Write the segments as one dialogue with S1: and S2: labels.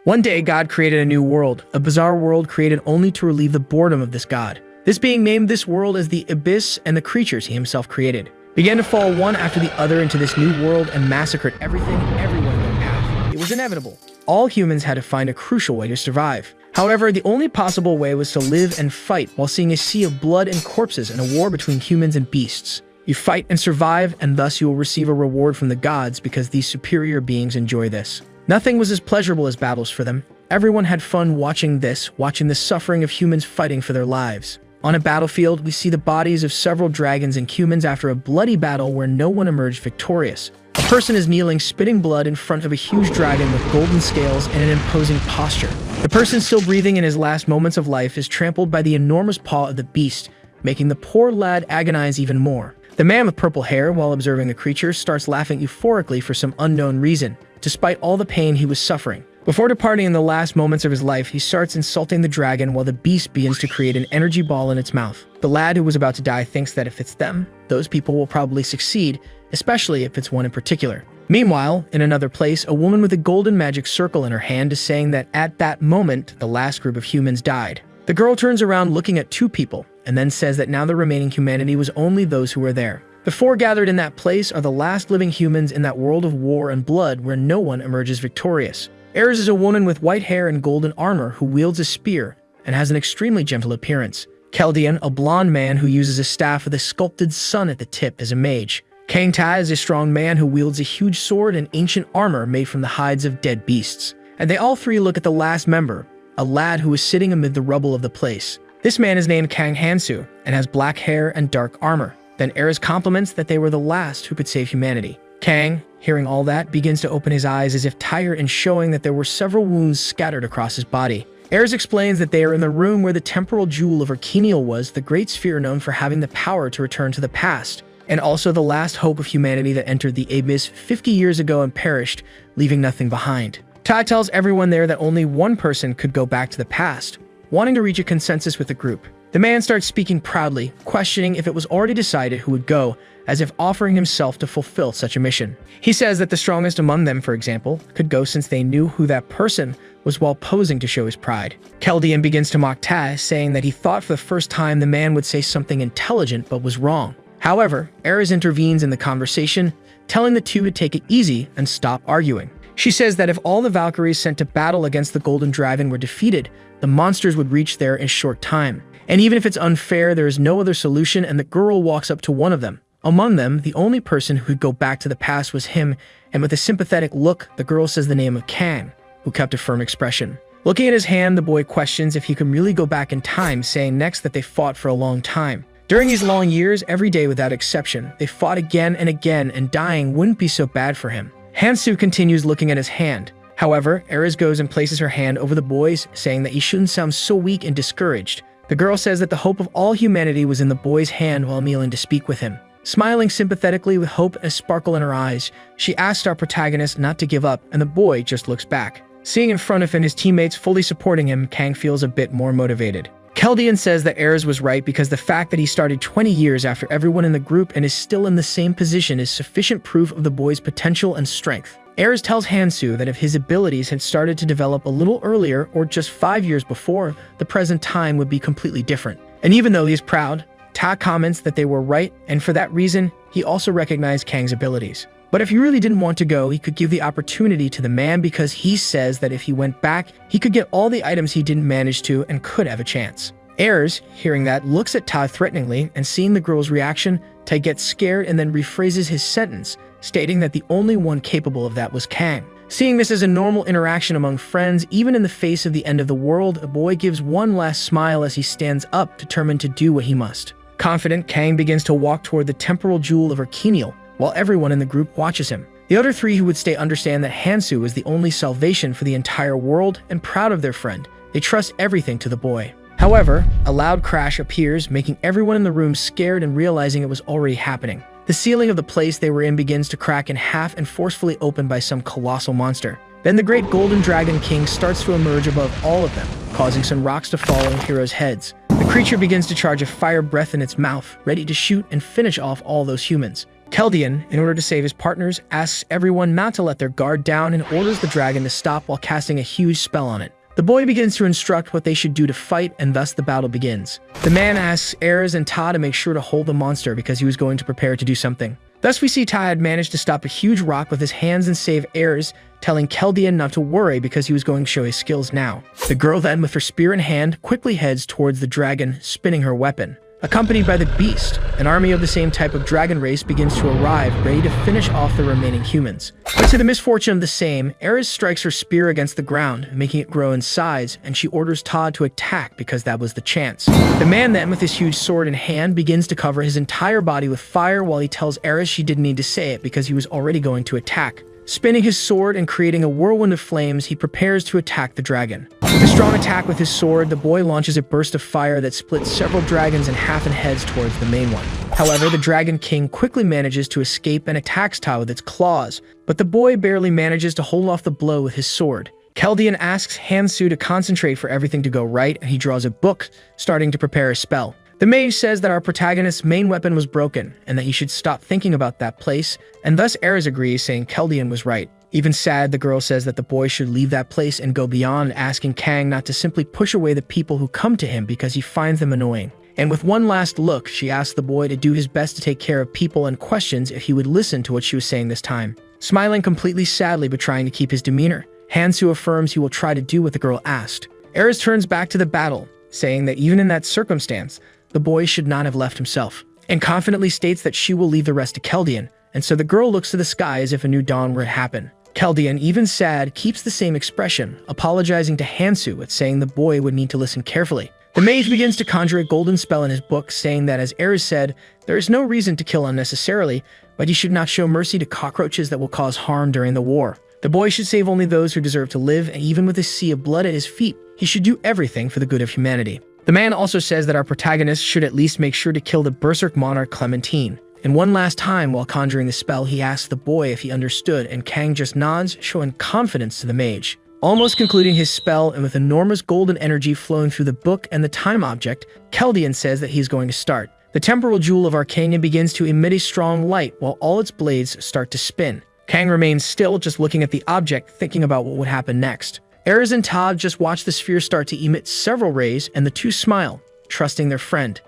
S1: One day, God created a new world, a bizarre world created only to relieve the boredom of this God. This being named this world as the Abyss, and the creatures he himself created began to fall one after the other into this new world and massacred everything and everyone in their path. It was inevitable. All humans had to find a crucial way to survive. However, the only possible way was to live and fight while seeing a sea of blood and corpses and a war between humans and beasts. You fight and survive, and thus you will receive a reward from the gods because these superior beings enjoy this. Nothing was as pleasurable as battles for them. Everyone had fun watching the suffering of humans fighting for their lives. On a battlefield, we see the bodies of several dragons and humans after a bloody battle where no one emerged victorious. A person is kneeling, spitting blood in front of a huge dragon with golden scales and an imposing posture. The person still breathing in his last moments of life is trampled by the enormous paw of the beast, making the poor lad agonize even more. The man with purple hair, while observing the creature, starts laughing euphorically for some unknown reason, despite all the pain he was suffering. Before departing in the last moments of his life, he starts insulting the dragon while the beast begins to create an energy ball in its mouth. The lad who was about to die thinks that if it's them, those people will probably succeed, especially if it's one in particular. Meanwhile, in another place, a woman with a golden magic circle in her hand is saying that at that moment, the last group of humans died. The girl turns around looking at two people, and then says that now the remaining humanity was only those who were there. The four gathered in that place are the last living humans in that world of war and blood where no one emerges victorious. Eris is a woman with white hair and golden armor who wields a spear and has an extremely gentle appearance. Keldian, a blonde man who uses a staff with a sculpted sun at the tip, is a mage. Kang Tai is a strong man who wields a huge sword and ancient armor made from the hides of dead beasts. And they all three look at the last member, a lad who is sitting amid the rubble of the place. This man is named Kang Hansu and has black hair and dark armor. Then Eris compliments that they were the last who could save humanity. Kang, hearing all that, begins to open his eyes as if tired and showing that there were several wounds scattered across his body. Eris explains that they are in the room where the temporal jewel of Archenial was, the great sphere known for having the power to return to the past, and also the last hope of humanity that entered the Abyss 50 years ago and perished, leaving nothing behind. Tai tells everyone there that only one person could go back to the past, wanting to reach a consensus with the group. The man starts speaking proudly, questioning if it was already decided who would go, as if offering himself to fulfill such a mission. He says that the strongest among them, for example, could go since they knew who that person was while posing to show his pride. Keldian begins to mock Taz, saying that he thought for the first time the man would say something intelligent but was wrong. However, Eris intervenes in the conversation, telling the two to take it easy and stop arguing. She says that if all the Valkyries sent to battle against the Golden Dragon were defeated, the monsters would reach there in a short time. And even if it's unfair, there is no other solution, and the girl walks up to one of them. Among them, the only person who could go back to the past was him, and with a sympathetic look, the girl says the name of Kang, who kept a firm expression. Looking at his hand, the boy questions if he can really go back in time, saying next that they fought for a long time. During these long years, every day without exception, they fought again and again, and dying wouldn't be so bad for him. Hansu continues looking at his hand. However, Eris goes and places her hand over the boy's, saying that he shouldn't sound so weak and discouraged. The girl says that the hope of all humanity was in the boy's hand while kneeling to speak with him. Smiling sympathetically with hope and a sparkle in her eyes, she asks our protagonist not to give up, and the boy just looks back. Seeing in front of him his teammates fully supporting him, Kang feels a bit more motivated. Keldian says that Eris was right because the fact that he started 20 years after everyone in the group and is still in the same position is sufficient proof of the boy's potential and strength. Eris tells Hansu that if his abilities had started to develop a little earlier or just 5 years before, the present time would be completely different. And even though he is proud, Ta comments that they were right, and for that reason, he also recognized Kang's abilities. But if he really didn't want to go, he could give the opportunity to the man because he says that if he went back, he could get all the items he didn't manage to and could have a chance. Eris, hearing that, looks at Ta threateningly, and seeing the girl's reaction, Ta gets scared and then rephrases his sentence, stating that the only one capable of that was Kang. Seeing this as a normal interaction among friends, even in the face of the end of the world, the boy gives one last smile as he stands up, determined to do what he must. Confident, Kang begins to walk toward the temporal jewel of Archenial, while everyone in the group watches him. The other three who would stay understand that Hansu is the only salvation for the entire world, and proud of their friend, they trust everything to the boy. However, a loud crash appears, making everyone in the room scared and realizing it was already happening. The ceiling of the place they were in begins to crack in half and forcefully opened by some colossal monster. Then the great Golden Dragon King starts to emerge above all of them, causing some rocks to fall on heroes' heads. The creature begins to charge a fire breath in its mouth, ready to shoot and finish off all those humans. Keldian, in order to save his partners, asks everyone not to let their guard down and orders the dragon to stop while casting a huge spell on it. The boy begins to instruct what they should do to fight, and thus the battle begins. The man asks Ares and Ta to make sure to hold the monster because he was going to prepare to do something. Thus we see Ta had managed to stop a huge rock with his hands and save Ares, telling Keldian not to worry because he was going to show his skills now. The girl then, with her spear in hand, quickly heads towards the dragon, spinning her weapon. Accompanied by the beast, an army of the same type of dragon race begins to arrive, ready to finish off the remaining humans. But to the misfortune of the same, Ares strikes her spear against the ground, making it grow in size, and she orders Todd to attack because that was the chance. The man then, with his huge sword in hand, begins to cover his entire body with fire while he tells Ares she didn't need to say it because he was already going to attack. Spinning his sword and creating a whirlwind of flames, he prepares to attack the dragon. With a strong attack with his sword, the boy launches a burst of fire that splits several dragons in half and heads towards the main one. However, the Dragon King quickly manages to escape and attacks Ta with its claws, but the boy barely manages to hold off the blow with his sword. Keldian asks Hansu to concentrate for everything to go right, and he draws a book, starting to prepare a spell. The mage says that our protagonist's main weapon was broken, and that he should stop thinking about that place, and thus Ares agrees, saying Keldian was right. Even sad, the girl says that the boy should leave that place and go beyond, asking Kang not to simply push away the people who come to him because he finds them annoying. And with one last look, she asks the boy to do his best to take care of people and questions if he would listen to what she was saying this time. Smiling completely sadly but trying to keep his demeanor, Hansu affirms he will try to do what the girl asked. Ares turns back to the battle, saying that even in that circumstance, the boy should not have left himself, and confidently states that she will leave the rest to Keldian, and so the girl looks to the sky as if a new dawn were to happen. Keldian, even sad, keeps the same expression, apologizing to Hansu but saying the boy would need to listen carefully. The mage begins to conjure a golden spell in his book, saying that, as Ares said, there is no reason to kill unnecessarily, but he should not show mercy to cockroaches that will cause harm during the war. The boy should save only those who deserve to live, and even with a sea of blood at his feet, he should do everything for the good of humanity. The man also says that our protagonist should at least make sure to kill the berserk monarch Clementine. And one last time, while conjuring the spell, he asks the boy if he understood, and Kang just nods, showing confidence to the mage. Almost concluding his spell, and with enormous golden energy flowing through the book and the time object, Keldian says that he is going to start. The temporal jewel of Arcania begins to emit a strong light while all its blades start to spin. Kang remains still, just looking at the object, thinking about what would happen next. Ares and Todd just watch the sphere start to emit several rays, and the two smile, trusting their friend.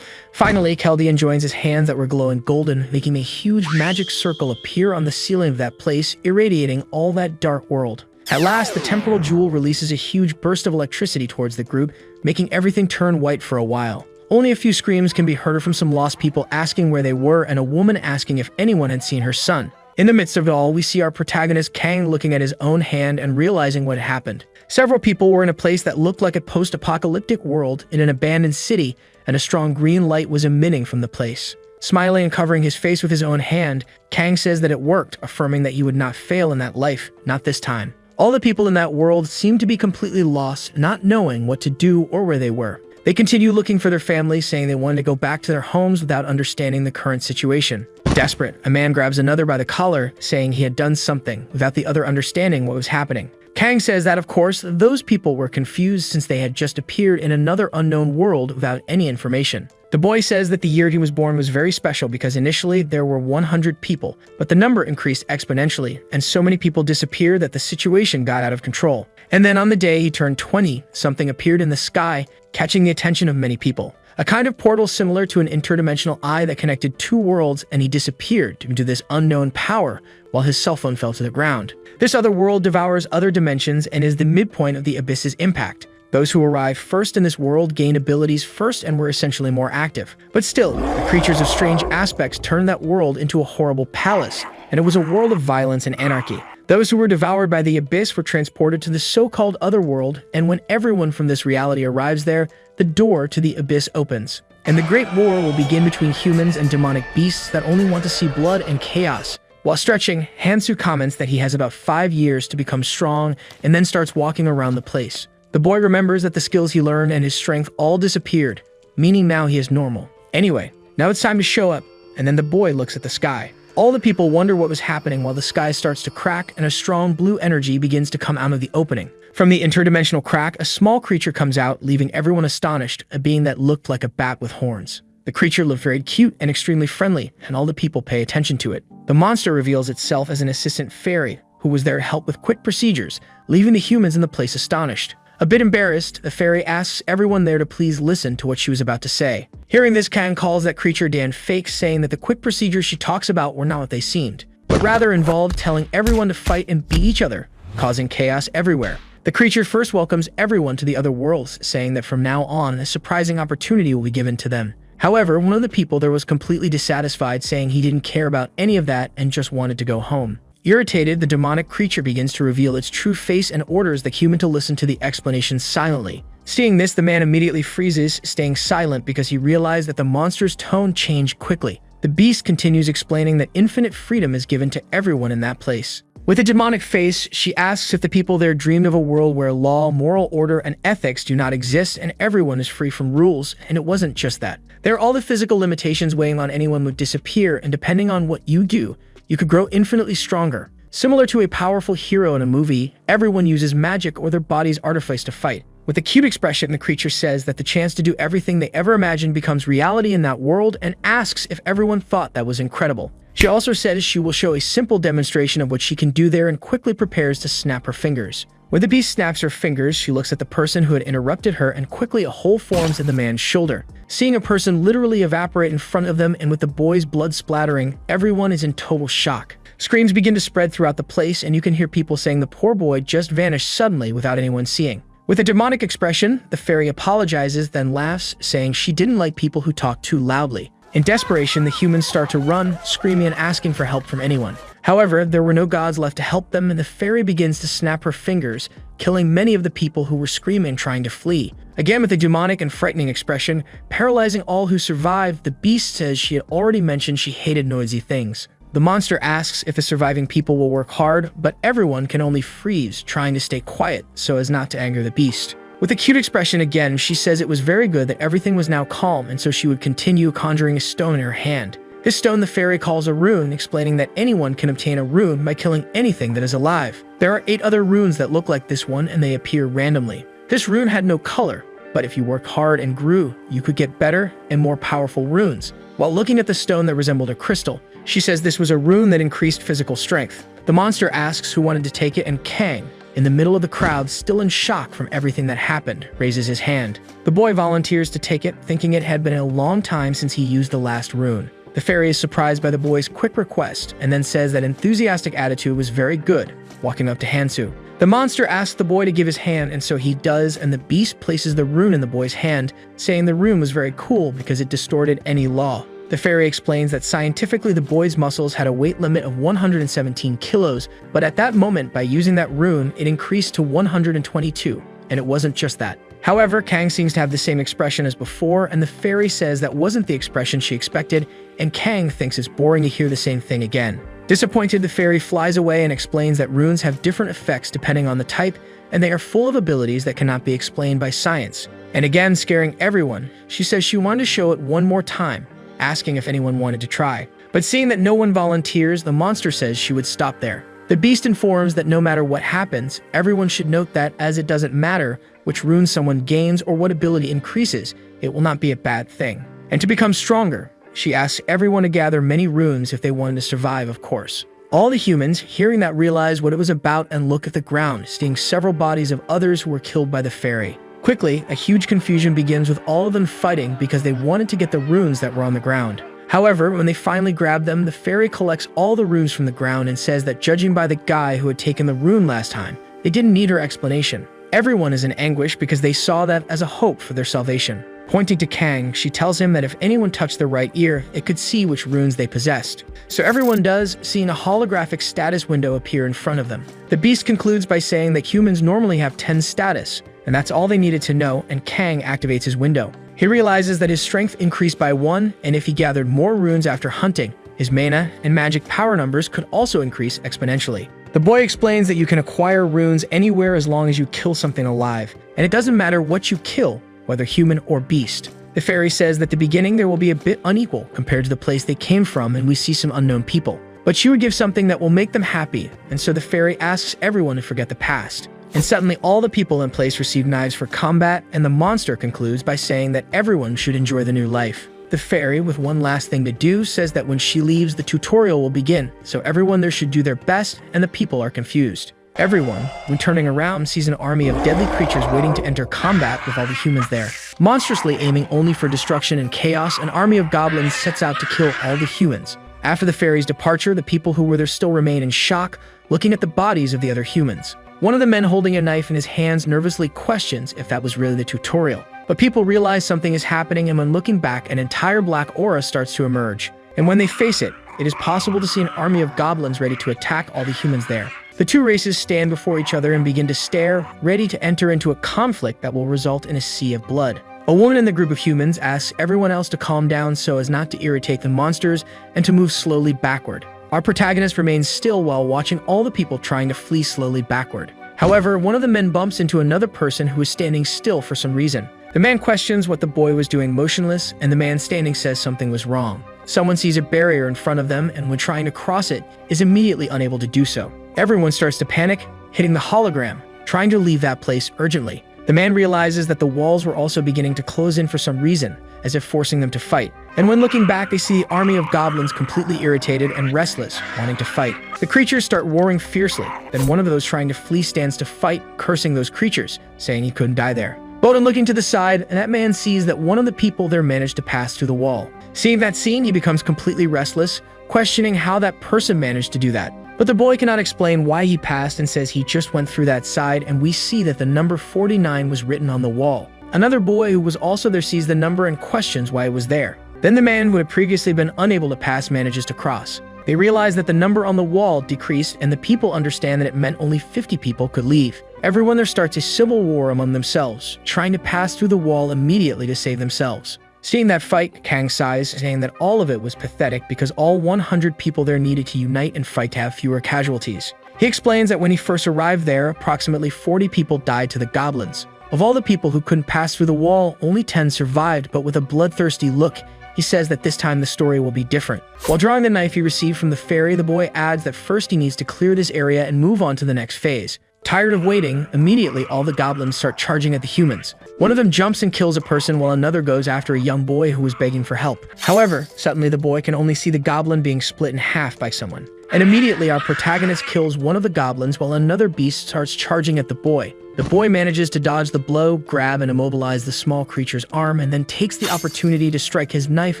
S1: Finally, Keldian joins his hands that were glowing golden, making a huge magic circle appear on the ceiling of that place, irradiating all that dark world. At last, the temporal jewel releases a huge burst of electricity towards the group, making everything turn white for a while. Only a few screams can be heard from some lost people asking where they were, and a woman asking if anyone had seen her son. In the midst of it all, we see our protagonist Kang looking at his own hand and realizing what had happened. Several people were in a place that looked like a post-apocalyptic world in an abandoned city, and a strong green light was emitting from the place. Smiling and covering his face with his own hand, Kang says that it worked, affirming that he would not fail in that life, not this time. All the people in that world seemed to be completely lost, not knowing what to do or where they were. They continue looking for their families, saying they wanted to go back to their homes without understanding the current situation. Desperate, a man grabs another by the collar, saying he had done something, without the other understanding what was happening. Kang says that, of course, those people were confused since they had just appeared in another unknown world without any information. The boy says that the year he was born was very special because initially there were 100 people, but the number increased exponentially, and so many people disappeared that the situation got out of control. And then on the day he turned 20, something appeared in the sky, catching the attention of many people. A kind of portal similar to an interdimensional eye that connected two worlds, and he disappeared due to this unknown power while his cell phone fell to the ground. This other world devours other dimensions and is the midpoint of the abyss's impact. Those who arrived first in this world gained abilities first and were essentially more active. But still, the creatures of strange aspects turned that world into a horrible palace, and it was a world of violence and anarchy. Those who were devoured by the abyss were transported to the so-called other world, and when everyone from this reality arrives there, the door to the abyss opens. And the great war will begin between humans and demonic beasts that only want to see blood and chaos. While stretching, Hansu comments that he has about 5 years to become strong and then starts walking around the place. The boy remembers that the skills he learned and his strength all disappeared, meaning now he is normal. Anyway, now it's time to show up, and then the boy looks at the sky. All the people wonder what was happening while the sky starts to crack and a strong blue energy begins to come out of the opening. From the interdimensional crack, a small creature comes out, leaving everyone astonished, a being that looked like a bat with horns. The creature looked very cute and extremely friendly, and all the people pay attention to it. The monster reveals itself as an assistant fairy who was there to help with quick procedures, leaving the humans in the place astonished. A bit embarrassed, the fairy asks everyone there to please listen to what she was about to say. Hearing this, Kang calls that creature Dan fake, saying that the quick procedures she talks about were not what they seemed, but rather involved telling everyone to fight and beat each other, causing chaos everywhere. The creature first welcomes everyone to the other worlds, saying that from now on, a surprising opportunity will be given to them. However, one of the people there was completely dissatisfied, saying he didn't care about any of that and just wanted to go home. Irritated, the demonic creature begins to reveal its true face and orders the human to listen to the explanation silently. Seeing this, the man immediately freezes, staying silent because he realized that the monster's tone changed quickly. The beast continues explaining that infinite freedom is given to everyone in that place. With a demonic face, she asks if the people there dreamed of a world where law, moral order, and ethics do not exist and everyone is free from rules, and it wasn't just that. There, all the physical limitations weighing on anyone would disappear, and depending on what you do, you could grow infinitely stronger. Similar to a powerful hero in a movie, everyone uses magic or their body's artifice to fight. With a cute expression, the creature says that the chance to do everything they ever imagined becomes reality in that world and asks if everyone thought that was incredible. She also says she will show a simple demonstration of what she can do there and quickly prepares to snap her fingers. When the beast snaps her fingers, she looks at the person who had interrupted her and quickly a hole forms in the man's shoulder. Seeing a person literally evaporate in front of them and with the boy's blood splattering, everyone is in total shock. Screams begin to spread throughout the place and you can hear people saying the poor boy just vanished suddenly without anyone seeing. With a demonic expression, the fairy apologizes, then laughs, saying she didn't like people who talked too loudly. In desperation, the humans start to run, screaming and asking for help from anyone. However, there were no gods left to help them, and the fairy begins to snap her fingers, killing many of the people who were screaming, trying to flee. Again, with a demonic and frightening expression, paralyzing all who survived, the beast says she had already mentioned she hated noisy things. The monster asks if the surviving people will work hard, but everyone can only freeze, trying to stay quiet so as not to anger the beast. With a cute expression again, she says it was very good that everything was now calm, and so she would continue conjuring a stone in her hand. This stone the fairy calls a rune, explaining that anyone can obtain a rune by killing anything that is alive. There are 8 other runes that look like this one, and they appear randomly. This rune had no color, but if you worked hard and grew, you could get better and more powerful runes. While looking at the stone that resembled a crystal, she says this was a rune that increased physical strength. The monster asks who wanted to take it, and Kang, in the middle of the crowd, still in shock from everything that happened, raises his hand. The boy volunteers to take it, thinking it had been a long time since he used the last rune. The fairy is surprised by the boy's quick request, and then says that enthusiastic attitude was very good, walking up to Hansu. The monster asks the boy to give his hand, and so he does, and the beast places the rune in the boy's hand, saying the rune was very cool because it distorted any law. The fairy explains that scientifically the boy's muscles had a weight limit of 117 kilos, but at that moment, by using that rune, it increased to 122, and it wasn't just that. However, Kang seems to have the same expression as before, and the fairy says that wasn't the expression she expected, and Kang thinks it's boring to hear the same thing again. Disappointed, the fairy flies away and explains that runes have different effects depending on the type, and they are full of abilities that cannot be explained by science. And again, scaring everyone, she says she wanted to show it one more time, asking if anyone wanted to try. But seeing that no one volunteers, the monster says she would stop there. The beast informs that no matter what happens, everyone should note that, as it doesn't matter which rune someone gains or what ability increases, it will not be a bad thing. And to become stronger, she asks everyone to gather many runes if they wanted to survive, of course. All the humans, hearing that, realize what it was about and look at the ground, seeing several bodies of others who were killed by the fairy. Quickly, a huge confusion begins with all of them fighting because they wanted to get the runes that were on the ground. However, when they finally grab them, the fairy collects all the runes from the ground and says that judging by the guy who had taken the rune last time, they didn't need her explanation. Everyone is in anguish because they saw that as a hope for their salvation. Pointing to Kang, she tells him that if anyone touched their right ear, it could see which runes they possessed. So everyone does, seeing a holographic status window appear in front of them. The beast concludes by saying that humans normally have 10 status, and that's all they needed to know, and Kang activates his window. He realizes that his strength increased by 1, and if he gathered more runes after hunting, his mana and magic power numbers could also increase exponentially. The boy explains that you can acquire runes anywhere as long as you kill something alive, and it doesn't matter what you kill, whether human or beast. The fairy says that at the beginning there will be a bit unequal compared to the place they came from, and we see some unknown people. But she would give something that will make them happy, and so the fairy asks everyone to forget the past. And suddenly all the people in place receive knives for combat, and the monster concludes by saying that everyone should enjoy the new life. The fairy, with one last thing to do, says that when she leaves, the tutorial will begin, so everyone there should do their best, and the people are confused. Everyone, when turning around, sees an army of deadly creatures waiting to enter combat with all the humans there. Monstrously aiming only for destruction and chaos, an army of goblins sets out to kill all the humans. After the fairy's departure, the people who were there still remain in shock, looking at the bodies of the other humans. One of the men holding a knife in his hands nervously questions if that was really the tutorial. But people realize something is happening, and when looking back, an entire black aura starts to emerge. And when they face it, it is possible to see an army of goblins ready to attack all the humans there. The two races stand before each other and begin to stare, ready to enter into a conflict that will result in a sea of blood. A woman in the group of humans asks everyone else to calm down so as not to irritate the monsters and to move slowly backward. Our protagonist remains still while watching all the people trying to flee slowly backward. However, one of the men bumps into another person who is standing still for some reason. The man questions what the boy was doing motionless, and the man standing says something was wrong. Someone sees a barrier in front of them, and when trying to cross it, is immediately unable to do so. Everyone starts to panic, hitting the hologram, trying to leave that place urgently. The man realizes that the walls were also beginning to close in for some reason, as if forcing them to fight. And when looking back, they see the army of goblins completely irritated and restless, wanting to fight. The creatures start roaring fiercely. Then one of those trying to flee stands to fight, cursing those creatures, saying he couldn't die there. Bowden looking to the side, and that man sees that one of the people there managed to pass through the wall. Seeing that scene, he becomes completely restless, questioning how that person managed to do that. But the boy cannot explain why he passed and says he just went through that side, and we see that the number 49 was written on the wall. Another boy who was also there sees the number and questions why it was there. Then the man who had previously been unable to pass manages to cross. They realize that the number on the wall decreased, and the people understand that it meant only 50 people could leave. Everyone there starts a civil war among themselves, trying to pass through the wall immediately to save themselves. Seeing that fight, Kang sighs, saying that all of it was pathetic because all 100 people there needed to unite and fight to have fewer casualties. He explains that when he first arrived there, approximately 40 people died to the goblins. Of all the people who couldn't pass through the wall, only 10 survived, but with a bloodthirsty look, he says that this time the story will be different. While drawing the knife he received from the fairy, the boy adds that first he needs to clear this area and move on to the next phase. Tired of waiting, immediately all the goblins start charging at the humans. One of them jumps and kills a person while another goes after a young boy who was begging for help. However, suddenly the boy can only see the goblin being split in half by someone. And immediately our protagonist kills one of the goblins while another beast starts charging at the boy. The boy manages to dodge the blow, grab and immobilize the small creature's arm, and then takes the opportunity to strike his knife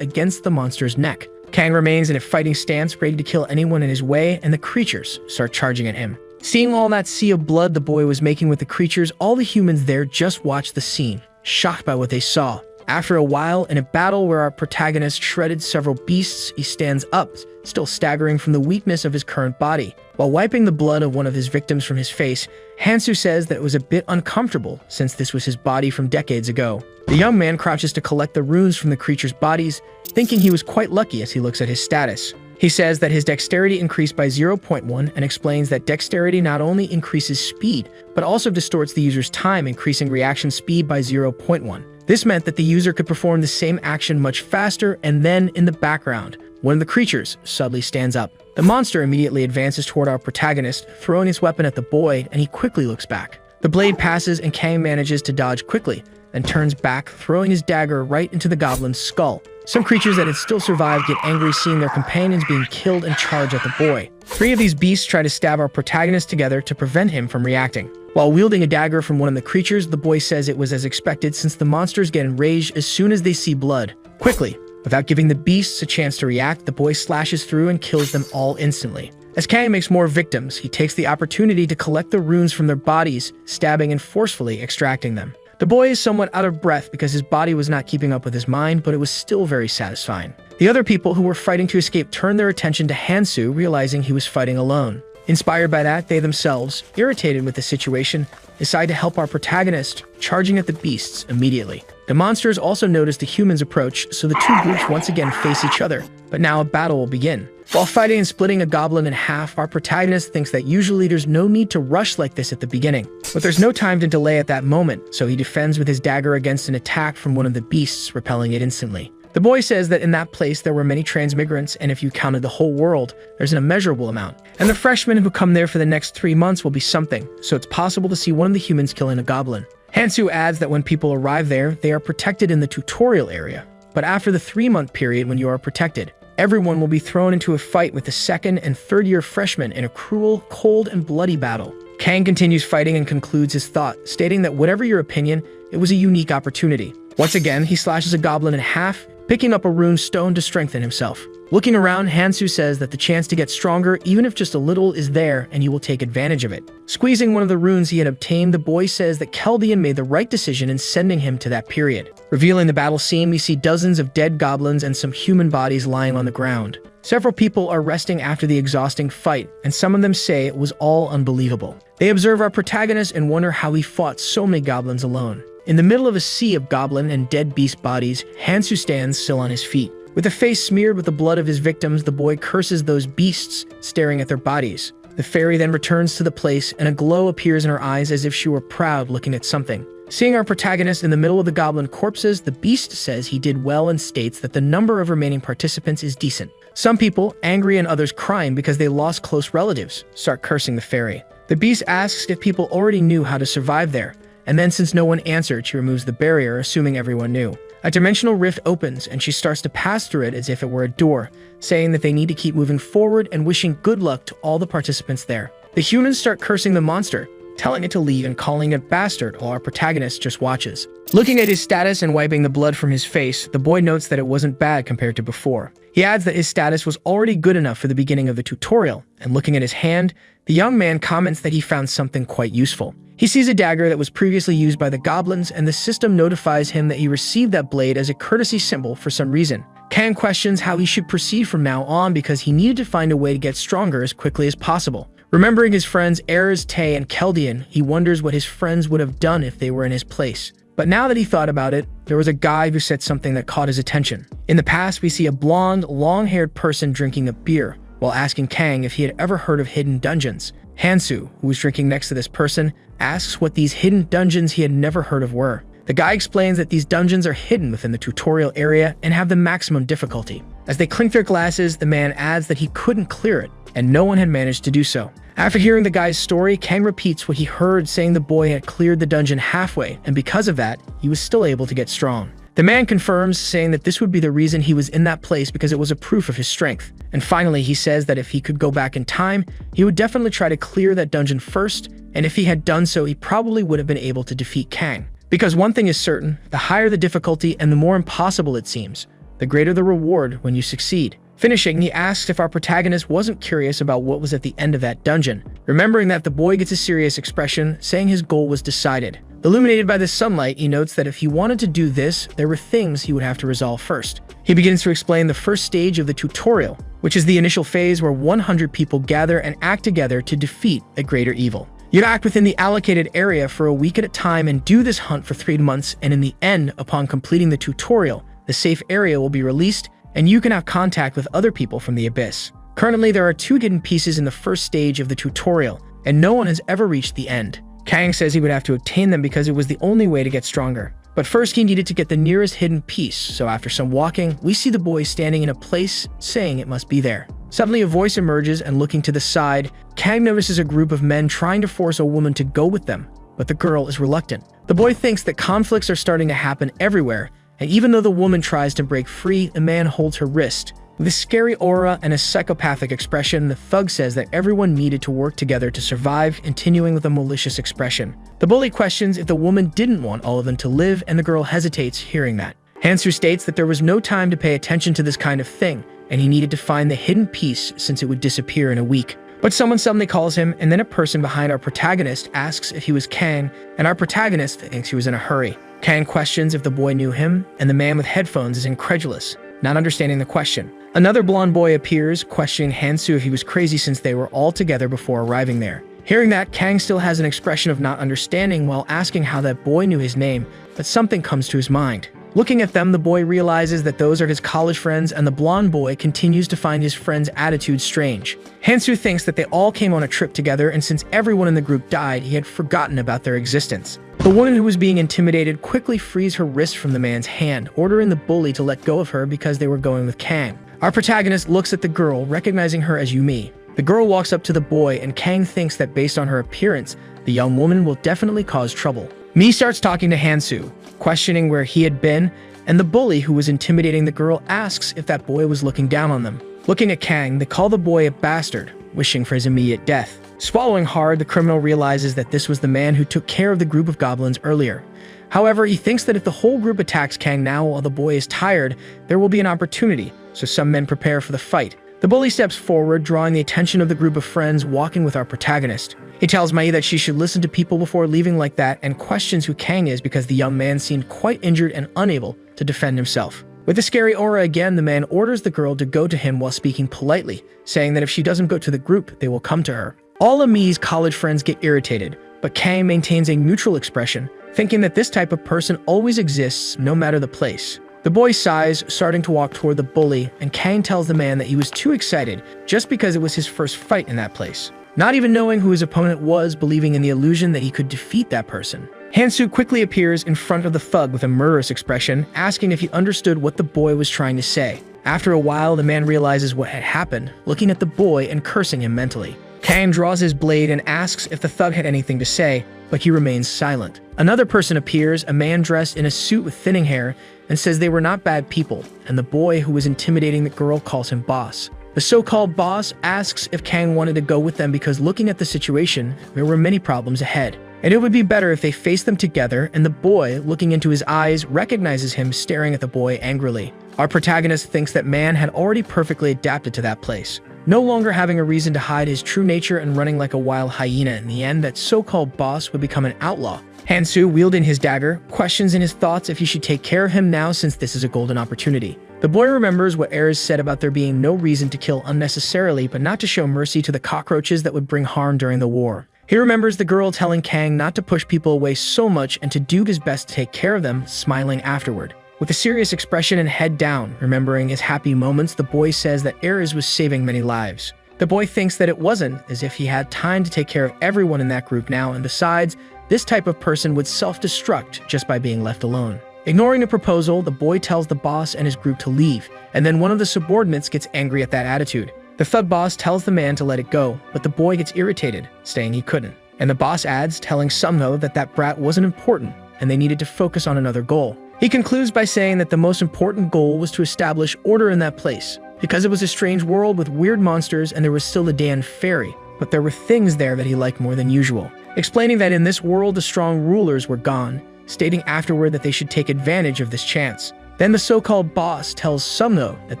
S1: against the monster's neck. Kang remains in a fighting stance, ready to kill anyone in his way, and the creatures start charging at him. Seeing all that sea of blood the boy was making with the creatures, all the humans there just watched the scene, shocked by what they saw. After a while, in a battle where our protagonist shredded several beasts, he stands up, still staggering from the weakness of his current body. While wiping the blood of one of his victims from his face, Hansu says that it was a bit uncomfortable since this was his body from decades ago. The young man crouches to collect the runes from the creatures' bodies, thinking he was quite lucky as he looks at his status. He says that his dexterity increased by 0.1 and explains that dexterity not only increases speed, but also distorts the user's time, increasing reaction speed by 0.1. This meant that the user could perform the same action much faster, and then, in the background, one of the creatures suddenly stands up. The monster immediately advances toward our protagonist, throwing his weapon at the boy, and he quickly looks back. The blade passes and Kang manages to dodge quickly, then turns back, throwing his dagger right into the goblin's skull. Some creatures that had still survived get angry seeing their companions being killed and charge at the boy. 3 of these beasts try to stab our protagonist together to prevent him from reacting. While wielding a dagger from one of the creatures, the boy says it was as expected since the monsters get enraged as soon as they see blood. Quickly, without giving the beasts a chance to react, the boy slashes through and kills them all instantly. As Kang makes more victims, he takes the opportunity to collect the runes from their bodies, stabbing and forcefully extracting them. The boy is somewhat out of breath because his body was not keeping up with his mind, but it was still very satisfying. The other people who were fighting to escape turned their attention to Hansu, realizing he was fighting alone. Inspired by that, they themselves, irritated with the situation, decide to help our protagonist, charging at the beasts immediately. The monsters also notice the humans approach, so the two groups once again face each other, but now a battle will begin. While fighting and splitting a goblin in half, our protagonist thinks that usually there's no need to rush like this at the beginning. But there's no time to delay at that moment, so he defends with his dagger against an attack from one of the beasts, repelling it instantly. The boy says that in that place there were many transmigrants, and if you counted the whole world, there's an immeasurable amount. And the freshmen who come there for the next 3 months will be something, so it's possible to see one of the humans killing a goblin. Hansu adds that when people arrive there, they are protected in the tutorial area. but after the 3-month period when you are protected, everyone will be thrown into a fight with the 2nd and 3rd-year freshmen in a cruel, cold, and bloody battle. Kang continues fighting and concludes his thought, stating that whatever your opinion, it was a unique opportunity. Once again, he slashes a goblin in half, picking up a rune stone to strengthen himself. Looking around, Hansu says that the chance to get stronger, even if just a little, is there and you will take advantage of it. Squeezing one of the runes he had obtained, the boy says that Keldian made the right decision in sending him to that period. Revealing the battle scene, we see dozens of dead goblins and some human bodies lying on the ground. Several people are resting after the exhausting fight, and some of them say it was all unbelievable. They observe our protagonist and wonder how he fought so many goblins alone. In the middle of a sea of goblin and dead beast bodies, Hansu stands still on his feet. With a face smeared with the blood of his victims, the boy curses those beasts, staring at their bodies. The fairy then returns to the place, and a glow appears in her eyes as if she were proud looking at something. Seeing our protagonist in the middle of the goblin corpses, the beast says he did well and states that the number of remaining participants is decent. Some people, angry and others crying because they lost close relatives, start cursing the fairy. The beast asks if people already knew how to survive there, and then since no one answered, she removes the barrier, assuming everyone knew. A dimensional rift opens, and she starts to pass through it as if it were a door, saying that they need to keep moving forward and wishing good luck to all the participants there. The humans start cursing the monster, telling it to leave and calling it bastard, while our protagonist just watches. Looking at his status and wiping the blood from his face, the boy notes that it wasn't bad compared to before. He adds that his status was already good enough for the beginning of the tutorial, and looking at his hand, the young man comments that he found something quite useful. He sees a dagger that was previously used by the goblins, and the system notifies him that he received that blade as a courtesy symbol for some reason. Kang questions how he should proceed from now on because he needed to find a way to get stronger as quickly as possible. Remembering his friends Erez, Tay, and Keldian, he wonders what his friends would have done if they were in his place. But now that he thought about it, there was a guy who said something that caught his attention. In the past, we see a blonde, long-haired person drinking a beer, while asking Kang if he had ever heard of hidden dungeons. Hansu, who was drinking next to this person, asks what these hidden dungeons he had never heard of were. The guy explains that these dungeons are hidden within the tutorial area and have the maximum difficulty. As they clink their glasses, the man adds that he couldn't clear it, and no one had managed to do so. After hearing the guy's story, Kang repeats what he heard, saying the boy had cleared the dungeon halfway, and because of that, he was still able to get strong. The man confirms, saying that this would be the reason he was in that place because it was a proof of his strength. And finally, he says that if he could go back in time, he would definitely try to clear that dungeon first, and if he had done so, he probably would have been able to defeat Kang. Because one thing is certain, the higher the difficulty and the more impossible it seems, the greater the reward when you succeed. Finishing, he asks if our protagonist wasn't curious about what was at the end of that dungeon. Remembering that, the boy gets a serious expression, saying his goal was decided. Illuminated by the sunlight, he notes that if he wanted to do this, there were things he would have to resolve first. He begins to explain the first stage of the tutorial, which is the initial phase where 100 people gather and act together to defeat a greater evil. You act within the allocated area for a week at a time and do this hunt for 3 months, and in the end, upon completing the tutorial, the safe area will be released and you can have contact with other people from the Abyss. Currently, there are 2 hidden pieces in the first stage of the tutorial, and no one has ever reached the end. Kang says he would have to obtain them because it was the only way to get stronger. But first he needed to get the nearest hidden piece, so after some walking, we see the boy standing in a place, saying it must be there. Suddenly a voice emerges, and looking to the side, Kang notices a group of men trying to force a woman to go with them, but the girl is reluctant. The boy thinks that conflicts are starting to happen everywhere, and even though the woman tries to break free, the man holds her wrist. With a scary aura and a psychopathic expression, the thug says that everyone needed to work together to survive, continuing with a malicious expression. The bully questions if the woman didn't want all of them to live, and the girl hesitates hearing that. Hansu states that there was no time to pay attention to this kind of thing, and he needed to find the hidden piece since it would disappear in a week. But someone suddenly calls him, and then a person behind our protagonist asks if he was Kang, and our protagonist thinks he was in a hurry. Kang questions if the boy knew him, and the man with headphones is incredulous, not understanding the question. Another blonde boy appears, questioning Hansu if he was crazy since they were all together before arriving there. Hearing that, Kang still has an expression of not understanding while asking how that boy knew his name, but something comes to his mind. Looking at them, the boy realizes that those are his college friends, and the blonde boy continues to find his friend's attitude strange. Hansu thinks that they all came on a trip together, and since everyone in the group died, he had forgotten about their existence. The woman who was being intimidated quickly frees her wrist from the man's hand, ordering the bully to let go of her because they were going with Kang. Our protagonist looks at the girl, recognizing her as Yumi. The girl walks up to the boy, and Kang thinks that based on her appearance, the young woman will definitely cause trouble. Mi starts talking to Hansu, questioning where he had been, and the bully who was intimidating the girl asks if that boy was looking down on them. Looking at Kang, they call the boy a bastard, wishing for his immediate death. Swallowing hard, the criminal realizes that this was the man who took care of the group of goblins earlier. However, he thinks that if the whole group attacks Kang now while the boy is tired, there will be an opportunity, so some men prepare for the fight. The bully steps forward, drawing the attention of the group of friends walking with our protagonist. He tells Mai that she should listen to people before leaving like that and questions who Kang is because the young man seemed quite injured and unable to defend himself. With a scary aura again, the man orders the girl to go to him while speaking politely, saying that if she doesn't go to the group, they will come to her. All of Mi's college friends get irritated, but Kang maintains a neutral expression, thinking that this type of person always exists no matter the place. The boy sighs, starting to walk toward the bully, and Kang tells the man that he was too excited just because it was his first fight in that place. Not even knowing who his opponent was, believing in the illusion that he could defeat that person. Hansu quickly appears in front of the thug with a murderous expression, asking if he understood what the boy was trying to say. After a while, the man realizes what had happened, looking at the boy and cursing him mentally. Kang draws his blade and asks if the thug had anything to say, but he remains silent. Another person appears, a man dressed in a suit with thinning hair, and says they were not bad people, and the boy who was intimidating the girl calls him boss. The so-called boss asks if Kang wanted to go with them because looking at the situation, there were many problems ahead, and it would be better if they faced them together, and the boy, looking into his eyes, recognizes him staring at the boy angrily. Our protagonist thinks that man had already perfectly adapted to that place, no longer having a reason to hide his true nature and running like a wild hyena. In the end, that so-called boss would become an outlaw. Hansu, wielding his dagger, questions in his thoughts if he should take care of him now since this is a golden opportunity. The boy remembers what Erez said about there being no reason to kill unnecessarily, but not to show mercy to the cockroaches that would bring harm during the war. He remembers the girl telling Kang not to push people away so much and to do his best to take care of them, smiling afterward. With a serious expression and head down, remembering his happy moments, the boy says that Erez was saving many lives. The boy thinks that it wasn't, as if he had time to take care of everyone in that group now, and besides, this type of person would self-destruct just by being left alone. Ignoring the proposal, the boy tells the boss and his group to leave, and then one of the subordinates gets angry at that attitude. The thug boss tells the man to let it go, but the boy gets irritated, saying he couldn't. And the boss adds, telling Sumno that that brat wasn't important, and they needed to focus on another goal. He concludes by saying that the most important goal was to establish order in that place, because it was a strange world with weird monsters and there was still a damn fairy, but there were things there that he liked more than usual. Explaining that in this world the strong rulers were gone, stating afterward that they should take advantage of this chance. Then the so-called boss tells Sumno that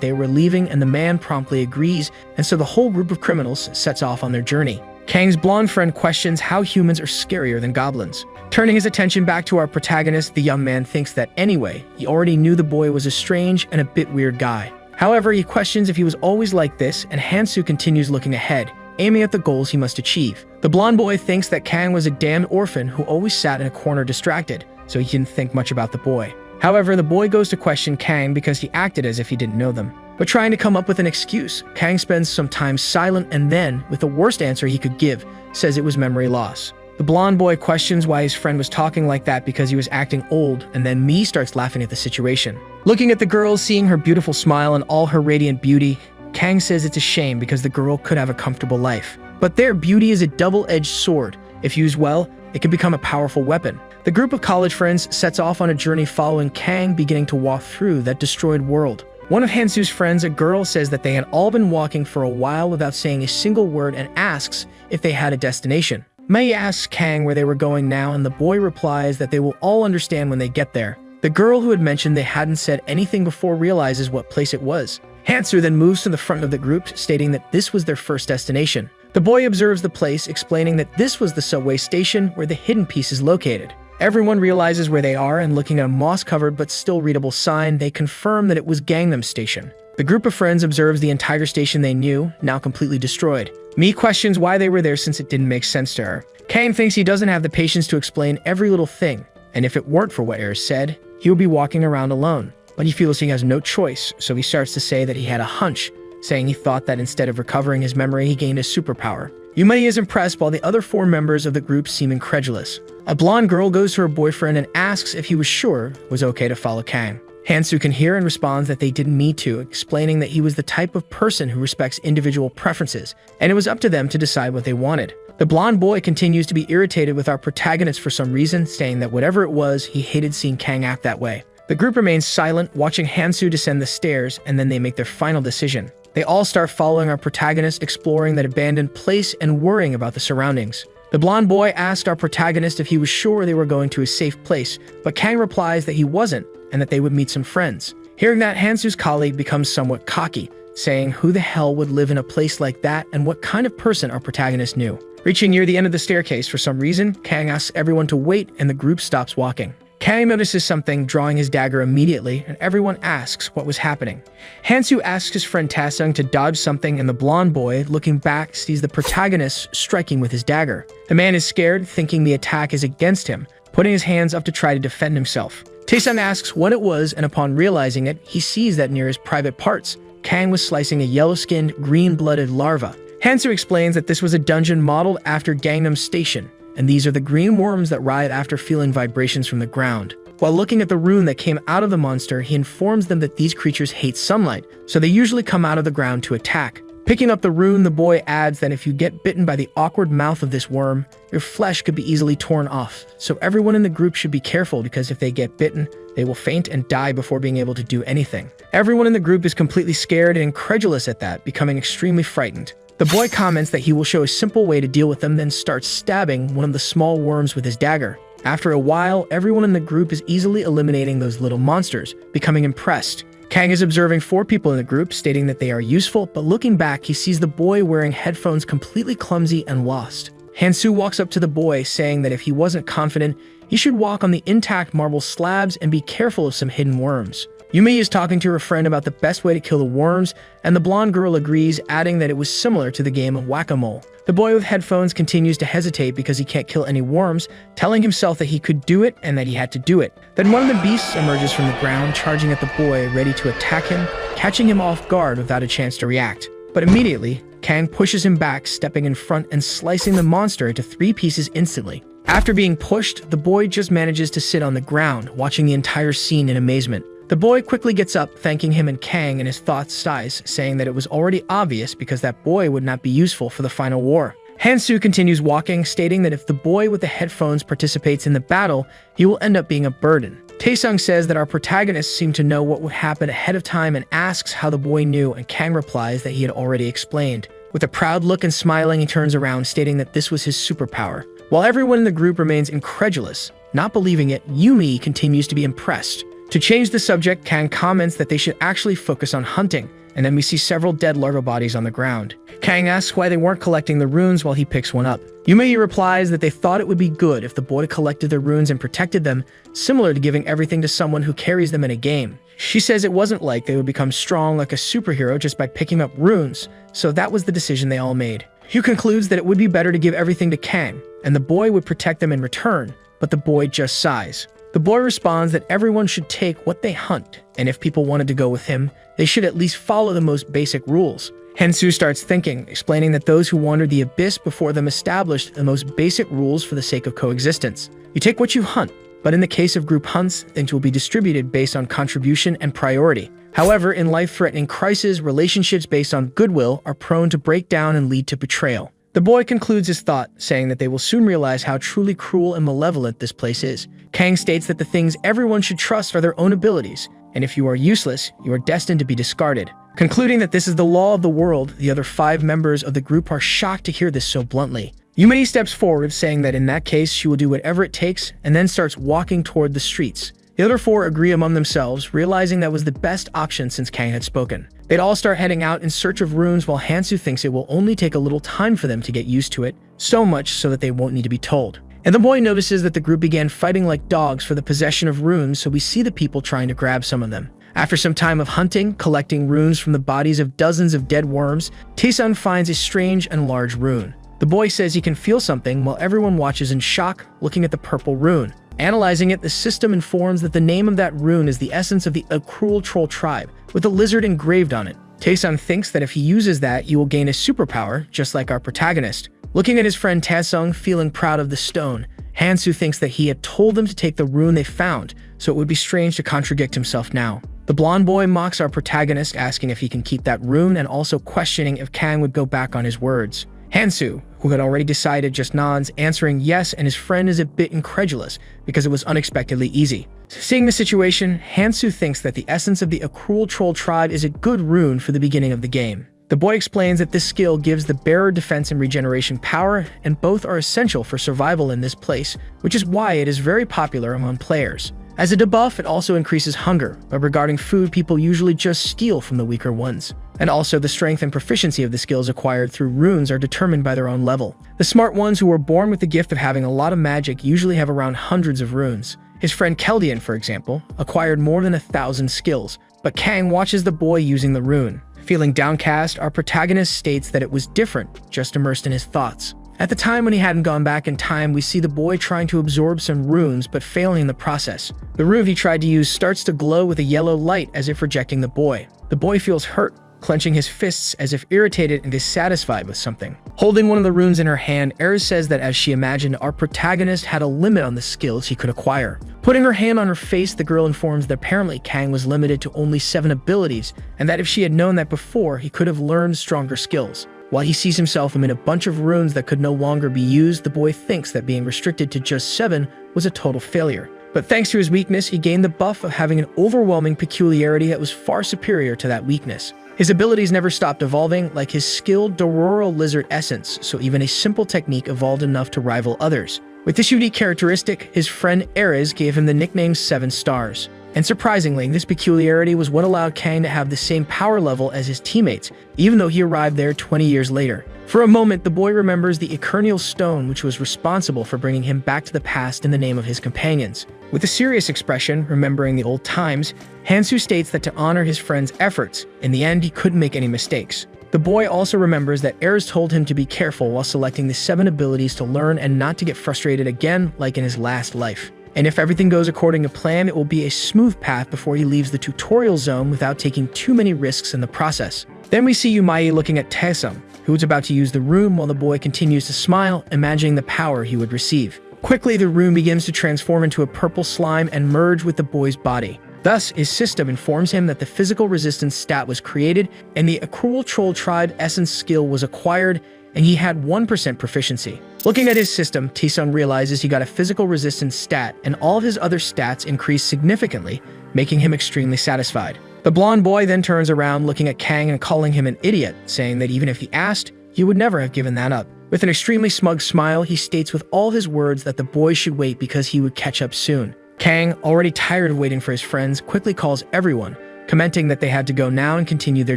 S1: they were leaving and the man promptly agrees, and so the whole group of criminals sets off on their journey. Kang's blonde friend questions how humans are scarier than goblins. Turning his attention back to our protagonist, the young man thinks that anyway, he already knew the boy was a strange and a bit weird guy. However, he questions if he was always like this, and Hansu continues looking ahead, aiming at the goals he must achieve. The blonde boy thinks that Kang was a damned orphan who always sat in a corner distracted, so he didn't think much about the boy. However, the boy goes to question Kang because he acted as if he didn't know them. But trying to come up with an excuse, Kang spends some time silent and then, with the worst answer he could give, says it was memory loss. The blonde boy questions why his friend was talking like that because he was acting old, and then Mi starts laughing at the situation. Looking at the girl, seeing her beautiful smile and all her radiant beauty, Kang says it's a shame because the girl could have a comfortable life. But their beauty is a double-edged sword. If used well, it can become a powerful weapon. The group of college friends sets off on a journey following Kang beginning to walk through that destroyed world. One of Hansu's friends, a girl, says that they had all been walking for a while without saying a single word and asks if they had a destination. Mei asks Kang where they were going now, and the boy replies that they will all understand when they get there. The girl who had mentioned they hadn't said anything before realizes what place it was. Hansu then moves to the front of the group, stating that this was their first destination. The boy observes the place, explaining that this was the subway station where the hidden piece is located. Everyone realizes where they are, and looking at a moss-covered but still readable sign, they confirm that it was Gangnam Station. The group of friends observes the entire station they knew, now completely destroyed. Mi questions why they were there since it didn't make sense to her. Kang thinks he doesn't have the patience to explain every little thing, and if it weren't for what Erez said, he would be walking around alone. But he feels he has no choice, so he starts to say that he had a hunch, saying he thought that instead of recovering his memory, he gained a superpower. Yumei is impressed while the other 4 members of the group seem incredulous. A blonde girl goes to her boyfriend and asks if he was sure it was okay to follow Kang. Hansu can hear and responds that they didn't need to, explaining that he was the type of person who respects individual preferences, and it was up to them to decide what they wanted. The blonde boy continues to be irritated with our protagonist for some reason, saying that whatever it was, he hated seeing Kang act that way. The The group remains silent, watching Hansu descend the stairs, and then they make their final decision. They all start following our protagonist, exploring that abandoned place and worrying about the surroundings. The blonde boy asked our protagonist if he was sure they were going to a safe place, but Kang replies that he wasn't and that they would meet some friends. Hearing that, Hansu's colleague becomes somewhat cocky, saying who the hell would live in a place like that and what kind of person our protagonist knew. Reaching near the end of the staircase, for some reason, Kang asks everyone to wait and the group stops walking. Kang notices something, drawing his dagger immediately, and everyone asks what was happening. Hansu asks his friend Taesung to dodge something, and the blonde boy, looking back, sees the protagonist striking with his dagger. The man is scared, thinking the attack is against him, putting his hands up to try to defend himself. Taesung asks what it was, and upon realizing it, he sees that near his private parts, Kang was slicing a yellow-skinned, green-blooded larva. Hansu explains that this was a dungeon modeled after Gangnam Station, and these are the green worms that writhe after feeling vibrations from the ground. While looking at the rune that came out of the monster, he informs them that these creatures hate sunlight, so they usually come out of the ground to attack. Picking up the rune, the boy adds that if you get bitten by the awkward mouth of this worm, your flesh could be easily torn off, so everyone in the group should be careful because if they get bitten, they will faint and die before being able to do anything. Everyone in the group is completely scared and incredulous at that, becoming extremely frightened. The boy comments that he will show a simple way to deal with them, then starts stabbing one of the small worms with his dagger. After a while, everyone in the group is easily eliminating those little monsters, becoming impressed. Kang is observing 4 people in the group, stating that they are useful, but looking back, he sees the boy wearing headphones completely clumsy and lost. Hansu walks up to the boy, saying that if he wasn't confident, he should walk on the intact marble slabs and be careful of some hidden worms. Yumi is talking to her friend about the best way to kill the worms, and the blonde girl agrees, adding that it was similar to the game of whack-a-mole. The boy with headphones continues to hesitate because he can't kill any worms, telling himself that he could do it and that he had to do it. Then one of the beasts emerges from the ground, charging at the boy, ready to attack him, catching him off guard without a chance to react. But immediately, Kang pushes him back, stepping in front and slicing the monster into 3 pieces instantly. After being pushed, the boy just manages to sit on the ground, watching the entire scene in amazement. The boy quickly gets up, thanking him and Kang, and his thoughts sighs, saying that it was already obvious because that boy would not be useful for the final war. Hansu continues walking, stating that if the boy with the headphones participates in the battle, he will end up being a burden. Taesung says that our protagonists seem to know what would happen ahead of time and asks how the boy knew, and Kang replies that he had already explained. With a proud look and smiling, he turns around, stating that this was his superpower. While everyone in the group remains incredulous, not believing it, Yumi continues to be impressed. To change the subject, Kang comments that they should actually focus on hunting, and then we see several dead larva bodies on the ground. Kang asks why they weren't collecting the runes while he picks one up. Yumi replies that they thought it would be good if the boy collected the runes and protected them, similar to giving everything to someone who carries them in a game. She says it wasn't like they would become strong like a superhero just by picking up runes, so that was the decision they all made. Hugh concludes that it would be better to give everything to Kang, and the boy would protect them in return, but the boy just sighs. The boy responds that everyone should take what they hunt, and if people wanted to go with him, they should at least follow the most basic rules. Hansu starts thinking, explaining that those who wandered the abyss before them established the most basic rules for the sake of coexistence. You take what you hunt, but in the case of group hunts, things will be distributed based on contribution and priority. However, in life-threatening crises, relationships based on goodwill are prone to break down and lead to betrayal. The boy concludes his thought, saying that they will soon realize how truly cruel and malevolent this place is. Kang states that the things everyone should trust are their own abilities, and if you are useless, you are destined to be discarded. Concluding that this is the law of the world, the other 5 members of the group are shocked to hear this so bluntly. Yumi steps forward, saying that in that case, she will do whatever it takes, and then starts walking toward the streets. The other 4 agree among themselves, realizing that was the best option since Kang had spoken. They'd all start heading out in search of runes, while Hansu thinks it will only take a little time for them to get used to it, so much so that they won't need to be told. And the boy notices that the group began fighting like dogs for the possession of runes, so we see the people trying to grab some of them. After some time of hunting, collecting runes from the bodies of dozens of dead worms, Taesung finds a strange and large rune. The boy says he can feel something while everyone watches in shock, looking at the purple rune. Analyzing it, the system informs that the name of that rune is the essence of the cruel troll tribe, with a lizard engraved on it. Taesung thinks that if he uses that, he will gain a superpower, just like our protagonist. Looking at his friend Taesung, feeling proud of the stone, Hansu thinks that he had told them to take the rune they found, so it would be strange to contradict himself now. The blonde boy mocks our protagonist, asking if he can keep that rune and also questioning if Kang would go back on his words. Hansu, who had already decided, just nods, answering yes, and his friend is a bit incredulous because it was unexpectedly easy. Seeing the situation, Hansu thinks that the essence of the Accrual Troll tribe is a good rune for the beginning of the game. The boy explains that this skill gives the bearer defense and regeneration power, and both are essential for survival in this place, which is why it is very popular among players. As a debuff, it also increases hunger, but regarding food, people usually just steal from the weaker ones. And also, the strength and proficiency of the skills acquired through runes are determined by their own level. The smart ones who were born with the gift of having a lot of magic usually have around hundreds of runes. His friend Keldian, for example, acquired more than 1,000 skills, but Kang watches the boy using the rune. Feeling downcast, our protagonist states that it was different, just immersed in his thoughts. At the time when he hadn't gone back in time, we see the boy trying to absorb some runes but failing in the process. The rune he tried to use starts to glow with a yellow light as if rejecting the boy. The boy feels hurt, clenching his fists as if irritated and dissatisfied with something. Holding one of the runes in her hand, Eris says that as she imagined, our protagonist had a limit on the skills he could acquire. Putting her hand on her face, the girl informs that apparently Kang was limited to only 7 abilities, and that if she had known that before, he could have learned stronger skills. While he sees himself amid a bunch of runes that could no longer be used, the boy thinks that being restricted to just 7 was a total failure. But thanks to his weakness, he gained the buff of having an overwhelming peculiarity that was far superior to that weakness. His abilities never stopped evolving, like his skilled Dororo Lizard Essence, so even a simple technique evolved enough to rival others. With this unique characteristic, his friend Ares gave him the nickname 7 Stars. And surprisingly, this peculiarity was what allowed Kang to have the same power level as his teammates, even though he arrived there 20 years later. For a moment, the boy remembers the Eternial Stone, which was responsible for bringing him back to the past in the name of his companions. With a serious expression, remembering the old times, Hansu states that to honor his friend's efforts, in the end he couldn't make any mistakes. The boy also remembers that Ares told him to be careful while selecting the 7 abilities to learn and not to get frustrated again like in his last life. And if everything goes according to plan, it will be a smooth path before he leaves the tutorial zone without taking too many risks in the process. Then we see Yumai looking at Taesung, who is about to use the rune while the boy continues to smile, imagining the power he would receive. Quickly, the rune begins to transform into a purple slime and merge with the boy's body. Thus, his system informs him that the physical resistance stat was created and the Accrual Troll tribe essence skill was acquired, and he had 1% proficiency. Looking at his system, Taesung realizes he got a physical resistance stat and all of his other stats increased significantly, making him extremely satisfied. The blonde boy then turns around looking at Kang and calling him an idiot, saying that even if he asked, he would never have given that up. With an extremely smug smile, he states with all his words that the boy should wait because he would catch up soon. Kang, already tired of waiting for his friends, quickly calls everyone, commenting that they had to go now and continue their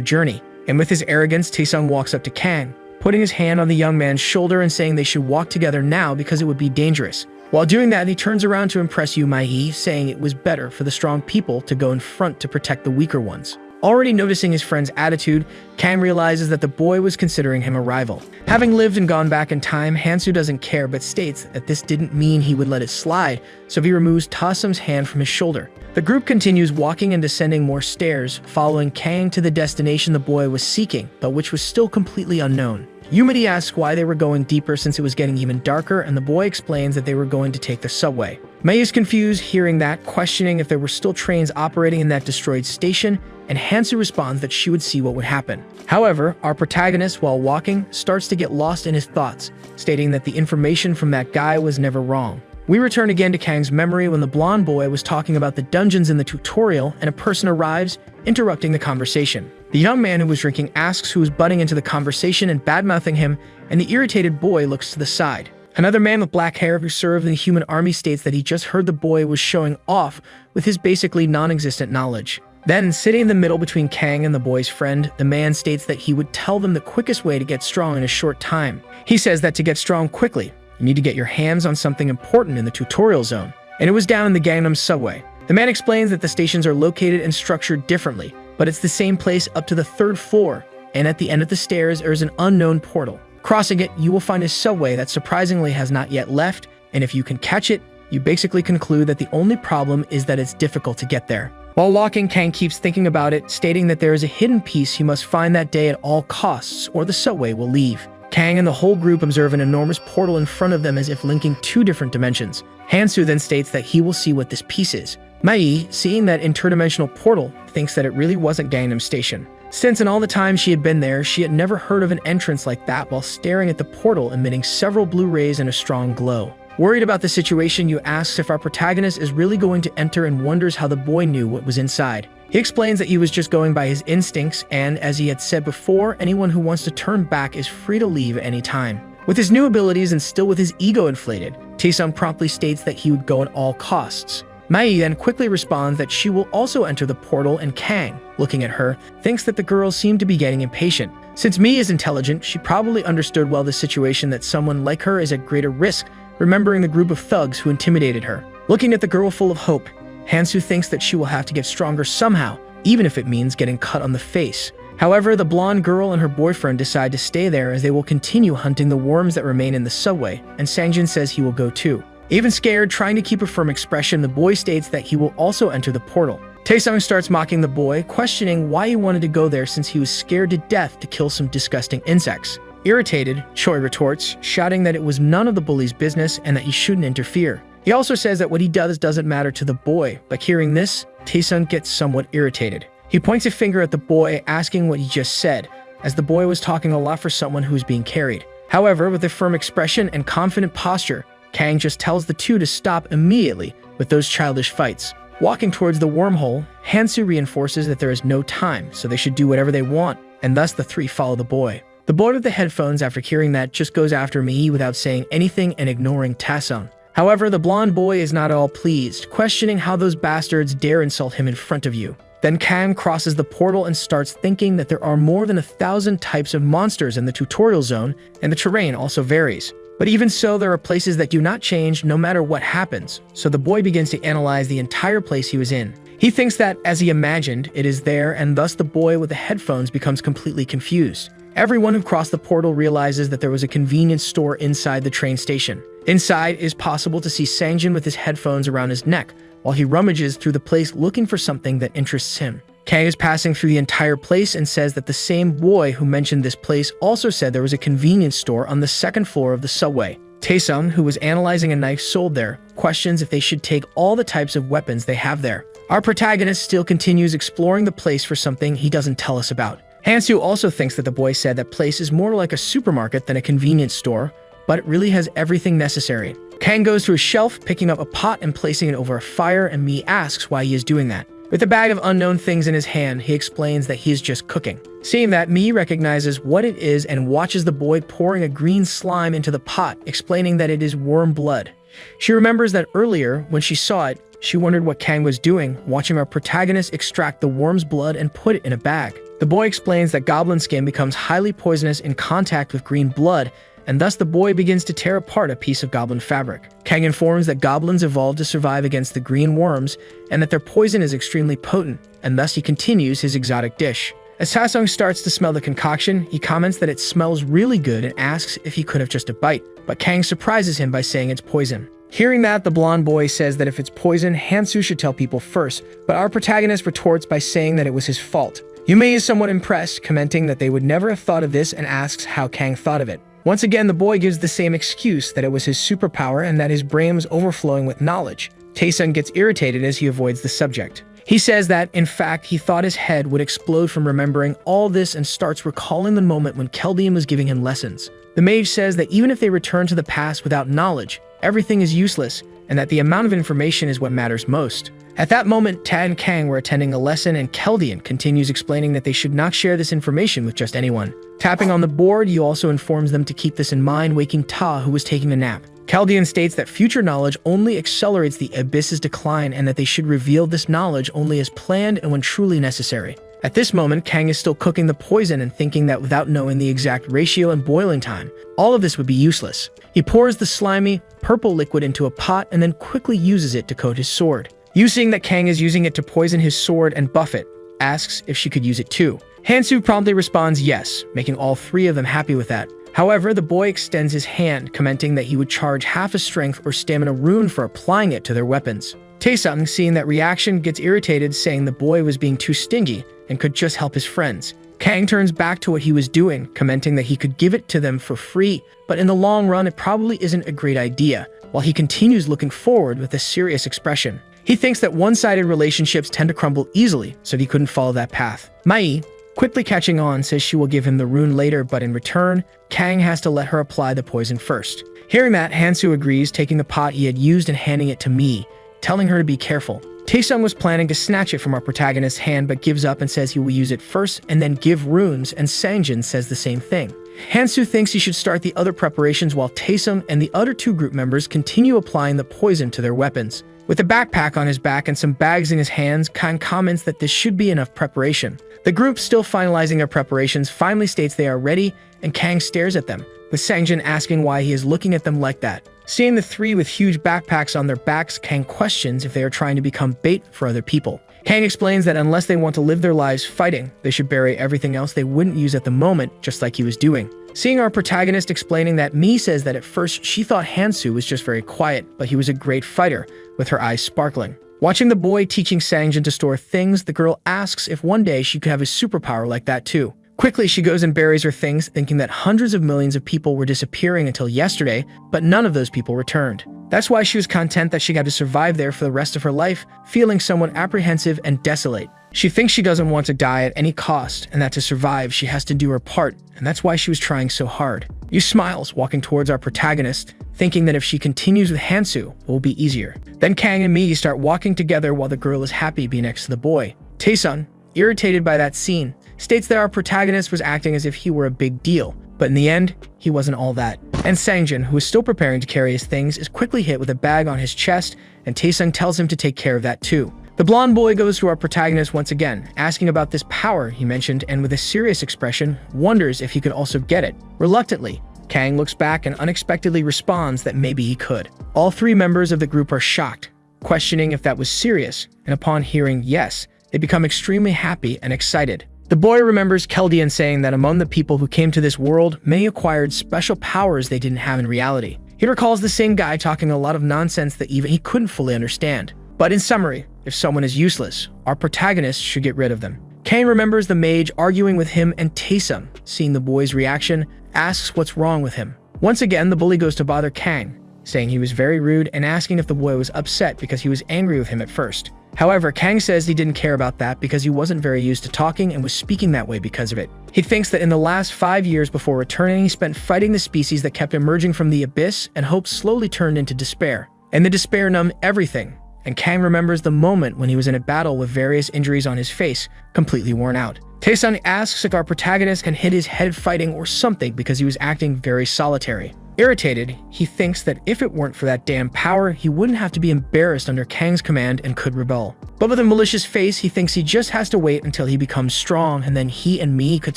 S1: journey. And with his arrogance, Taesung walks up to Kang, putting his hand on the young man's shoulder and saying they should walk together now because it would be dangerous. While doing that, he turns around to impress Yumai, saying it was better for the strong people to go in front to protect the weaker ones. Already noticing his friend's attitude, Kang realizes that the boy was considering him a rival. Having lived and gone back in time, Hansu doesn't care but states that this didn't mean he would let it slide, so he removes Taesung's hand from his shoulder. The group continues walking and descending more stairs, following Kang to the destination the boy was seeking, but which was still completely unknown. Yumari asks why they were going deeper since it was getting even darker, and the boy explains that they were going to take the subway. Mei is confused hearing that, questioning if there were still trains operating in that destroyed station, and Hansu responds that she would see what would happen. However, our protagonist, while walking, starts to get lost in his thoughts, stating that the information from that guy was never wrong. We return again to Kang's memory when the blonde boy was talking about the dungeons in the tutorial and a person arrives, interrupting the conversation. The young man who was drinking asks who was butting into the conversation and badmouthing him, and the irritated boy looks to the side. Another man with black hair who served in the human army states that he just heard the boy was showing off with his basically non-existent knowledge. Then, sitting in the middle between Kang and the boy's friend, the man states that he would tell them the quickest way to get strong in a short time. He says that to get strong quickly, you need to get your hands on something important in the tutorial zone, and it was down in the Gangnam subway. The man explains that the stations are located and structured differently, but it's the same place up to the 3rd floor, and at the end of the stairs there is an unknown portal. Crossing it, you will find a subway that surprisingly has not yet left, and if you can catch it, you basically conclude that the only problem is that it's difficult to get there. While walking, Kang keeps thinking about it, stating that there is a hidden piece he must find that day at all costs, or the subway will leave. Kang and the whole group observe an enormous portal in front of them as if linking 2 different dimensions. Hansu then states that he will see what this piece is. Mei, seeing that interdimensional portal, thinks that it really wasn't Gangnam Station. since in all the time she had been there, she had never heard of an entrance like that while staring at the portal emitting several blue rays and a strong glow. Worried about the situation, Yu asks if our protagonist is really going to enter and wonders how the boy knew what was inside. He explains that he was just going by his instincts and, as he had said before, anyone who wants to turn back is free to leave at any time. With his new abilities and still with his ego inflated, Taesung promptly states that he would go at all costs. Mai then quickly responds that she will also enter the portal, and Kang, looking at her, thinks that the girls seem to be getting impatient. Since Mi is intelligent, she probably understood well the situation that someone like her is at greater risk, remembering the group of thugs who intimidated her. Looking at the girl full of hope, Hansu thinks that she will have to get stronger somehow, even if it means getting cut on the face. However, the blonde girl and her boyfriend decide to stay there as they will continue hunting the worms that remain in the subway, and Sangjin says he will go too. Even scared, trying to keep a firm expression, the boy states that he will also enter the portal. Taesung starts mocking the boy, questioning why he wanted to go there since he was scared to death to kill some disgusting insects. Irritated, Choi retorts, shouting that it was none of the bully's business and that he shouldn't interfere. He also says that what he does doesn't matter to the boy, but hearing this, Taesung gets somewhat irritated. He points a finger at the boy, asking what he just said, as the boy was talking a lot for someone who was being carried. However, with a firm expression and confident posture, Kang just tells the two to stop immediately with those childish fights. Walking towards the wormhole, Hansu reinforces that there is no time, so they should do whatever they want, and thus the three follow the boy. The boy with the headphones, after hearing that, just goes after Mi without saying anything and ignoring Taesung. However, the blonde boy is not at all pleased, questioning how those bastards dare insult him in front of you. Then Kang crosses the portal and starts thinking that there are more than 1,000 types of monsters in the tutorial zone, and the terrain also varies. But even so, there are places that do not change no matter what happens, so the boy begins to analyze the entire place he was in. He thinks that, as he imagined, it is there, and thus the boy with the headphones becomes completely confused. Everyone who crossed the portal realizes that there was a convenience store inside the train station. Inside, it is possible to see Sangjin with his headphones around his neck, while he rummages through the place looking for something that interests him. Kang is passing through the entire place and says that the same boy who mentioned this place also said there was a convenience store on the second floor of the subway. Taesung, who was analyzing a knife sold there, questions if they should take all the types of weapons they have there. Our protagonist still continues exploring the place for something he doesn't tell us about. Hansu also thinks that the boy said that place is more like a supermarket than a convenience store, but it really has everything necessary. Kang goes to a shelf, picking up a pot and placing it over a fire, and Mi asks why he is doing that. With a bag of unknown things in his hand, he explains that he is just cooking. Seeing that, Mi recognizes what it is and watches the boy pouring a green slime into the pot, explaining that it is worm blood. She remembers that earlier, when she saw it, she wondered what Kang was doing, watching our protagonist extract the worm's blood and put it in a bag. The boy explains that goblin skin becomes highly poisonous in contact with green blood, and thus the boy begins to tear apart a piece of goblin fabric. Kang informs that goblins evolved to survive against the green worms, and that their poison is extremely potent, and thus he continues his exotic dish. As Taesung starts to smell the concoction, he comments that it smells really good and asks if he could have just a bite, but Kang surprises him by saying it's poison. Hearing that, the blonde boy says that if it's poison, Hansu should tell people first, but our protagonist retorts by saying that it was his fault. Yume is somewhat impressed, commenting that they would never have thought of this and asks how Kang thought of it. Once again, the boy gives the same excuse that it was his superpower and that his brain was overflowing with knowledge. Taesung gets irritated as he avoids the subject. He says that, in fact, he thought his head would explode from remembering all this and starts recalling the moment when Keldian was giving him lessons. The mage says that even if they return to the past without knowledge, everything is useless, and that the amount of information is what matters most. At that moment, Tad and Kang were attending a lesson, and Keldian continues explaining that they should not share this information with just anyone. Tapping on the board, he also informs them to keep this in mind, waking Ta, who was taking a nap. Keldian states that future knowledge only accelerates the abyss's decline and that they should reveal this knowledge only as planned and when truly necessary. At this moment, Kang is still cooking the poison and thinking that without knowing the exact ratio and boiling time, all of this would be useless. He pours the slimy, purple liquid into a pot and then quickly uses it to coat his sword. Yu, seeing that Kang is using it to poison his sword and buff it, asks if she could use it too. Hansu promptly responds yes, making all three of them happy with that. However, the boy extends his hand, commenting that he would charge half a strength or stamina rune for applying it to their weapons. Taesung, seeing that reaction, gets irritated, saying the boy was being too stingy and could just help his friends. Kang turns back to what he was doing, commenting that he could give it to them for free, but in the long run it probably isn't a great idea, while he continues looking forward with a serious expression. He thinks that one-sided relationships tend to crumble easily, so he couldn't follow that path. Mai, quickly catching on, says she will give him the rune later, but in return, Kang has to let her apply the poison first. Hearing that, Hansu agrees, taking the pot he had used and handing it to Mi, telling her to be careful. Taesung was planning to snatch it from our protagonist's hand but gives up and says he will use it first and then give runes, and Sangjin says the same thing. Hansu thinks he should start the other preparations while Taesung and the other two group members continue applying the poison to their weapons. With a backpack on his back and some bags in his hands, Kang comments that this should be enough preparation. The group, still finalizing their preparations, finally states they are ready, and Kang stares at them, with Sangjin asking why he is looking at them like that. Seeing the three with huge backpacks on their backs, Kang questions if they are trying to become bait for other people. Kang explains that unless they want to live their lives fighting, they should bury everything else they wouldn't use at the moment, just like he was doing. Seeing our protagonist explaining that, Mi says that at first she thought Hansu was just very quiet, but he was a great fighter, with her eyes sparkling. Watching the boy teaching Sangjin to store things, the girl asks if one day she could have a superpower like that too. Quickly, she goes and buries her things, thinking that hundreds of millions of people were disappearing until yesterday, but none of those people returned. That's why she was content that she got to survive there for the rest of her life, feeling somewhat apprehensive and desolate. She thinks she doesn't want to die at any cost, and that to survive, she has to do her part, and that's why she was trying so hard. Yu smiles, walking towards our protagonist, thinking that if she continues with Hansu, it will be easier. Then Kang and Mi start walking together while the girl is happy being next to the boy. Taesung, irritated by that scene, states that our protagonist was acting as if he were a big deal, but in the end, he wasn't all that. And Sangjin, who is still preparing to carry his things, is quickly hit with a bag on his chest, and Taesung tells him to take care of that too. The blonde boy goes to our protagonist once again, asking about this power he mentioned, and with a serious expression, wonders if he could also get it. Reluctantly, Kang looks back and unexpectedly responds that maybe he could. All three members of the group are shocked, questioning if that was serious, and upon hearing yes, they become extremely happy and excited. The boy remembers Keldian saying that among the people who came to this world, many acquired special powers they didn't have in reality. He recalls the same guy talking a lot of nonsense that even he couldn't fully understand. But in summary, if someone is useless, our protagonist should get rid of them. Kang remembers the mage arguing with him, and Taesung, seeing the boy's reaction, asks what's wrong with him. Once again, the bully goes to bother Kang, saying he was very rude and asking if the boy was upset because he was angry with him at first. However, Kang says he didn't care about that because he wasn't very used to talking and was speaking that way because of it. He thinks that in the last 5 years before returning, he spent fighting the species that kept emerging from the abyss, and hope slowly turned into despair. And the despair numbed everything. And Kang remembers the moment when he was in a battle with various injuries on his face, completely worn out. Taesung asks if our protagonist can hit his head fighting or something because he was acting very solitary. Irritated, he thinks that if it weren't for that damn power, he wouldn't have to be embarrassed under Kang's command and could rebel. But with a malicious face, he thinks he just has to wait until he becomes strong, and then he and Mi could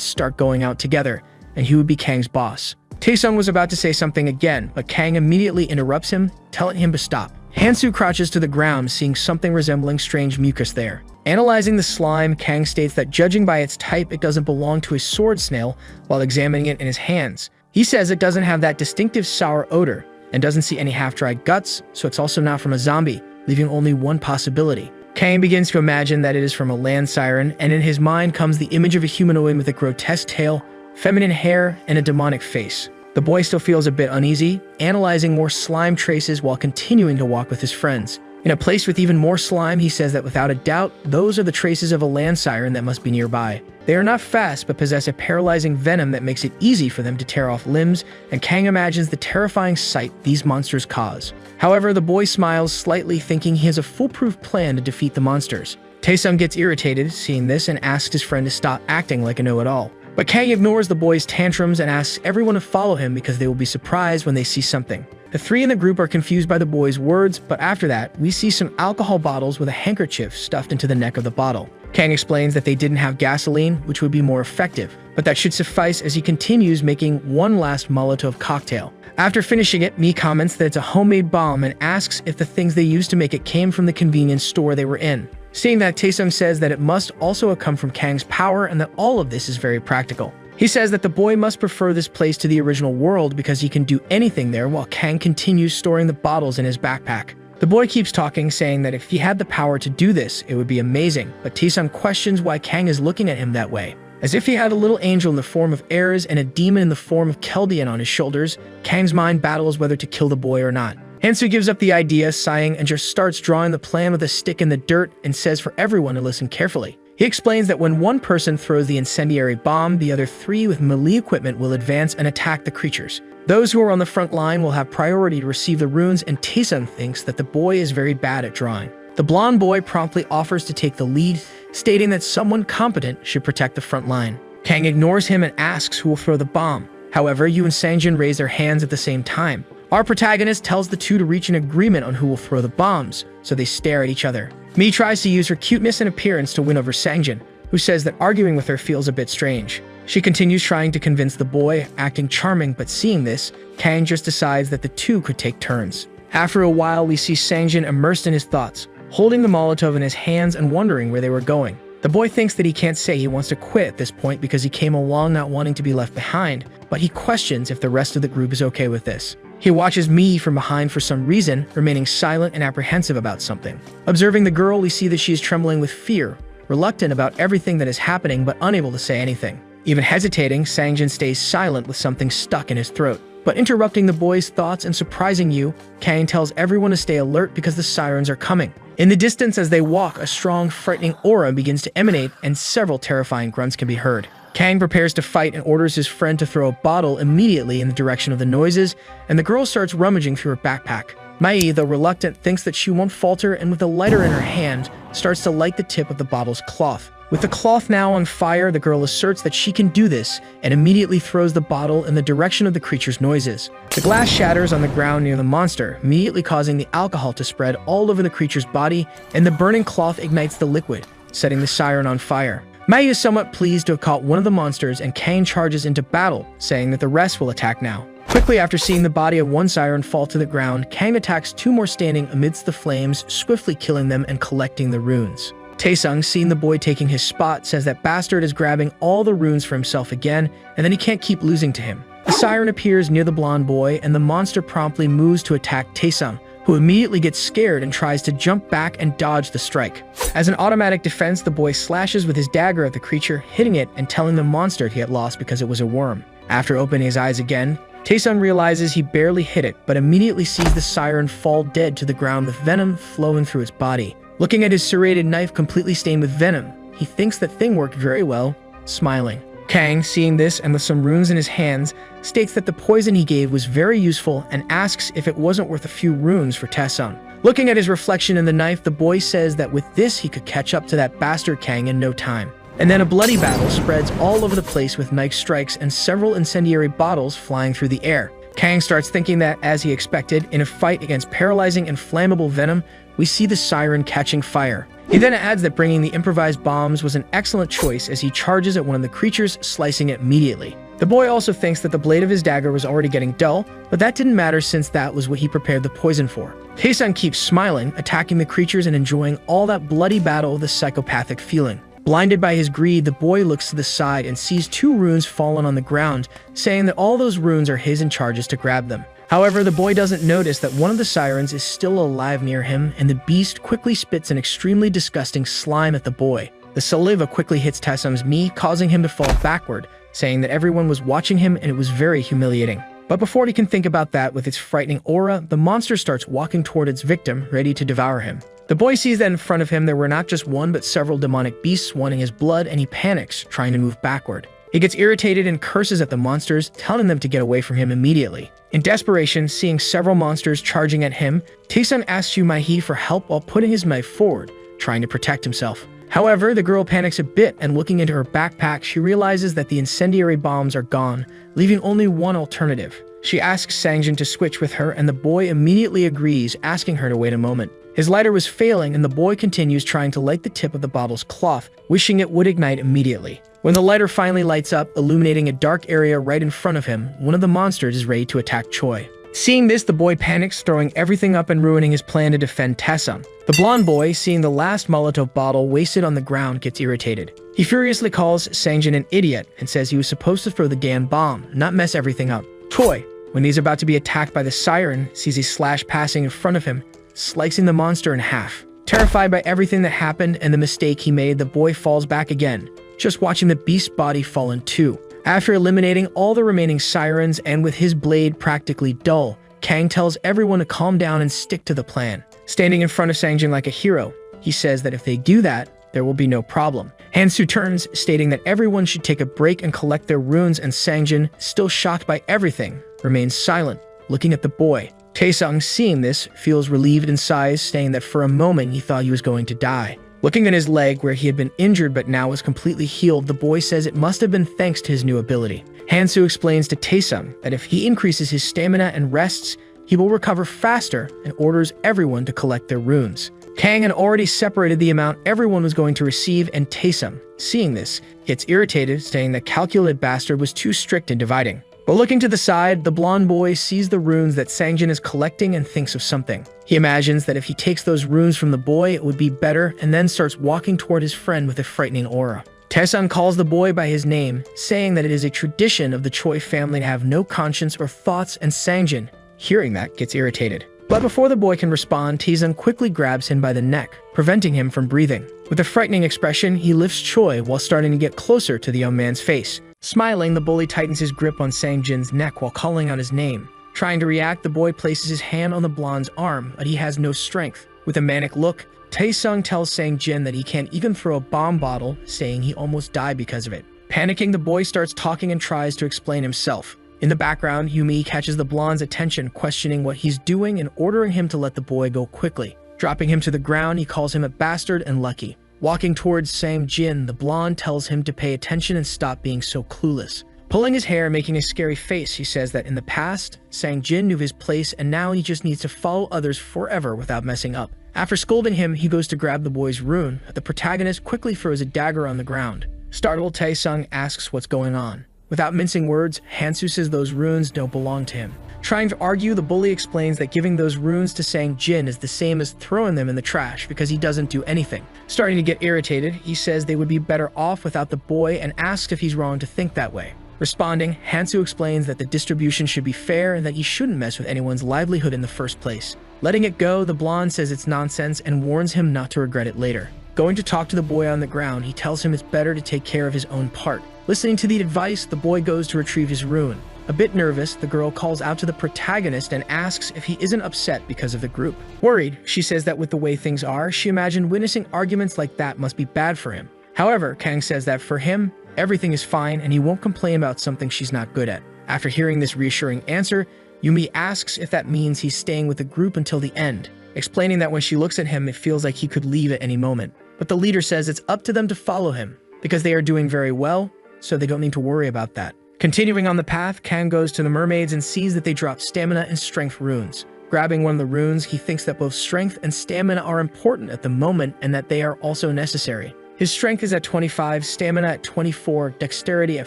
S1: start going out together, and he would be Kang's boss. Taesung was about to say something again, but Kang immediately interrupts him, telling him to stop. Hansu crouches to the ground, seeing something resembling strange mucus there. Analyzing the slime, Kang states that judging by its type, it doesn't belong to a sword snail while examining it in his hands. He says it doesn't have that distinctive sour odor and doesn't see any half-dried guts, so it's also not from a zombie, leaving only one possibility. Kang begins to imagine that it is from a land siren, and in his mind comes the image of a humanoid with a grotesque tail, feminine hair, and a demonic face. The boy still feels a bit uneasy, analyzing more slime traces while continuing to walk with his friends. In a place with even more slime, he says that without a doubt, those are the traces of a land siren that must be nearby. They are not fast, but possess a paralyzing venom that makes it easy for them to tear off limbs, and Kang imagines the terrifying sight these monsters cause. However, the boy smiles slightly, thinking he has a foolproof plan to defeat the monsters. Taesung gets irritated, seeing this, and asks his friend to stop acting like a know-it-all. But Kang ignores the boy's tantrums and asks everyone to follow him because they will be surprised when they see something. The three in the group are confused by the boy's words, but after that, we see some alcohol bottles with a handkerchief stuffed into the neck of the bottle. Kang explains that they didn't have gasoline, which would be more effective, but that should suffice as he continues making one last Molotov cocktail. After finishing it, Mi comments that it's a homemade bomb and asks if the things they used to make it came from the convenience store they were in. Seeing that, Taesung says that it must also have come from Kang's power and that all of this is very practical. He says that the boy must prefer this place to the original world because he can do anything there, while Kang continues storing the bottles in his backpack. The boy keeps talking, saying that if he had the power to do this, it would be amazing, but Taesung questions why Kang is looking at him that way. As if he had a little angel in the form of Ares and a demon in the form of Keldian on his shoulders, Kang's mind battles whether to kill the boy or not. Hansu gives up the idea, sighing, and just starts drawing the plan with a stick in the dirt and says for everyone to listen carefully. He explains that when one person throws the incendiary bomb, the other 3 with melee equipment will advance and attack the creatures. Those who are on the front line will have priority to receive the runes, and Taesung thinks that the boy is very bad at drawing. The blonde boy promptly offers to take the lead, stating that someone competent should protect the front line. Kang ignores him and asks who will throw the bomb. However, Yu and Sangjin raise their hands at the same time. Our protagonist tells the two to reach an agreement on who will throw the bombs, so they stare at each other. Mi tries to use her cuteness and appearance to win over Sangjin, who says that arguing with her feels a bit strange. She continues trying to convince the boy, acting charming, but seeing this, Kang just decides that the two could take turns. After a while, we see Sangjin immersed in his thoughts, holding the Molotov in his hands and wondering where they were going. The boy thinks that he can't say he wants to quit at this point because he came along not wanting to be left behind, but he questions if the rest of the group is okay with this. He watches Mi from behind for some reason, remaining silent and apprehensive about something. Observing the girl, we see that she is trembling with fear, reluctant about everything that is happening but unable to say anything. Even hesitating, Sangjin stays silent with something stuck in his throat. But interrupting the boy's thoughts and surprising Yu, Kang tells everyone to stay alert because the sirens are coming. In the distance as they walk, a strong, frightening aura begins to emanate and several terrifying grunts can be heard. Kang prepares to fight and orders his friend to throw a bottle immediately in the direction of the noises, and the girl starts rummaging through her backpack. Mai, though reluctant, thinks that she won't falter and with a lighter in her hand, starts to light the tip of the bottle's cloth. With the cloth now on fire, the girl asserts that she can do this and immediately throws the bottle in the direction of the creature's noises. The glass shatters on the ground near the monster, immediately causing the alcohol to spread all over the creature's body, and the burning cloth ignites the liquid, setting the siren on fire. Mai is somewhat pleased to have caught one of the monsters, and Kang charges into battle, saying that the rest will attack now. Quickly after seeing the body of one siren fall to the ground, Kang attacks 2 more standing amidst the flames, swiftly killing them and collecting the runes. Taesung, seeing the boy taking his spot, says that bastard is grabbing all the runes for himself again, and then he can't keep losing to him. A siren appears near the blonde boy, and the monster promptly moves to attack Taesung, who immediately gets scared and tries to jump back and dodge the strike. As an automatic defense, the boy slashes with his dagger at the creature, hitting it and telling the monster he had lost because it was a worm. After opening his eyes again, Taesung realizes he barely hit it, but immediately sees the siren fall dead to the ground with venom flowing through its body. Looking at his serrated knife completely stained with venom, he thinks that thing worked very well, smiling. Kang, seeing this and with some runes in his hands, states that the poison he gave was very useful and asks if it wasn't worth a few runes for Taesung. Looking at his reflection in the knife, the boy says that with this he could catch up to that bastard Kang in no time. And then a bloody battle spreads all over the place with knife strikes and several incendiary bottles flying through the air. Kang starts thinking that, as he expected, in a fight against paralyzing and flammable venom, we see the siren catching fire. He then adds that bringing the improvised bombs was an excellent choice as he charges at one of the creatures, slicing it immediately. The boy also thinks that the blade of his dagger was already getting dull, but that didn't matter since that was what he prepared the poison for. Taesung keeps smiling, attacking the creatures and enjoying all that bloody battle with a psychopathic feeling. Blinded by his greed, the boy looks to the side and sees 2 runes fallen on the ground, saying that all those runes are his and charges to grab them. However, the boy doesn't notice that one of the sirens is still alive near him, and the beast quickly spits an extremely disgusting slime at the boy. The saliva quickly hits Taesung's Mi, causing him to fall backward, saying that everyone was watching him and it was very humiliating. But before he can think about that, with its frightening aura, the monster starts walking toward its victim, ready to devour him. The boy sees that in front of him there were not just one but several demonic beasts wanting his blood, and he panics, trying to move backward. He gets irritated and curses at the monsters, telling them to get away from him immediately. In desperation, seeing several monsters charging at him, Taesung asks Yu Mai-hee for help while putting his knife forward, trying to protect himself. However, the girl panics a bit, and looking into her backpack, she realizes that the incendiary bombs are gone, leaving only one alternative. She asks Sangjin to switch with her, and the boy immediately agrees, asking her to wait a moment. His lighter was failing, and the boy continues trying to light the tip of the bottle's cloth, wishing it would ignite immediately. When the lighter finally lights up, illuminating a dark area right in front of him, one of the monsters is ready to attack Choi. Seeing this, the boy panics, throwing everything up and ruining his plan to defend Taesung. The blonde boy, seeing the last Molotov bottle wasted on the ground, gets irritated. He furiously calls Sangjin an idiot and says he was supposed to throw the damn bomb, not mess everything up. Choi, when he's about to be attacked by the siren, sees a slash passing in front of him, slicing the monster in half. Terrified by everything that happened and the mistake he made, the boy falls back again, just watching the beast's body fall in 2. After eliminating all the remaining sirens and with his blade practically dull, Kang tells everyone to calm down and stick to the plan. Standing in front of Sangjin like a hero, he says that if they do that, there will be no problem. Hansu turns, stating that everyone should take a break and collect their runes, and Sangjin, still shocked by everything, remains silent, looking at the boy. Taesung, seeing this, feels relieved and sighs, saying that for a moment he thought he was going to die. Looking at his leg where he had been injured but now was completely healed, the boy says it must have been thanks to his new ability. Hansu explains to Taesung that if he increases his stamina and rests, he will recover faster, and orders everyone to collect their runes. Kang had already separated the amount everyone was going to receive, and Taesung, seeing this, gets irritated, saying that calculated bastard was too strict in dividing. But looking to the side, the blonde boy sees the runes that Sangjin is collecting and thinks of something. He imagines that if he takes those runes from the boy, it would be better, and then starts walking toward his friend with a frightening aura. Taesung calls the boy by his name, saying that it is a tradition of the Choi family to have no conscience or thoughts, and Sangjin, hearing that, gets irritated. But before the boy can respond, Taesung quickly grabs him by the neck, preventing him from breathing. With a frightening expression, he lifts Choi while starting to get closer to the young man's face. Smiling, the bully tightens his grip on Sangjin's neck while calling out his name. Trying to react, the boy places his hand on the blonde's arm, but he has no strength. With a manic look, Taesung tells Sangjin that he can't even throw a bomb bottle, saying he almost died because of it. Panicking, the boy starts talking and tries to explain himself. In the background, Yumi catches the blonde's attention, questioning what he's doing and ordering him to let the boy go quickly. Dropping him to the ground, he calls him a bastard and lucky. Walking towards Sangjin, the blonde tells him to pay attention and stop being so clueless. Pulling his hair and making a scary face, he says that in the past, Sangjin knew his place and now he just needs to follow others forever without messing up. After scolding him, he goes to grab the boy's rune, but the protagonist quickly throws a dagger on the ground. Startled, Taesung asks what's going on. Without mincing words, Hansu says those runes don't belong to him. Trying to argue, the bully explains that giving those runes to Sangjin is the same as throwing them in the trash because he doesn't do anything. Starting to get irritated, he says they would be better off without the boy and asks if he's wrong to think that way. Responding, Hansu explains that the distribution should be fair and that he shouldn't mess with anyone's livelihood in the first place. Letting it go, the blonde says it's nonsense and warns him not to regret it later. Going to talk to the boy on the ground, he tells him it's better to take care of his own part. Listening to the advice, the boy goes to retrieve his rune. A bit nervous, the girl calls out to the protagonist and asks if he isn't upset because of the group. Worried, she says that with the way things are, she imagined witnessing arguments like that must be bad for him. However, Kang says that for him, everything is fine and he won't complain about something she's not good at. After hearing this reassuring answer, Yumi asks if that means he's staying with the group until the end, explaining that when she looks at him, it feels like he could leave at any moment. But the leader says it's up to them to follow him, because they are doing very well, so they don't need to worry about that. Continuing on the path, Kang goes to the mermaids and sees that they drop stamina and strength runes. Grabbing one of the runes, he thinks that both strength and stamina are important at the moment and that they are also necessary. His strength is at 25, stamina at 24, dexterity at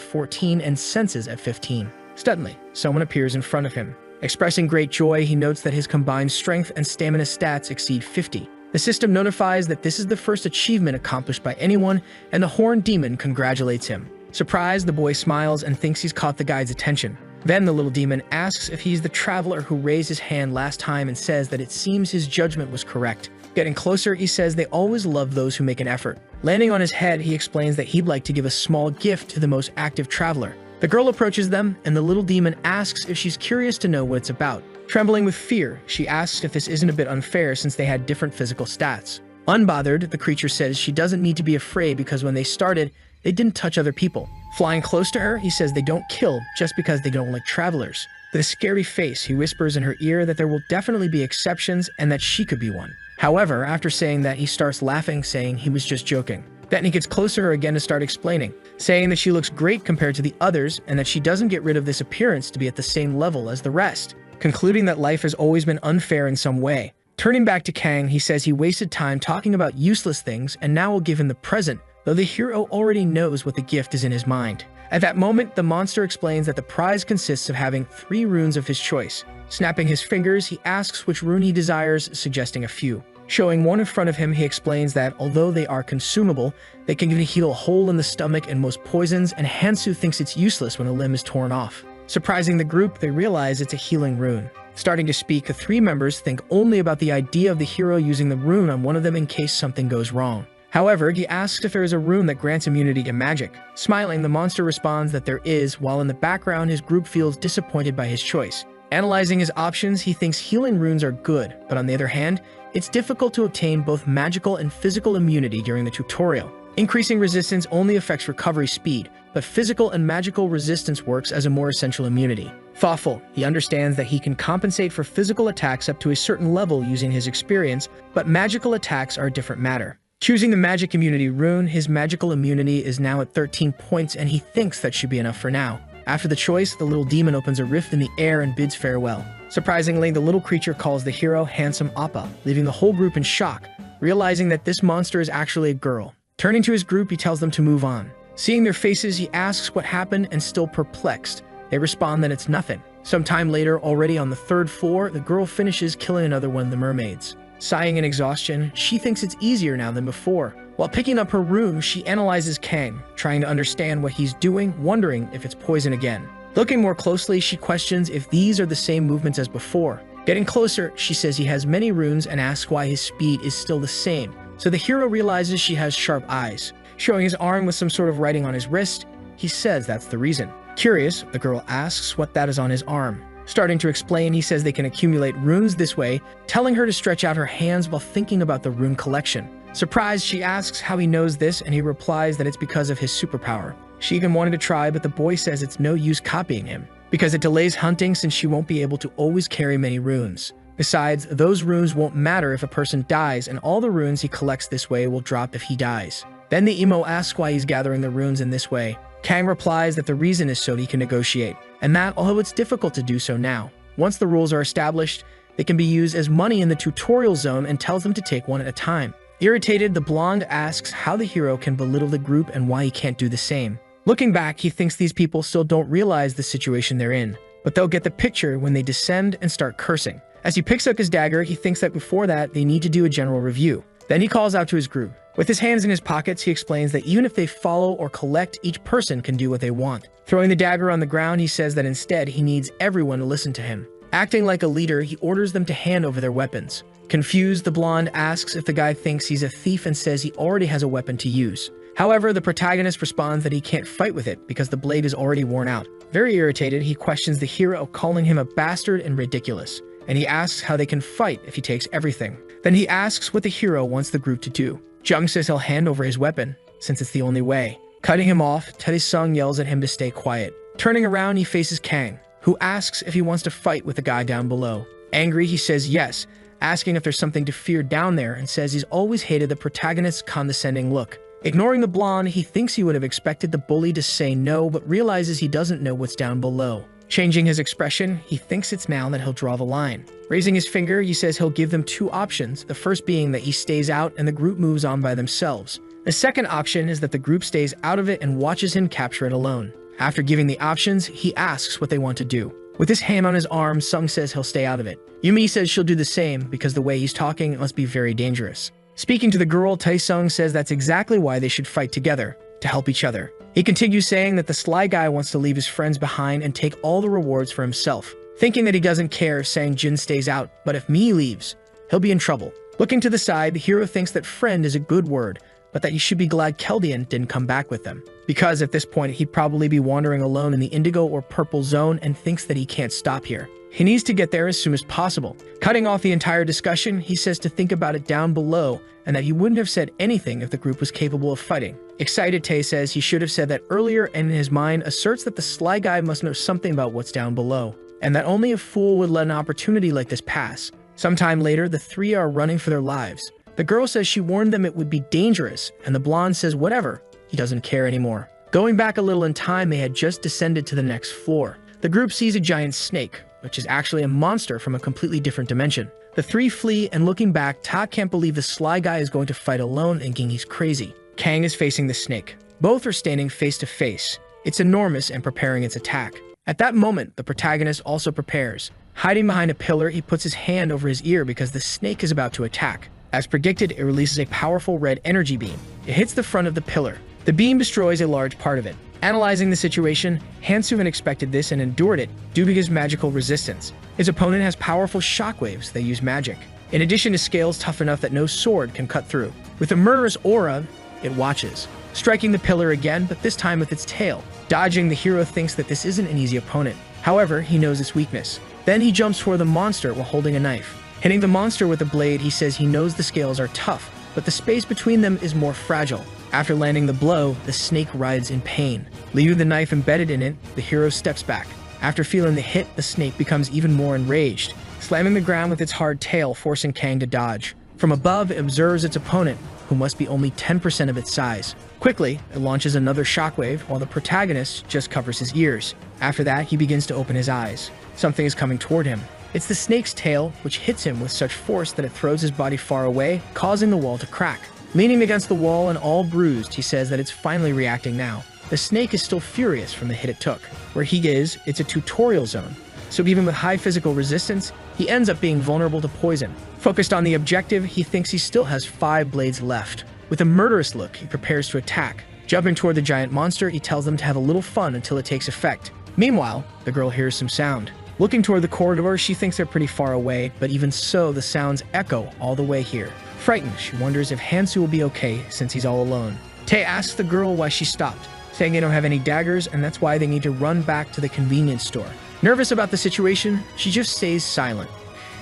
S1: 14, and senses at 15. Suddenly, someone appears in front of him. Expressing great joy, he notes that his combined strength and stamina stats exceed 50. The system notifies that this is the first achievement accomplished by anyone, and the Horned Demon congratulates him. Surprised, the boy smiles and thinks he's caught the guide's attention. Then the little demon asks if he's the traveler who raised his hand last time and says that it seems his judgment was correct. Getting closer, he says they always love those who make an effort. Landing on his head, he explains that he'd like to give a small gift to the most active traveler. The girl approaches them, and the little demon asks if she's curious to know what it's about. Trembling with fear, she asks if this isn't a bit unfair since they had different physical stats. Unbothered, the creature says she doesn't need to be afraid because when they started, they didn't touch other people. Flying close to her, he says they don't kill just because they don't like travelers. With a scary face, he whispers in her ear that there will definitely be exceptions and that she could be one. However, after saying that, he starts laughing, saying he was just joking. Then he gets closer to her again to start explaining, saying that she looks great compared to the others and that she doesn't get rid of this appearance to be at the same level as the rest, concluding that life has always been unfair in some way. Turning back to Kang, he says he wasted time talking about useless things and now will give him the present, though the hero already knows what the gift is in his mind. At that moment, the monster explains that the prize consists of having 3 runes of his choice. Snapping his fingers, he asks which rune he desires, suggesting a few. Showing one in front of him, he explains that although they are consumable, they can heal a hole in the stomach and most poisons, and Hansu thinks it's useless when a limb is torn off. Surprising the group, they realize it's a healing rune. Starting to speak, the 3 members think only about the idea of the hero using the rune on one of them in case something goes wrong. However, he asks if there is a rune that grants immunity to magic. Smiling, the monster responds that there is, while in the background his group feels disappointed by his choice. Analyzing his options, he thinks healing runes are good, but on the other hand, It's difficult to obtain both magical and physical immunity during the tutorial. Increasing resistance only affects recovery speed, but physical and magical resistance works as a more essential immunity. Thoughtful, he understands that he can compensate for physical attacks up to a certain level using his experience, but magical attacks are a different matter. Choosing the magic immunity rune, his magical immunity is now at 13 points and he thinks that should be enough for now. After the choice, the little demon opens a rift in the air and bids farewell. Surprisingly, the little creature calls the hero handsome Appa, leaving the whole group in shock, realizing that this monster is actually a girl. Turning to his group, he tells them to move on. Seeing their faces, he asks what happened and still perplexed. They respond that it's nothing. Sometime later, already on the 3rd floor, the girl finishes killing another one of the mermaids. Sighing in exhaustion, she thinks it's easier now than before. While picking up her rune, she analyzes Kang, trying to understand what he's doing, wondering if it's poison again. Looking more closely, she questions if these are the same movements as before. Getting closer, she says he has many runes and asks why his speed is still the same. So the hero realizes she has sharp eyes. Showing his arm with some sort of writing on his wrist, he says that's the reason. Curious, the girl asks what that is on his arm. Starting to explain, he says they can accumulate runes this way, telling her to stretch out her hands while thinking about the rune collection. Surprised, she asks how he knows this, and he replies that it's because of his superpower. She even wanted to try, but the boy says it's no use copying him, because it delays hunting since she won't be able to always carry many runes. Besides, those runes won't matter if a person dies, and all the runes he collects this way will drop if he dies. Then the emo asks why he's gathering the runes in this way. Kang replies that the reason is so he can negotiate, and that although it's difficult to do so now, once the rules are established, they can be used as money in the tutorial zone and tells them to take one at a time. Irritated, the blonde asks how the hero can belittle the group and why he can't do the same. Looking back, he thinks these people still don't realize the situation they're in, but they'll get the picture when they descend and start cursing. As he picks up his dagger, he thinks that before that, they need to do a general review. Then he calls out to his group. With his hands in his pockets, he explains that even if they follow or collect, each person can do what they want. Throwing the dagger on the ground, he says that instead, he needs everyone to listen to him. Acting like a leader, he orders them to hand over their weapons. Confused, the blonde asks if the guy thinks he's a thief and says he already has a weapon to use. However, the protagonist responds that he can't fight with it because the blade is already worn out. Very irritated, he questions the hero, calling him a bastard and ridiculous, and he asks how they can fight if he takes everything. Then he asks what the hero wants the group to do. Jung says he'll hand over his weapon, since it's the only way. Cutting him off, Tae-sung yells at him to stay quiet. Turning around, he faces Kang, who asks if he wants to fight with the guy down below. Angry, he says yes, asking if there's something to fear down there, and says he's always hated the protagonist's condescending look. Ignoring the blonde, he thinks he would have expected the bully to say no, but realizes he doesn't know what's down below. Changing his expression, he thinks it's now that he'll draw the line. Raising his finger, he says he'll give them 2 options, the first being that he stays out and the group moves on by themselves. The second option is that the group stays out of it and watches him capture it alone. After giving the options, he asks what they want to do. With his hand on his arm, Sung says he'll stay out of it. Yumi says she'll do the same because the way he's talking it must be very dangerous. Speaking to the girl, Tae-sung says that's exactly why they should fight together, to help each other. He continues saying that the sly guy wants to leave his friends behind and take all the rewards for himself. Thinking that he doesn't care, saying Jin stays out, but if Mi leaves, he'll be in trouble. Looking to the side, the hero thinks that friend is a good word, but that he should be glad Keldian didn't come back with them, because at this point he'd probably be wandering alone in the indigo or purple zone and thinks that he can't stop here. He needs to get there as soon as possible. Cutting off the entire discussion, he says to think about it down below and that he wouldn't have said anything if the group was capable of fighting. Excited, Tae says he should have said that earlier and in his mind asserts that the sly guy must know something about what's down below, and that only a fool would let an opportunity like this pass. Sometime later, the 3 are running for their lives. The girl says she warned them it would be dangerous, and the blonde says whatever, he doesn't care anymore. Going back a little in time, they had just descended to the next floor. The group sees a giant snake, which is actually a monster from a completely different dimension. The 3 flee, and looking back, Ta can't believe the sly guy is going to fight alone, thinking he's crazy. Kang is facing the snake. Both are standing face to face. It's enormous and preparing its attack. At that moment, the protagonist also prepares. Hiding behind a pillar, he puts his hand over his ear because the snake is about to attack. As predicted, it releases a powerful red energy beam. It hits the front of the pillar. The beam destroys a large part of it. Analyzing the situation, Hansuhan expected this and endured it due to his magical resistance. His opponent has powerful shockwaves that use magic, in addition to scales tough enough that no sword can cut through. With a murderous aura, it watches, striking the pillar again, but this time with its tail. Dodging, the hero thinks that this isn't an easy opponent. However, he knows its weakness. Then he jumps toward the monster while holding a knife. Hitting the monster with the blade, he says he knows the scales are tough, but the space between them is more fragile. After landing the blow, the snake writhes in pain. Leaving the knife embedded in it, the hero steps back. After feeling the hit, the snake becomes even more enraged, slamming the ground with its hard tail, forcing Kang to dodge. From above, it observes its opponent, who must be only 10% of its size. Quickly, it launches another shockwave, while the protagonist just covers his ears. After that, he begins to open his eyes. Something is coming toward him. It's the snake's tail, which hits him with such force that it throws his body far away, causing the wall to crack. Leaning against the wall and all bruised, he says that it's finally reacting now. The snake is still furious from the hit it took. Where he is, it's a tutorial zone, so even with high physical resistance, he ends up being vulnerable to poison. Focused on the objective, he thinks he still has 5 blades left. With a murderous look, he prepares to attack. Jumping toward the giant monster, he tells them to have a little fun until it takes effect. Meanwhile, the girl hears some sound. Looking toward the corridor, she thinks they're pretty far away, but even so, the sounds echo all the way here. Frightened, she wonders if Hansu will be okay since he's all alone. Tae asks the girl why she stopped, saying they don't have any daggers and that's why they need to run back to the convenience store. Nervous about the situation, she just stays silent.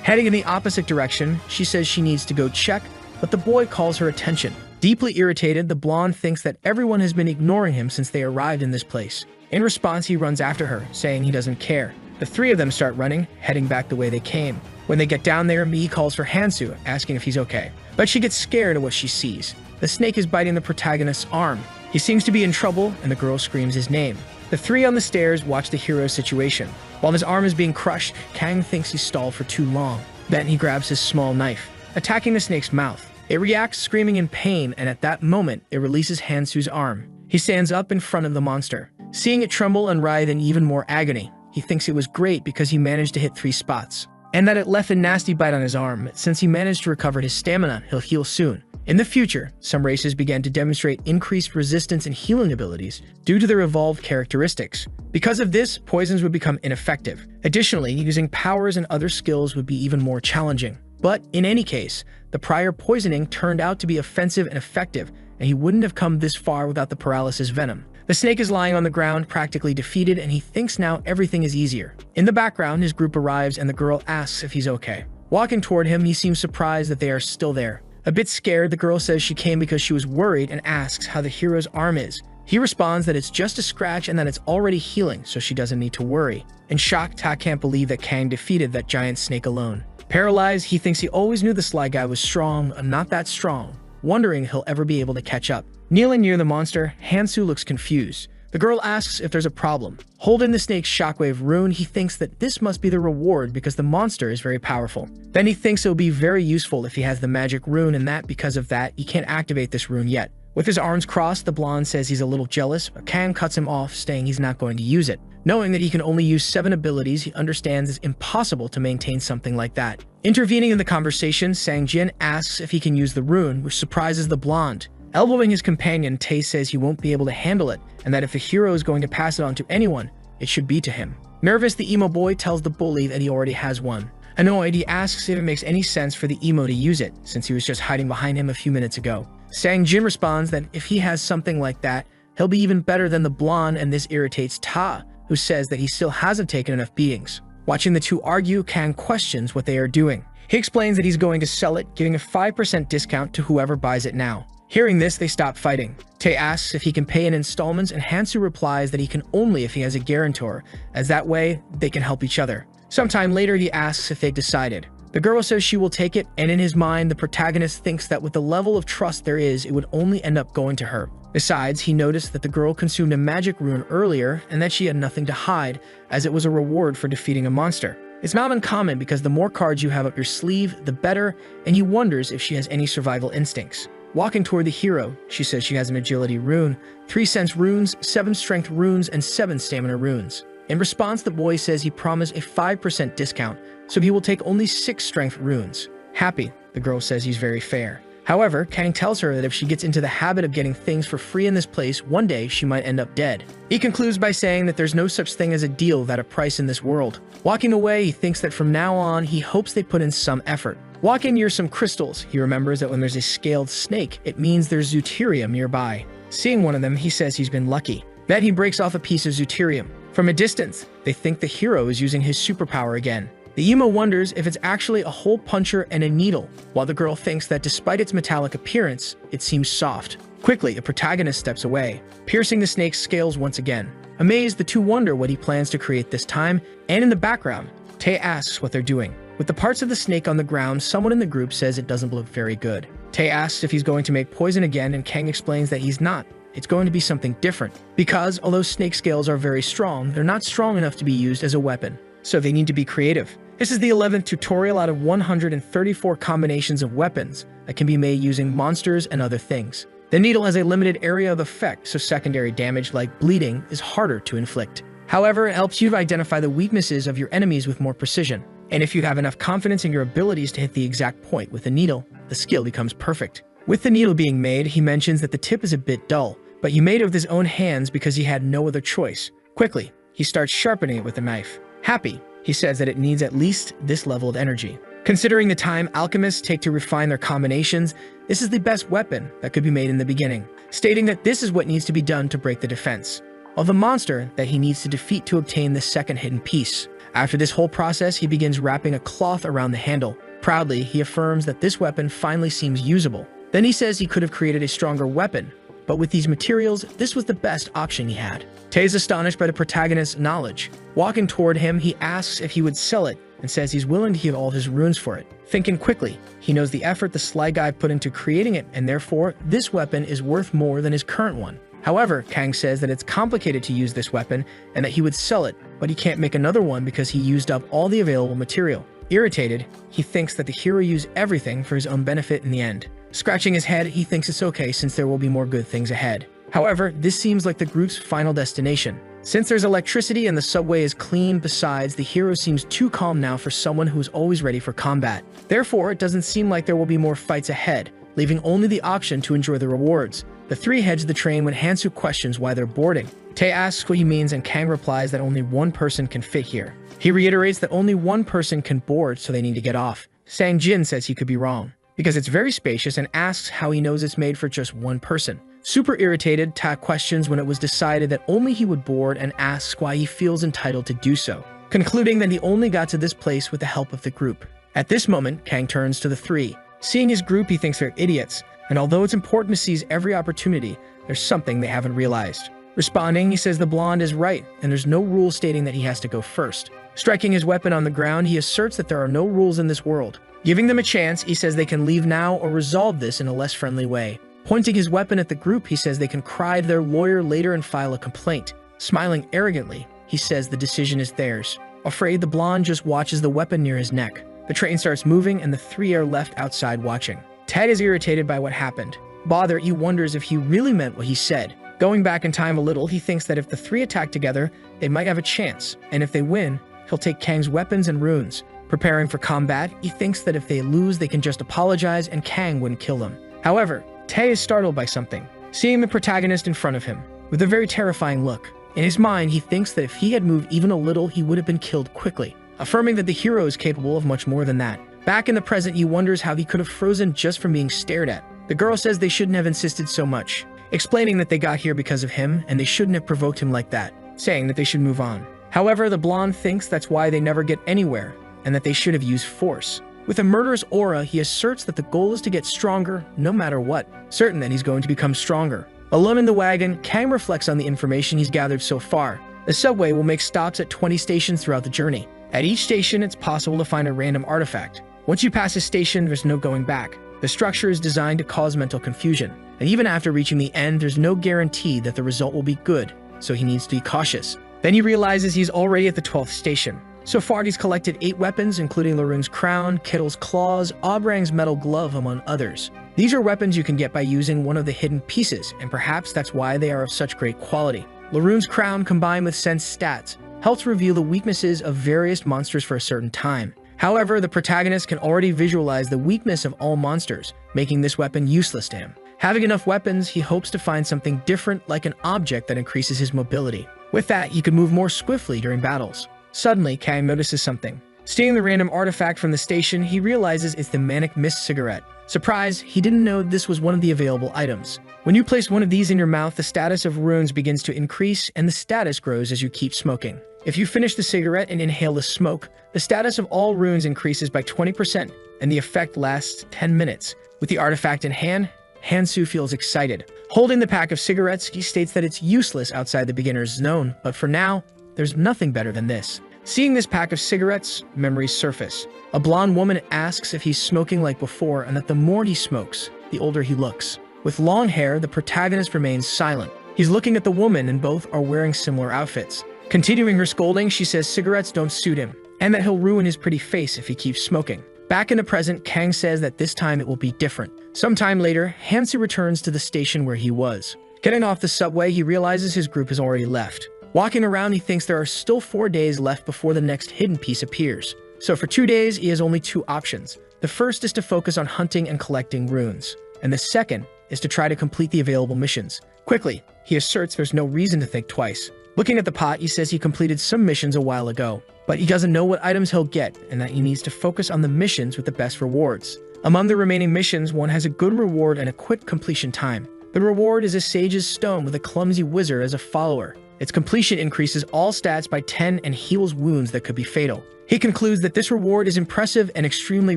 S1: Heading in the opposite direction, she says she needs to go check, but the boy calls her attention. Deeply irritated, the blonde thinks that everyone has been ignoring him since they arrived in this place. In response, he runs after her, saying he doesn't care. The 3 of them start running, heading back the way they came. When they get down there, Mi calls for Hansu, asking if he's okay. But she gets scared at what she sees. The snake is biting the protagonist's arm. He seems to be in trouble, and the girl screams his name. The 3 on the stairs watch the hero's situation. While his arm is being crushed, Kang thinks he stalled for too long. Then he grabs his small knife, attacking the snake's mouth. It reacts, screaming in pain, and at that moment, it releases Hansu's arm. He stands up in front of the monster. Seeing it tremble and writhe in even more agony, he thinks it was great because he managed to hit 3 spots, and that it left a nasty bite on his arm. Since he managed to recover his stamina, he'll heal soon. In the future, some races began to demonstrate increased resistance and healing abilities due to their evolved characteristics. Because of this, poisons would become ineffective. Additionally, using powers and other skills would be even more challenging. But in any case, the prior poisoning turned out to be offensive and effective, and he wouldn't have come this far without the paralysis venom. The snake is lying on the ground, practically defeated, and he thinks now everything is easier. In the background, his group arrives and the girl asks if he's okay. Walking toward him, he seems surprised that they are still there. A bit scared, the girl says she came because she was worried and asks how the hero's arm is. He responds that it's just a scratch and that it's already healing, so she doesn't need to worry. In shock, Ta can't believe that Kang defeated that giant snake alone. Paralyzed, he thinks he always knew the Sly Guy was strong, and not that strong, wondering if he'll ever be able to catch up. Kneeling near the monster, Hansu looks confused. The girl asks if there's a problem. Holding the snake's shockwave rune, he thinks that this must be the reward because the monster is very powerful. Then he thinks it will be very useful if he has the magic rune, and that because of that, he can't activate this rune yet. With his arms crossed, the blonde says he's a little jealous, but Kang cuts him off, saying he's not going to use it. Knowing that he can only use 7 abilities, he understands it's impossible to maintain something like that. Intervening in the conversation, Sang-jin asks if he can use the rune, which surprises the blonde. Elbowing his companion, Tae says he won't be able to handle it, and that if the hero is going to pass it on to anyone, it should be to him. Nervous, the emo boy tells the bully that he already has one. Annoyed, he asks if it makes any sense for the emo to use it, since he was just hiding behind him a few minutes ago. Sang-jin responds that if he has something like that, he'll be even better than the blonde, and this irritates Ta, who says that he still hasn't taken enough beatings. Watching the 2 argue, Kang questions what they are doing. He explains that he's going to sell it, giving a 5% discount to whoever buys it now. Hearing this, they stop fighting. Tae asks if he can pay in installments, and Hansu replies that he can only if he has a guarantor, as that way, they can help each other. Sometime later, he asks if they've decided. The girl says she will take it, and in his mind, the protagonist thinks that with the level of trust there is, it would only end up going to her. Besides, he noticed that the girl consumed a magic rune earlier, and that she had nothing to hide, as it was a reward for defeating a monster. It's not uncommon because the more cards you have up your sleeve, the better, and he wonders if she has any survival instincts. Walking toward the hero, she says she has an agility rune, 3 sense runes, 7 strength runes, and 7 stamina runes. In response, the boy says he promised a 5% discount, so he will take only 6 strength runes. Happy, the girl says he's very fair. However, Kang tells her that if she gets into the habit of getting things for free in this place, one day she might end up dead. He concludes by saying that there's no such thing as a deal without a price in this world. Walking away, he thinks that from now on, he hopes they put in some effort. Walking near some crystals, he remembers that when there's a scaled snake, it means there's Zeuterium nearby. Seeing one of them, he says he's been lucky. Then he breaks off a piece of Zeuterium. From a distance, they think the hero is using his superpower again. The emo wonders if it's actually a hole puncher and a needle, while the girl thinks that despite its metallic appearance, it seems soft. Quickly, the protagonist steps away, piercing the snake's scales once again. Amazed, the two wonder what he plans to create this time, and in the background, Tae asks what they're doing. With the parts of the snake on the ground, someone in the group says it doesn't look very good. Tae asks if he's going to make poison again, and Kang explains that he's not. It's going to be something different, because although snake scales are very strong, they're not strong enough to be used as a weapon, so they need to be creative. This is the 11th tutorial out of 134 combinations of weapons that can be made using monsters and other things. The needle has a limited area of effect, so secondary damage like bleeding is harder to inflict. However, it helps you to identify the weaknesses of your enemies with more precision. And if you have enough confidence in your abilities to hit the exact point with the needle, the skill becomes perfect. With the needle being made, he mentions that the tip is a bit dull, but he made it with his own hands because he had no other choice. Quickly, he starts sharpening it with a knife. Happy, he says that it needs at least this level of energy. Considering the time alchemists take to refine their combinations, this is the best weapon that could be made in the beginning, stating that this is what needs to be done to break the defense of the monster that he needs to defeat to obtain the second hidden piece. After this whole process, he begins wrapping a cloth around the handle. Proudly, he affirms that this weapon finally seems usable. Then he says he could have created a stronger weapon, but with these materials, this was the best option he had. Tae is astonished by the protagonist's knowledge. Walking toward him, he asks if he would sell it and says he's willing to give all his runes for it. Thinking quickly, he knows the effort the sly guy put into creating it, and therefore, this weapon is worth more than his current one. However, Kang says that it's complicated to use this weapon and that he would sell it, but he can't make another one because he used up all the available material. Irritated, he thinks that the hero used everything for his own benefit in the end. Scratching his head, he thinks it's okay since there will be more good things ahead. However, this seems like the group's final destination. Since there's electricity and the subway is clean, besides, the hero seems too calm now for someone who's always ready for combat. Therefore, it doesn't seem like there will be more fights ahead, leaving only the auction to enjoy the rewards. The three head to the train when Hansu questions why they're boarding. Tae asks what he means and Kang replies that only one person can fit here. He reiterates that only one person can board, so they need to get off. Sang Jin says he could be wrong, because it's very spacious, and asks how he knows it's made for just one person. Super irritated, Ta questions when it was decided that only he would board and asks why he feels entitled to do so, concluding that he only got to this place with the help of the group. At this moment, Kang turns to the three. Seeing his group, he thinks they're idiots, and although it's important to seize every opportunity, there's something they haven't realized. Responding, he says the blonde is right, and there's no rule stating that he has to go first. Striking his weapon on the ground, he asserts that there are no rules in this world. Giving them a chance, he says they can leave now or resolve this in a less friendly way. Pointing his weapon at the group, he says they can cry to their lawyer later and file a complaint. Smiling arrogantly, he says the decision is theirs. Afraid, the blonde just watches the weapon near his neck. The train starts moving and the three are left outside watching. Ted is irritated by what happened. Bothered, he wonders if he really meant what he said. Going back in time a little, he thinks that if the three attack together, they might have a chance, and if they win, he'll take Kang's weapons and runes. Preparing for combat, he thinks that if they lose, they can just apologize and Kang wouldn't kill them. However, Tae is startled by something, seeing the protagonist in front of him, with a very terrifying look. In his mind, he thinks that if he had moved even a little, he would have been killed quickly, affirming that the hero is capable of much more than that. Back in the present, he wonders how he could have frozen just from being stared at. The girl says they shouldn't have insisted so much, explaining that they got here because of him and they shouldn't have provoked him like that, saying that they should move on. However, the blonde thinks that's why they never get anywhere, and that they should have used force. With a murderous aura, he asserts that the goal is to get stronger no matter what, certain that he's going to become stronger. Alone in the wagon, Kang reflects on the information he's gathered so far. The subway will make stops at 20 stations throughout the journey. At each station, it's possible to find a random artifact. Once you pass a station, there's no going back. The structure is designed to cause mental confusion, and even after reaching the end, there's no guarantee that the result will be good, so he needs to be cautious. Then he realizes he's already at the 12th station. So far, he's collected 8 weapons, including Laroon's crown, Kittle's claws, Obrang's metal glove, among others. These are weapons you can get by using one of the hidden pieces, and perhaps that's why they are of such great quality. Laroon's crown, combined with Sense stats, helps reveal the weaknesses of various monsters for a certain time. However, the protagonist can already visualize the weakness of all monsters, making this weapon useless to him. Having enough weapons, he hopes to find something different, like an object that increases his mobility. With that, he can move more swiftly during battles. Suddenly, Kang notices something. Seeing the random artifact from the station, he realizes it's the Manic Mist cigarette. Surprise, he didn't know this was one of the available items. When you place one of these in your mouth, the status of runes begins to increase, and the status grows as you keep smoking. If you finish the cigarette and inhale the smoke, the status of all runes increases by 20%, and the effect lasts 10 minutes. With the artifact in hand, Hansu feels excited. Holding the pack of cigarettes, he states that it's useless outside the beginner's zone, but for now, there's nothing better than this. Seeing this pack of cigarettes, memories surface. A blonde woman asks if he's smoking like before and that the more he smokes, the older he looks. With long hair, the protagonist remains silent. He's looking at the woman and both are wearing similar outfits. Continuing her scolding, she says cigarettes don't suit him, and that he'll ruin his pretty face if he keeps smoking. Back in the present, Kang says that this time it will be different. Sometime later, Hansu returns to the station where he was. Getting off the subway, he realizes his group has already left. Walking around, he thinks there are still 4 days left before the next hidden piece appears. So for 2 days, he has only 2 options. The first is to focus on hunting and collecting runes, and the second is to try to complete the available missions. Quickly, he asserts there's no reason to think twice. Looking at the pot, he says he completed some missions a while ago, but he doesn't know what items he'll get and that he needs to focus on the missions with the best rewards. Among the remaining missions, one has a good reward and a quick completion time. The reward is a sage's stone with a clumsy wizard as a follower. Its completion increases all stats by 10 and heals wounds that could be fatal. He concludes that this reward is impressive and extremely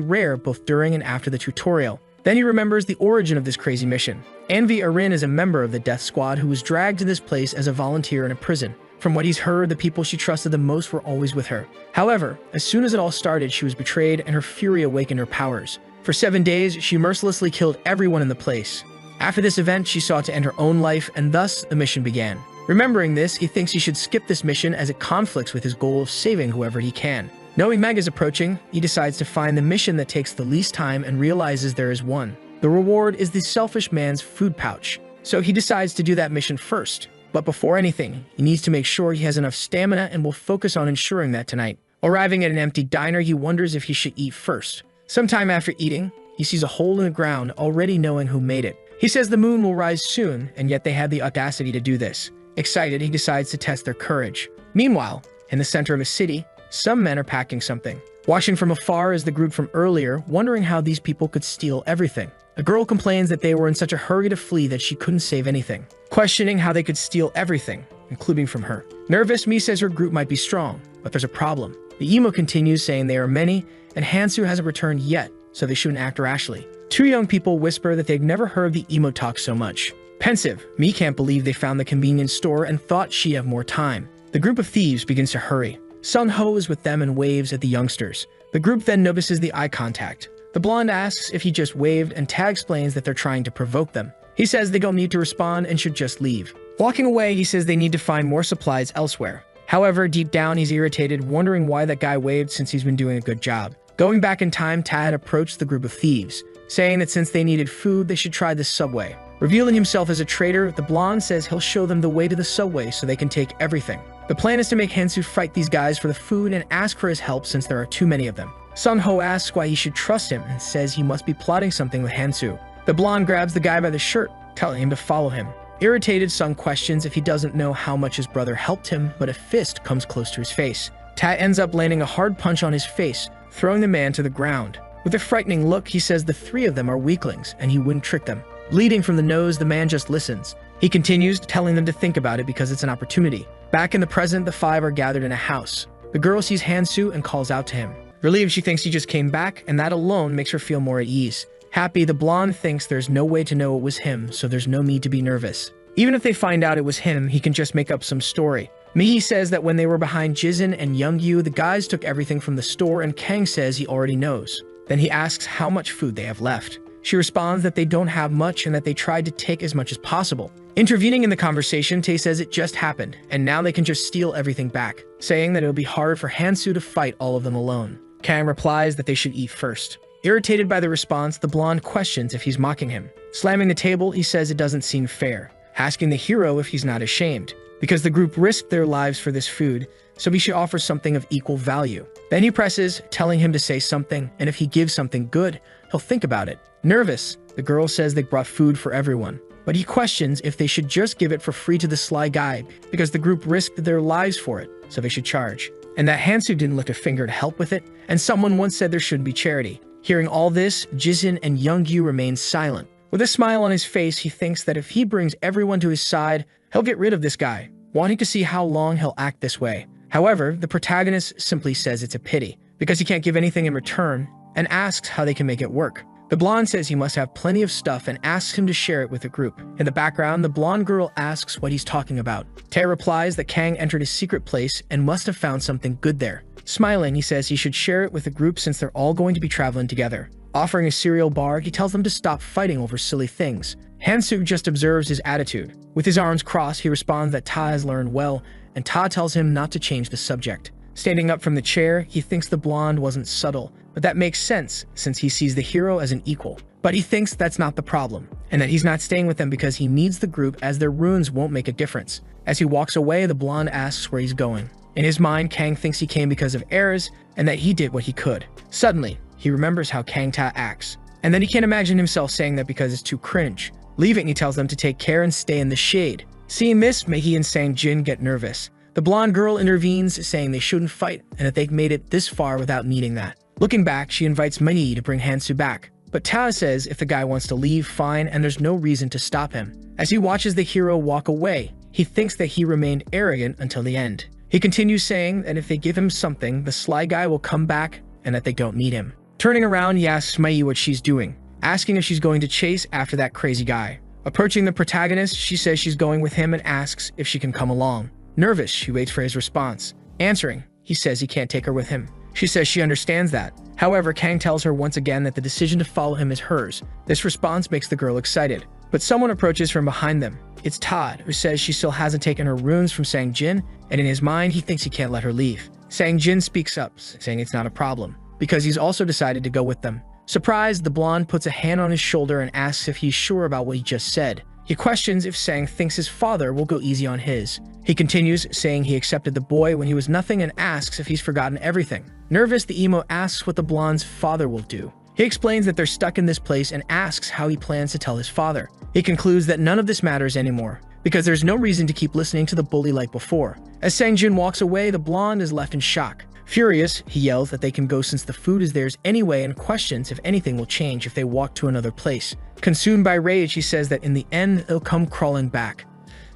S1: rare both during and after the tutorial. Then he remembers the origin of this crazy mission. Anvi Arin is a member of the Death Squad who was dragged to this place as a volunteer in a prison. From what he's heard, the people she trusted the most were always with her. However, as soon as it all started, she was betrayed and her fury awakened her powers. For 7 days, she mercilessly killed everyone in the place. After this event, she sought to end her own life, and thus the mission began. Remembering this, he thinks he should skip this mission as it conflicts with his goal of saving whoever he can. Knowing Meg is approaching, he decides to find the mission that takes the least time and realizes there is one. The reward is the selfish man's food pouch. So he decides to do that mission first. But before anything, he needs to make sure he has enough stamina and will focus on ensuring that tonight. Arriving at an empty diner, he wonders if he should eat first. Sometime after eating, he sees a hole in the ground, already knowing who made it. He says the moon will rise soon, and yet they had the audacity to do this. Excited, he decides to test their courage. Meanwhile, in the center of a city, some men are packing something. Watching from afar is the group from earlier, wondering how these people could steal everything. A girl complains that they were in such a hurry to flee that she couldn't save anything, questioning how they could steal everything, including from her. Nervous, Mi says her group might be strong, but there's a problem. The emo continues saying they are many, and Hansu hasn't returned yet, so they shouldn't act rashly. 2 young people whisper that they've never heard the emo talk so much. Pensive, Mi can't believe they found the convenience store and thought she'd have more time. The group of thieves begins to hurry. Sun Ho is with them and waves at the youngsters. The group then notices the eye contact. The blonde asks if he just waved, and Tag explains that they're trying to provoke them. He says they don't need to respond and should just leave. Walking away, he says they need to find more supplies elsewhere. However, deep down, he's irritated, wondering why that guy waved since he's been doing a good job. Going back in time, Tad approached the group of thieves, saying that since they needed food, they should try the subway. Revealing himself as a traitor, the blonde says he'll show them the way to the subway so they can take everything. The plan is to make Hansu fight these guys for the food and ask for his help since there are too many of them. Sun Ho asks why he should trust him and says he must be plotting something with Hansu. The blonde grabs the guy by the shirt, telling him to follow him. Irritated, Sun questions if he doesn't know how much his brother helped him, but a fist comes close to his face. Tat ends up landing a hard punch on his face, throwing the man to the ground. With a frightening look, he says the 3 of them are weaklings and he wouldn't trick them. Bleeding from the nose, the man just listens. He continues, telling them to think about it because it's an opportunity. Back in the present, the 5 are gathered in a house. The girl sees Hansu and calls out to him. Relieved, she thinks he just came back, and that alone makes her feel more at ease. Happy, the blonde thinks there's no way to know it was him, so there's no need to be nervous. Even if they find out it was him, he can just make up some story. Mihi says that when they were behind Jizin and Youngyu, the guys took everything from the store, and Kang says he already knows. Then he asks how much food they have left. She responds that they don't have much and that they tried to take as much as possible. Intervening in the conversation, Tae says it just happened, and now they can just steal everything back, saying that it'll be hard for Hansu to fight all of them alone. Kang replies that they should eat first. Irritated by the response, the blonde questions if he's mocking him. Slamming the table, he says it doesn't seem fair, asking the hero if he's not ashamed, because the group risked their lives for this food, so he should offer something of equal value. Then he presses, telling him to say something, and if he gives something good, he'll think about it. Nervous, the girl says they brought food for everyone, but he questions if they should just give it for free to the sly guy because the group risked their lives for it, so they should charge. And that Hansu didn't lift a finger to help with it, and someone once said there shouldn't be charity. Hearing all this, Jizin and Youngyu remain silent. With a smile on his face, he thinks that if he brings everyone to his side, he'll get rid of this guy, wanting to see how long he'll act this way. However, the protagonist simply says it's a pity, because he can't give anything in return, and asks how they can make it work. The blonde says he must have plenty of stuff and asks him to share it with the group. In the background, the blonde girl asks what he's talking about. Tae replies that Kang entered his secret place and must have found something good there. Smiling, he says he should share it with the group since they're all going to be traveling together. Offering a cereal bar, he tells them to stop fighting over silly things. Hansu just observes his attitude. With his arms crossed, he responds that Ta has learned well, and Ta tells him not to change the subject. Standing up from the chair, he thinks the blonde wasn't subtle, but that makes sense since he sees the hero as an equal. But he thinks that's not the problem, and that he's not staying with them because he needs the group as their runes won't make a difference. As he walks away, the blonde asks where he's going. In his mind, Kang thinks he came because of errors and that he did what he could. Suddenly, he remembers how Kang Ta acts, and then he can't imagine himself saying that because it's too cringe. Leaving, he tells them to take care and stay in the shade. Seeing this, Mei and Sang Jin get nervous. The blonde girl intervenes, saying they shouldn't fight and that they've made it this far without needing that. Looking back, she invites Mei to bring Hansu back, but Ta says if the guy wants to leave, fine, and there's no reason to stop him. As he watches the hero walk away, he thinks that he remained arrogant until the end. He continues saying that if they give him something, the sly guy will come back and that they don't need him. Turning around, he asks Mei what she's doing, asking if she's going to chase after that crazy guy. Approaching the protagonist, she says she's going with him and asks if she can come along. Nervous, she waits for his response. Answering, he says he can't take her with him. She says she understands that. However, Kang tells her once again that the decision to follow him is hers. This response makes the girl excited, but someone approaches from behind them. It's Todd, who says she still hasn't taken her runes from Sang Jin, and in his mind, he thinks he can't let her leave. Sang Jin speaks up, saying it's not a problem, because he's also decided to go with them. Surprised, the blonde puts a hand on his shoulder and asks if he's sure about what he just said. He questions if Sang thinks his father will go easy on his. He continues, saying he accepted the boy when he was nothing and asks if he's forgotten everything. Nervous, the emo asks what the blonde's father will do. He explains that they're stuck in this place and asks how he plans to tell his father. He concludes that none of this matters anymore, because there's no reason to keep listening to the bully like before. As Sang Jin walks away, the blonde is left in shock. Furious, he yells that they can go since the food is theirs anyway and questions if anything will change if they walk to another place. Consumed by rage, he says that in the end, they'll come crawling back.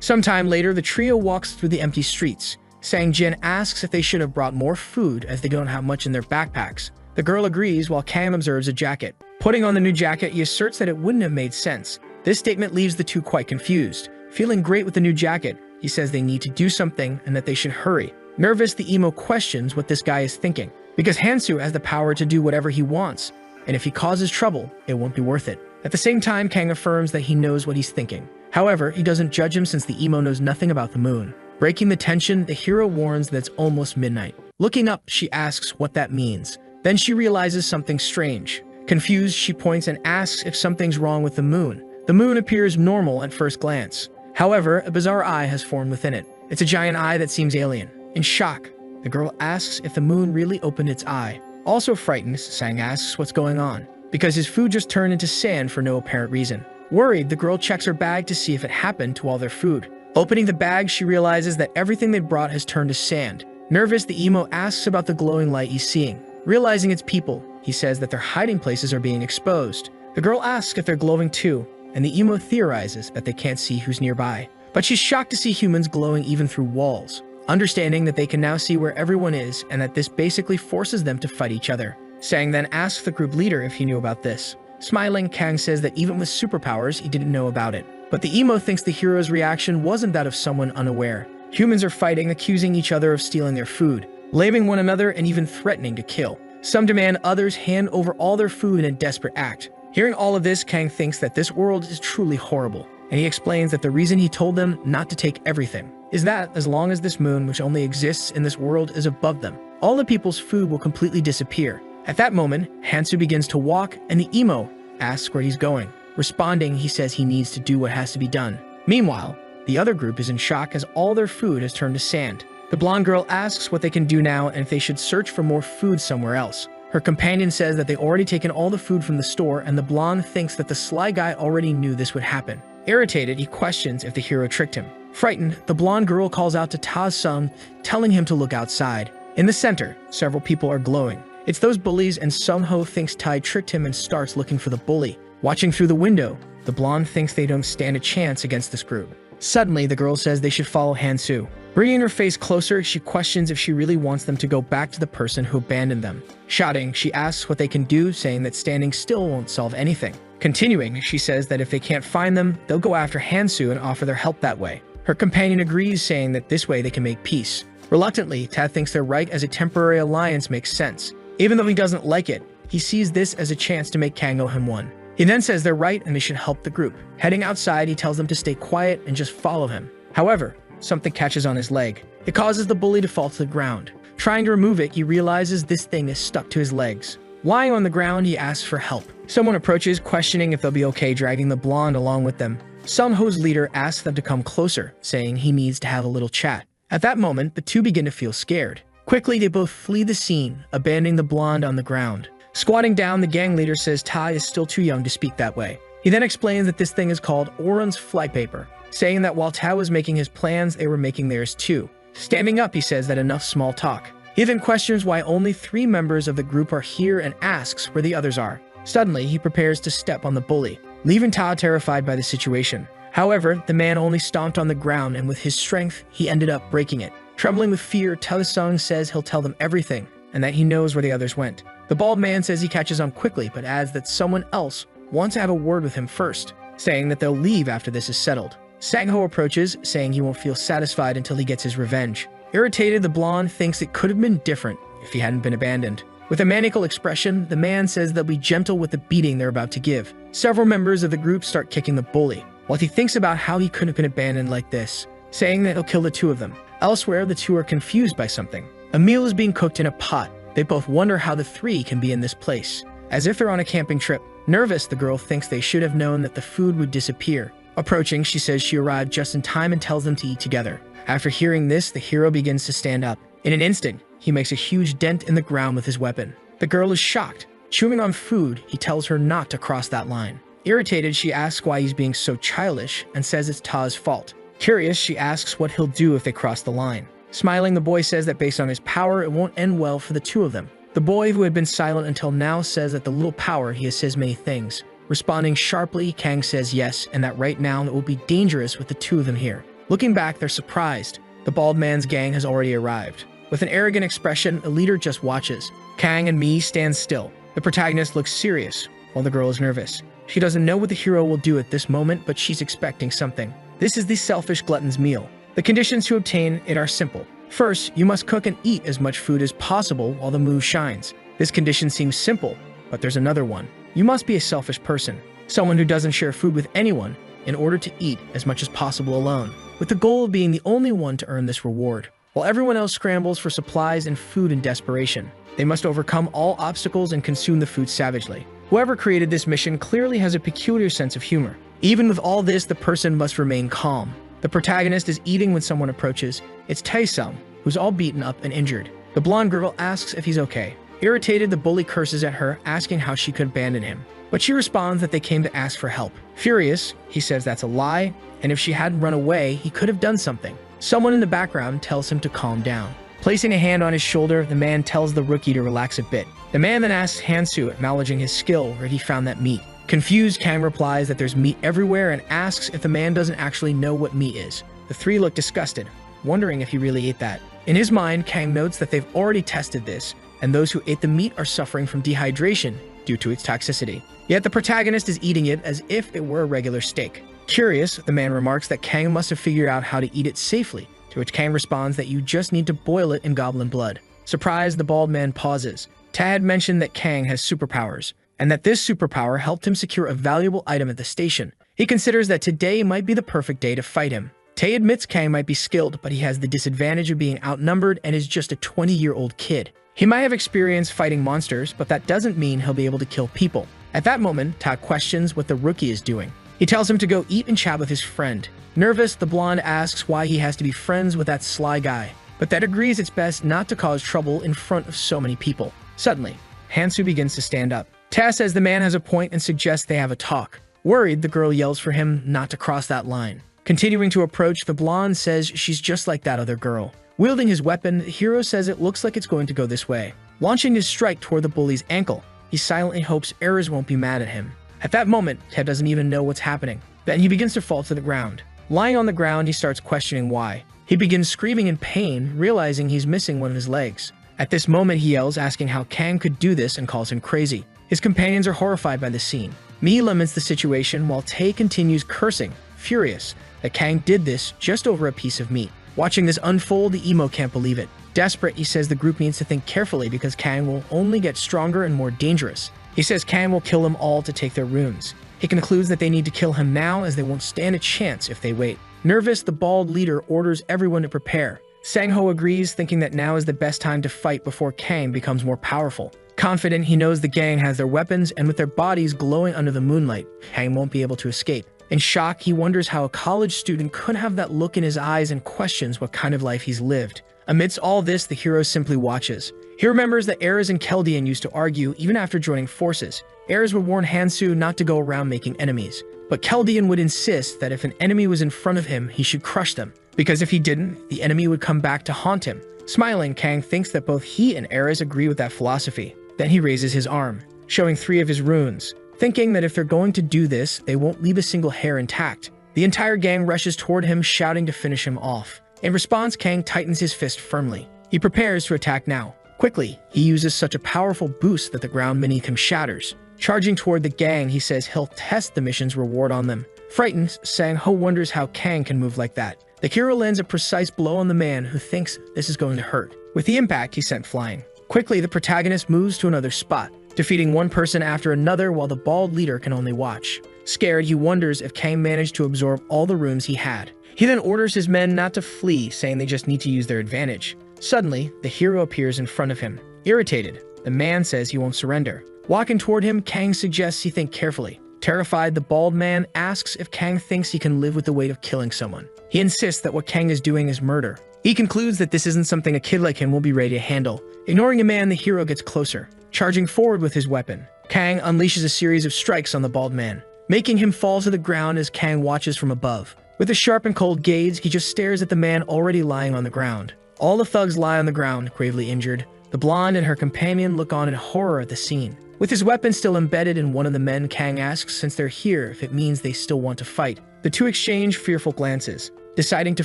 S1: Sometime later, the trio walks through the empty streets. Sang Jin asks if they should have brought more food as they don't have much in their backpacks. The girl agrees while Kang observes a jacket. Putting on the new jacket, he asserts that it wouldn't have made sense. This statement leaves the two quite confused. Feeling great with the new jacket, he says they need to do something and that they should hurry. Nervous, the emo questions what this guy is thinking, because Hansu has the power to do whatever he wants, and if he causes trouble, it won't be worth it. At the same time, Kang affirms that he knows what he's thinking. However, he doesn't judge him since the emo knows nothing about the moon. Breaking the tension, the hero warns that it's almost midnight. Looking up, she asks what that means. Then she realizes something strange. Confused, she points and asks if something's wrong with the moon. The moon appears normal at first glance. However, a bizarre eye has formed within it. It's a giant eye that seems alien. In shock, the girl asks if the moon really opened its eye. Also frightened, Sang asks what's going on, because his food just turned into sand for no apparent reason. Worried, the girl checks her bag to see if it happened to all their food. Opening the bag, she realizes that everything they brought has turned to sand. Nervous, the emo asks about the glowing light he's seeing. Realizing it's people, he says that their hiding places are being exposed. The girl asks if they're glowing too, and the emo theorizes that they can't see who's nearby. But she's shocked to see humans glowing even through walls. Understanding that they can now see where everyone is and that this basically forces them to fight each other. Sang then asks the group leader if he knew about this. Smiling, Kang says that even with superpowers, he didn't know about it. But the emo thinks the hero's reaction wasn't that of someone unaware. Humans are fighting, accusing each other of stealing their food, blaming one another, and even threatening to kill. Some demand others hand over all their food in a desperate act. Hearing all of this, Kang thinks that this world is truly horrible, and he explains that the reason he told them not to take everything is that as long as this moon, which only exists in this world, is above them, all the people's food will completely disappear. At that moment, Hansu begins to walk, and the emo asks where he's going. Responding, he says he needs to do what has to be done. Meanwhile, the other group is in shock as all their food has turned to sand. The blonde girl asks what they can do now and if they should search for more food somewhere else. Her companion says that they already taken all the food from the store, and the blonde thinks that the sly guy already knew this would happen. Irritated, he questions if the hero tricked him. Frightened, the blonde girl calls out to Ta's son, telling him to look outside. In the center, several people are glowing. It's those bullies, and Sungho thinks Tai tricked him and starts looking for the bully. Watching through the window, the blonde thinks they don't stand a chance against this group. Suddenly, the girl says they should follow Hansu. Bringing her face closer, she questions if she really wants them to go back to the person who abandoned them. Shouting, she asks what they can do, saying that standing still won't solve anything. Continuing, she says that if they can't find them, they'll go after Hansu and offer their help that way. Her companion agrees, saying that this way they can make peace. Reluctantly, Tad thinks they're right, as a temporary alliance makes sense. Even though he doesn't like it, he sees this as a chance to make Kang owe him one. He then says they're right and they should help the group. Heading outside, he tells them to stay quiet and just follow him. However, something catches on his leg. It causes the bully to fall to the ground. Trying to remove it, he realizes this thing is stuck to his legs. Lying on the ground, he asks for help. Someone approaches, questioning if they'll be okay dragging the blonde along with them. Sunho's leader asks them to come closer, saying he needs to have a little chat. At that moment, the two begin to feel scared. Quickly, they both flee the scene, abandoning the blonde on the ground. Squatting down, the gang leader says Tai is still too young to speak that way. He then explains that this thing is called Oren's flypaper, saying that while Tao was making his plans, they were making theirs too. Standing up, he says that enough small talk. He then questions why only 3 members of the group are here and asks where the others are. Suddenly, he prepares to step on the bully, leaving Tao terrified by the situation. However, the man only stomped on the ground, and with his strength, he ended up breaking it. Trembling with fear, Tao Sung says he'll tell them everything, and that he knows where the others went. The bald man says he catches on quickly, but adds that someone else wants to have a word with him first, saying that they'll leave after this is settled. Sangho approaches, saying he won't feel satisfied until he gets his revenge. Irritated, the blonde thinks it could have been different if he hadn't been abandoned. With a maniacal expression, the man says they'll be gentle with the beating they're about to give. Several members of the group start kicking the bully, while he thinks about how he couldn't have been abandoned like this, saying that he'll kill the 2 of them. Elsewhere, the 2 are confused by something. A meal is being cooked in a pot. They both wonder how the 3 can be in this place, as if they're on a camping trip. Nervous, the girl thinks they should have known that the food would disappear. Approaching, she says she arrived just in time and tells them to eat together. After hearing this, the hero begins to stand up. In an instant, he makes a huge dent in the ground with his weapon. The girl is shocked. Chewing on food, he tells her not to cross that line. Irritated, she asks why he's being so childish and says it's Ta's fault. Curious, she asks what he'll do if they cross the line. Smiling, the boy says that based on his power, it won't end well for the 2 of them. The boy, who had been silent until now, says that the little power he has says many things. Responding sharply, Kang says yes, and that right now it will be dangerous with the 2 of them here. Looking back, they're surprised. The bald man's gang has already arrived. With an arrogant expression, the leader just watches. Kang and Mi stand still. The protagonist looks serious, while the girl is nervous. She doesn't know what the hero will do at this moment, but she's expecting something. This is the selfish glutton's meal. The conditions to obtain it are simple. First, you must cook and eat as much food as possible while the moon shines. This condition seems simple, but there's another one. You must be a selfish person, someone who doesn't share food with anyone in order to eat as much as possible alone, with the goal of being the only one to earn this reward. While everyone else scrambles for supplies and food in desperation, they must overcome all obstacles and consume the food savagely. Whoever created this mission clearly has a peculiar sense of humor. Even with all this, the person must remain calm. The protagonist is eating when someone approaches. It's Taesung, who's all beaten up and injured. The blonde girl asks if he's okay. Irritated, the bully curses at her, asking how she could abandon him. But she responds that they came to ask for help. Furious, he says that's a lie, and if she hadn't run away, he could have done something. Someone in the background tells him to calm down. Placing a hand on his shoulder, the man tells the rookie to relax a bit. The man then asks Hansu, acknowledging his skill, where he found that meat. Confused, Kang replies that there's meat everywhere and asks if the man doesn't actually know what meat is. The 3 look disgusted, wondering if he really ate that. In his mind, Kang notes that they've already tested this, and those who ate the meat are suffering from dehydration due to its toxicity. Yet the protagonist is eating it as if it were a regular steak. Curious, the man remarks that Kang must have figured out how to eat it safely, to which Kang responds that you just need to boil it in goblin blood. Surprised, the bald man pauses. Tad mentioned that Kang has superpowers, and that this superpower helped him secure a valuable item at the station. He considers that today might be the perfect day to fight him. Tae admits Kang might be skilled, but he has the disadvantage of being outnumbered and is just a 20-year-old kid. He might have experience fighting monsters, but that doesn't mean he'll be able to kill people. At that moment, Ta questions what the rookie is doing. He tells him to go eat and chat with his friend. Nervous, the blonde asks why he has to be friends with that sly guy, but that agrees it's best not to cause trouble in front of so many people. Suddenly, Hansu begins to stand up. Ta says the man has a point and suggests they have a talk. Worried, the girl yells for him not to cross that line. Continuing to approach, the blonde says she's just like that other girl. Wielding his weapon, the hero says it looks like it's going to go this way. Launching his strike toward the bully's ankle, he silently hopes Erez won't be mad at him. At that moment, Ted doesn't even know what's happening. Then he begins to fall to the ground. Lying on the ground, he starts questioning why. He begins screaming in pain, realizing he's missing one of his legs. At this moment, he yells, asking how Kang could do this and calls him crazy. His companions are horrified by the scene. Mi laments the situation while Tae continues cursing, furious that Kang did this just over a piece of meat. Watching this unfold, the emo can't believe it. Desperate, he says the group needs to think carefully because Kang will only get stronger and more dangerous. He says Kang will kill them all to take their runes. He concludes that they need to kill him now as they won't stand a chance if they wait. Nervous, the bald leader orders everyone to prepare. Sang-ho agrees, thinking that now is the best time to fight before Kang becomes more powerful. Confident, he knows the gang has their weapons, and with their bodies glowing under the moonlight, Kang won't be able to escape. In shock, he wonders how a college student could have that look in his eyes and questions what kind of life he's lived. Amidst all this, the hero simply watches. He remembers that Ares and Keldian used to argue even after joining forces. Ares would warn Hansu not to go around making enemies, but Keldian would insist that if an enemy was in front of him, he should crush them, because if he didn't, the enemy would come back to haunt him. Smiling, Kang thinks that both he and Ares agree with that philosophy. Then he raises his arm, showing 3 of his runes, thinking that if they're going to do this, they won't leave a single hair intact. The entire gang rushes toward him, shouting to finish him off. In response, Kang tightens his fist firmly. He prepares to attack now. Quickly, he uses such a powerful boost that the ground beneath him shatters. Charging toward the gang, he says he'll test the mission's reward on them. Frightened, Sang-ho wonders how Kang can move like that. The hero lands a precise blow on the man who thinks this is going to hurt. With the impact, he's sent flying. Quickly, the protagonist moves to another spot, defeating one person after another while the bald leader can only watch. Scared, he wonders if Kang managed to absorb all the runes he had. He then orders his men not to flee, saying they just need to use their advantage. Suddenly, the hero appears in front of him. Irritated, the man says he won't surrender. Walking toward him, Kang suggests he think carefully. Terrified, the bald man asks if Kang thinks he can live with the weight of killing someone. He insists that what Kang is doing is murder. He concludes that this isn't something a kid like him will be ready to handle. Ignoring the man, the hero gets closer. Charging forward with his weapon, Kang unleashes a series of strikes on the bald man, making him fall to the ground as Kang watches from above. With a sharp and cold gaze, he just stares at the man already lying on the ground. All the thugs lie on the ground, gravely injured. The blonde and her companion look on in horror at the scene. With his weapon still embedded in one of the men, Kang asks since they're here if it means they still want to fight. The two exchange fearful glances, deciding to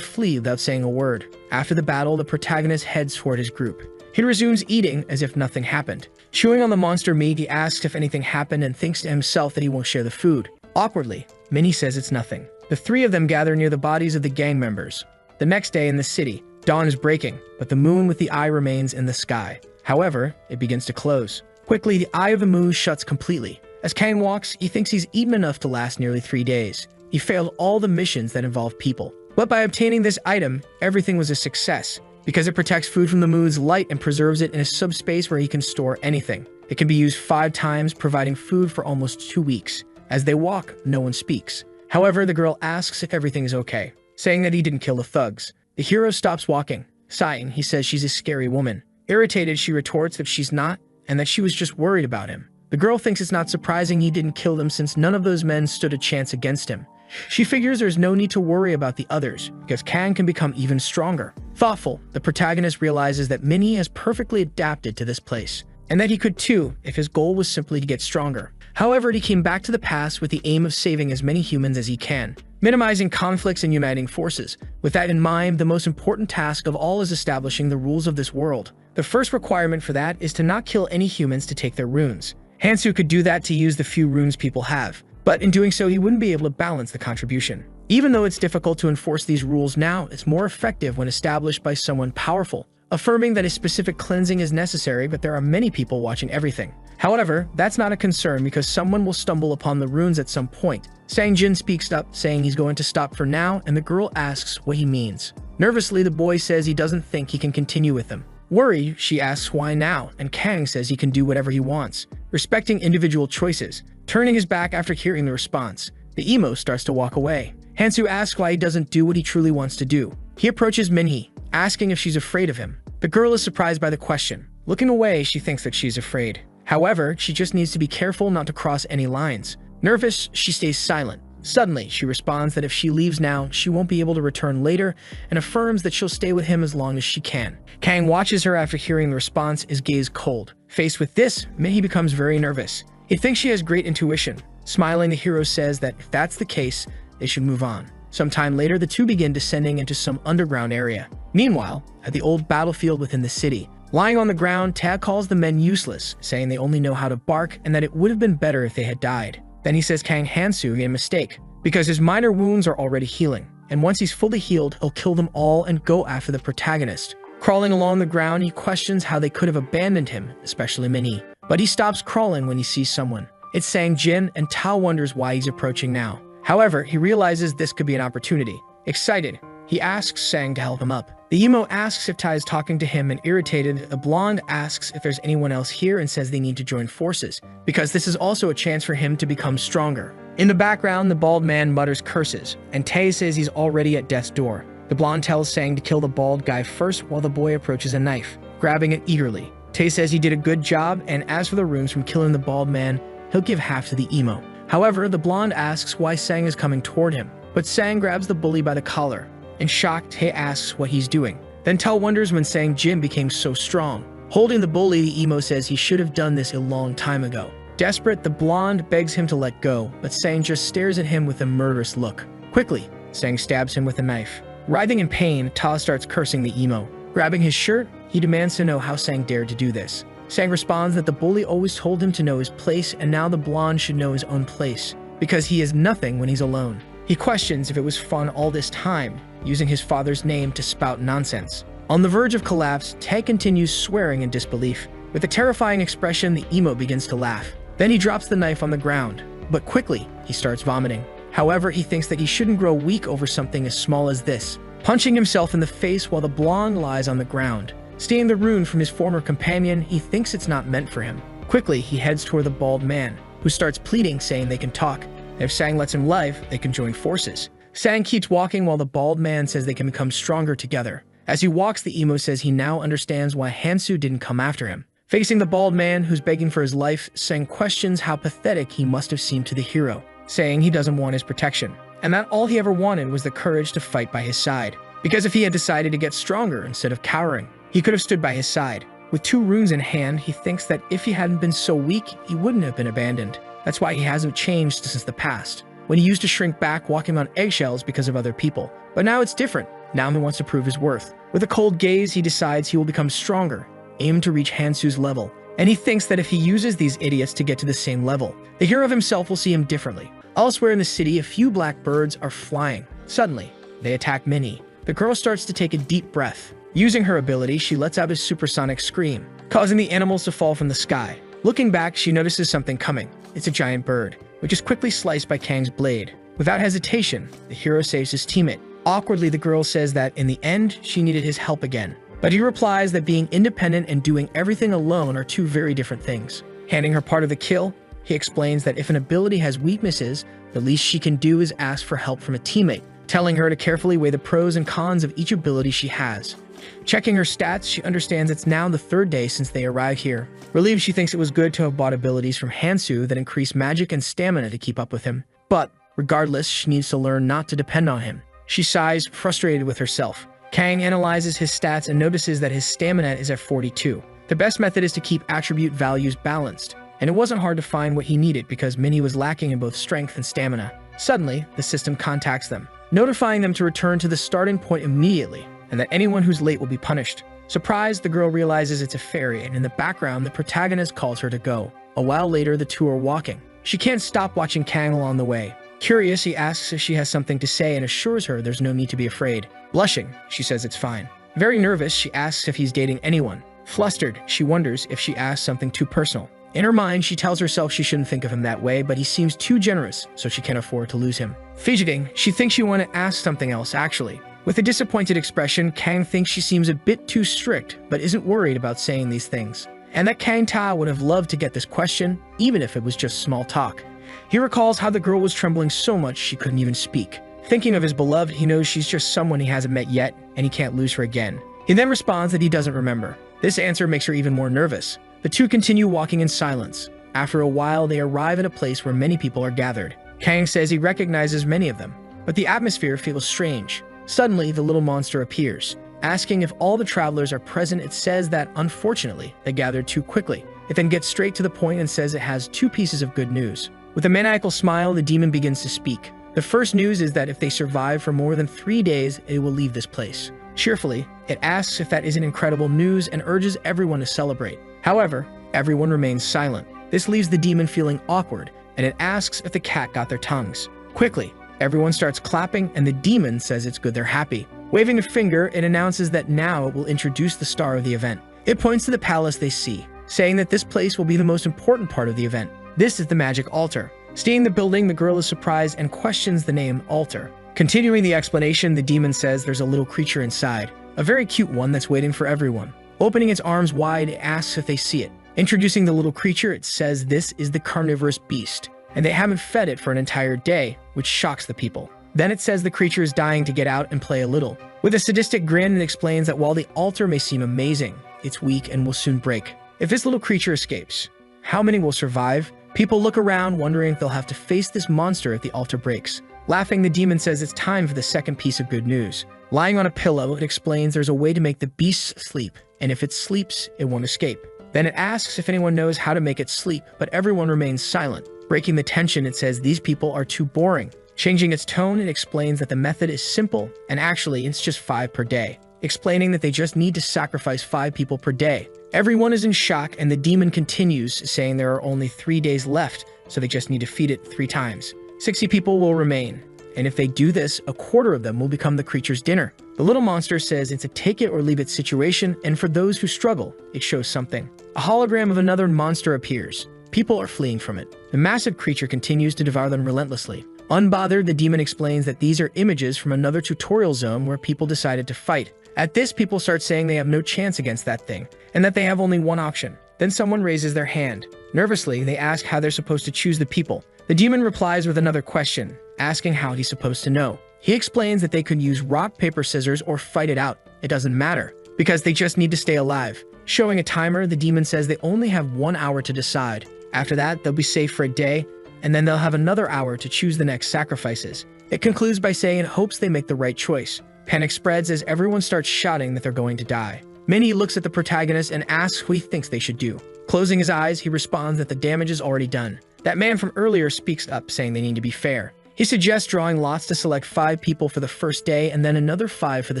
S1: flee without saying a word. After the battle, the protagonist heads toward his group. He resumes eating as if nothing happened. Chewing on the monster meat, he asks if anything happened and thinks to himself that he won't share the food. Awkwardly, Minnie says it's nothing. The 3 of them gather near the bodies of the gang members. The next day in the city, dawn is breaking, but the moon with the eye remains in the sky. However, it begins to close. Quickly, the eye of the moon shuts completely. As Kang walks, he thinks he's eaten enough to last nearly 3 days. He failed all the missions that involve people. But by obtaining this item, everything was a success, because it protects food from the moon's light and preserves it in a subspace where he can store anything. It can be used 5 times, providing food for almost 2 weeks. As they walk, no one speaks. However, the girl asks if everything is okay, saying that he didn't kill the thugs. The hero stops walking. Sighing, he says she's a scary woman. Irritated, she retorts that she's not, and that she was just worried about him. The girl thinks it's not surprising he didn't kill them since none of those men stood a chance against him. She figures there's no need to worry about the others, because Kang can become even stronger. Thoughtful, the protagonist realizes that Minnie has perfectly adapted to this place, and that he could too if his goal was simply to get stronger. However, he came back to the past with the aim of saving as many humans as he can, minimizing conflicts and uniting forces. With that in mind, the most important task of all is establishing the rules of this world. The first requirement for that is to not kill any humans to take their runes. Hansu could do that to use the few runes people have, but in doing so he wouldn't be able to balance the contribution. Even though it's difficult to enforce these rules now, it's more effective when established by someone powerful, affirming that a specific cleansing is necessary, but there are many people watching everything. However, that's not a concern because someone will stumble upon the runes at some point. Sang-jin speaks up, saying he's going to stop for now, and the girl asks what he means. Nervously, the boy says he doesn't think he can continue with them. Worried, she asks why now, and Kang says he can do whatever he wants, respecting individual choices. Turning his back after hearing the response, the emo starts to walk away. Hansu asks why he doesn't do what he truly wants to do. He approaches Minhee, asking if she's afraid of him. The girl is surprised by the question. Looking away, she thinks that she's afraid. However, she just needs to be careful not to cross any lines. Nervous, she stays silent. Suddenly, she responds that if she leaves now, she won't be able to return later, and affirms that she'll stay with him as long as she can. Kang watches her after hearing the response, his gaze cold. Faced with this, Minhee becomes very nervous. He thinks she has great intuition. Smiling, the hero says that if that's the case, they should move on. Sometime later, the two begin descending into some underground area. Meanwhile, at the old battlefield within the city, lying on the ground, Tag calls the men useless, saying they only know how to bark and that it would have been better if they had died. Then he says Kang Hansu made a mistake, because his minor wounds are already healing, and once he's fully healed, he'll kill them all and go after the protagonist. Crawling along the ground, he questions how they could have abandoned him, especially Minnie. But he stops crawling when he sees someone. It's Sang Jin, and Tao wonders why he's approaching now. However, he realizes this could be an opportunity. Excited, he asks Sang to help him up. The emo asks if Tai is talking to him, and irritated, the blonde asks if there's anyone else here and says they need to join forces, because this is also a chance for him to become stronger. In the background, the bald man mutters curses, and Tae says he's already at death's door. The blonde tells Sang to kill the bald guy first while the boy approaches a knife, grabbing it eagerly. Tae says he did a good job, and as for the runes from killing the bald man, he'll give half to the emo. However, the blonde asks why Sang is coming toward him, but Sang grabs the bully by the collar. In shock, Tae asks what he's doing. Then Tao wonders when Sang Jin became so strong. Holding the bully, the emo says he should have done this a long time ago. Desperate, the blonde begs him to let go, but Sang just stares at him with a murderous look. Quickly, Sang stabs him with a knife. Writhing in pain, Ta starts cursing the emo. Grabbing his shirt, he demands to know how Sang dared to do this. Sang responds that the bully always told him to know his place, and now the blonde should know his own place, because he is nothing when he's alone. He questions if it was fun all this time, using his father's name to spout nonsense. On the verge of collapse, Tae continues swearing in disbelief. With a terrifying expression, the emo begins to laugh. Then he drops the knife on the ground, but quickly, he starts vomiting. However, he thinks that he shouldn't grow weak over something as small as this, punching himself in the face while the blonde lies on the ground. Stealing the rune from his former companion, he thinks it's not meant for him. Quickly, he heads toward the bald man, who starts pleading, saying they can talk. If Sang lets him live, they can join forces. Sang keeps walking while the bald man says they can become stronger together. As he walks, the emo says he now understands why Hansu didn't come after him. Facing the bald man, who's begging for his life, Sang questions how pathetic he must have seemed to the hero, saying he doesn't want his protection, and that all he ever wanted was the courage to fight by his side. Because if he had decided to get stronger instead of cowering, he could have stood by his side. With 2 runes in hand, he thinks that if he hadn't been so weak, he wouldn't have been abandoned. That's why he hasn't changed since the past, when he used to shrink back walking on eggshells because of other people. But now it's different. Now he wants to prove his worth. With a cold gaze, he decides he will become stronger, aim to reach Hansu's level. And he thinks that if he uses these idiots to get to the same level, the hero himself will see him differently. Elsewhere in the city, a few black birds are flying. Suddenly, they attack Minnie. The girl starts to take a deep breath. Using her ability, she lets out a supersonic scream, causing the animals to fall from the sky. Looking back, she notices something coming. It's a giant bird, which is quickly sliced by Kang's blade. Without hesitation, the hero saves his teammate. Awkwardly, the girl says that in the end, she needed his help again. But he replies that being independent and doing everything alone are 2 very different things. Handing her part of the kill, he explains that if an ability has weaknesses, the least she can do is ask for help from a teammate, telling her to carefully weigh the pros and cons of each ability she has. Checking her stats, she understands it's now the 3rd day since they arrived here. Relieved, she thinks it was good to have bought abilities from Hansu that increase magic and stamina to keep up with him. But, regardless, she needs to learn not to depend on him. She sighs, frustrated with herself. Kang analyzes his stats and notices that his stamina is at 42. The best method is to keep attribute values balanced, and it wasn't hard to find what he needed because Minnie was lacking in both strength and stamina. Suddenly, the system contacts them, notifying them to return to the starting point immediately, and that anyone who's late will be punished. Surprised, the girl realizes it's a fairy, and in the background, the protagonist calls her to go. A while later, the 2 are walking. She can't stop watching Kang along the way. Curious, he asks if she has something to say and assures her there's no need to be afraid. Blushing, she says it's fine. Very nervous, she asks if he's dating anyone. Flustered, she wonders if she asks something too personal. In her mind, she tells herself she shouldn't think of him that way, but he seems too generous, so she can't afford to lose him. Fidgeting, she thinks she wants to ask something else, actually. With a disappointed expression, Kang thinks she seems a bit too strict, but isn't worried about saying these things. And that Kang Ta would have loved to get this question, even if it was just small talk. He recalls how the girl was trembling so much she couldn't even speak. Thinking of his beloved, he knows she's just someone he hasn't met yet, and he can't lose her again. He then responds that he doesn't remember. This answer makes her even more nervous. The 2 continue walking in silence. After a while, they arrive at a place where many people are gathered. Kang says he recognizes many of them, but the atmosphere feels strange. Suddenly, the little monster appears. Asking if all the travelers are present, it says that, unfortunately, they gathered too quickly. It then gets straight to the point and says it has 2 pieces of good news. With a maniacal smile, the demon begins to speak. The first news is that if they survive for more than 3 days, it will leave this place. Cheerfully, it asks if that isn't incredible news and urges everyone to celebrate. However, everyone remains silent. This leaves the demon feeling awkward, and it asks if the cat got their tongues. Quickly, everyone starts clapping, and the demon says it's good they're happy. Waving a finger, it announces that now it will introduce the star of the event. It points to the palace they see, saying that this place will be the most important part of the event. This is the magic altar. Seeing the building, the girl is surprised and questions the name altar. Continuing the explanation, the demon says there's a little creature inside, a very cute one that's waiting for everyone. Opening its arms wide, it asks if they see it. Introducing the little creature, it says this is the carnivorous beast, and they haven't fed it for an entire day, which shocks the people. Then it says the creature is dying to get out and play a little. With a sadistic grin, it explains that while the altar may seem amazing, it's weak and will soon break. If this little creature escapes, how many will survive? People look around, wondering if they'll have to face this monster if the altar breaks. Laughing, the demon says it's time for the second piece of good news. Lying on a pillow, it explains there's a way to make the beast sleep, and if it sleeps, it won't escape. Then it asks if anyone knows how to make it sleep, but everyone remains silent. Breaking the tension, it says these people are too boring. Changing its tone, it explains that the method is simple, and actually it's just 5 per day, explaining that they just need to sacrifice 5 people per day. Everyone is in shock, and the demon continues, saying there are only 3 days left, so they just need to feed it 3 times. 60 people will remain, and if they do this, a quarter of them will become the creature's dinner. The little monster says it's a take it or leave it situation, and for those who struggle, it shows something. A hologram of another monster appears. People are fleeing from it. The massive creature continues to devour them relentlessly. Unbothered, the demon explains that these are images from another tutorial zone where people decided to fight. At this, people start saying they have no chance against that thing, and that they have only one option. Then someone raises their hand. Nervously, they ask how they're supposed to choose the people. The demon replies with another question, asking how he's supposed to know. He explains that they could use rock, paper, scissors, or fight it out. It doesn't matter, because they just need to stay alive. Showing a timer, the demon says they only have 1 hour to decide. After that, they'll be safe for a day, and then they'll have another hour to choose the next sacrifices. It concludes by saying it hopes they make the right choice. Panic spreads as everyone starts shouting that they're going to die. Minnie looks at the protagonist and asks what he thinks they should do. Closing his eyes, he responds that the damage is already done. That man from earlier speaks up, saying they need to be fair. He suggests drawing lots to select 5 people for the first day and then another 5 for the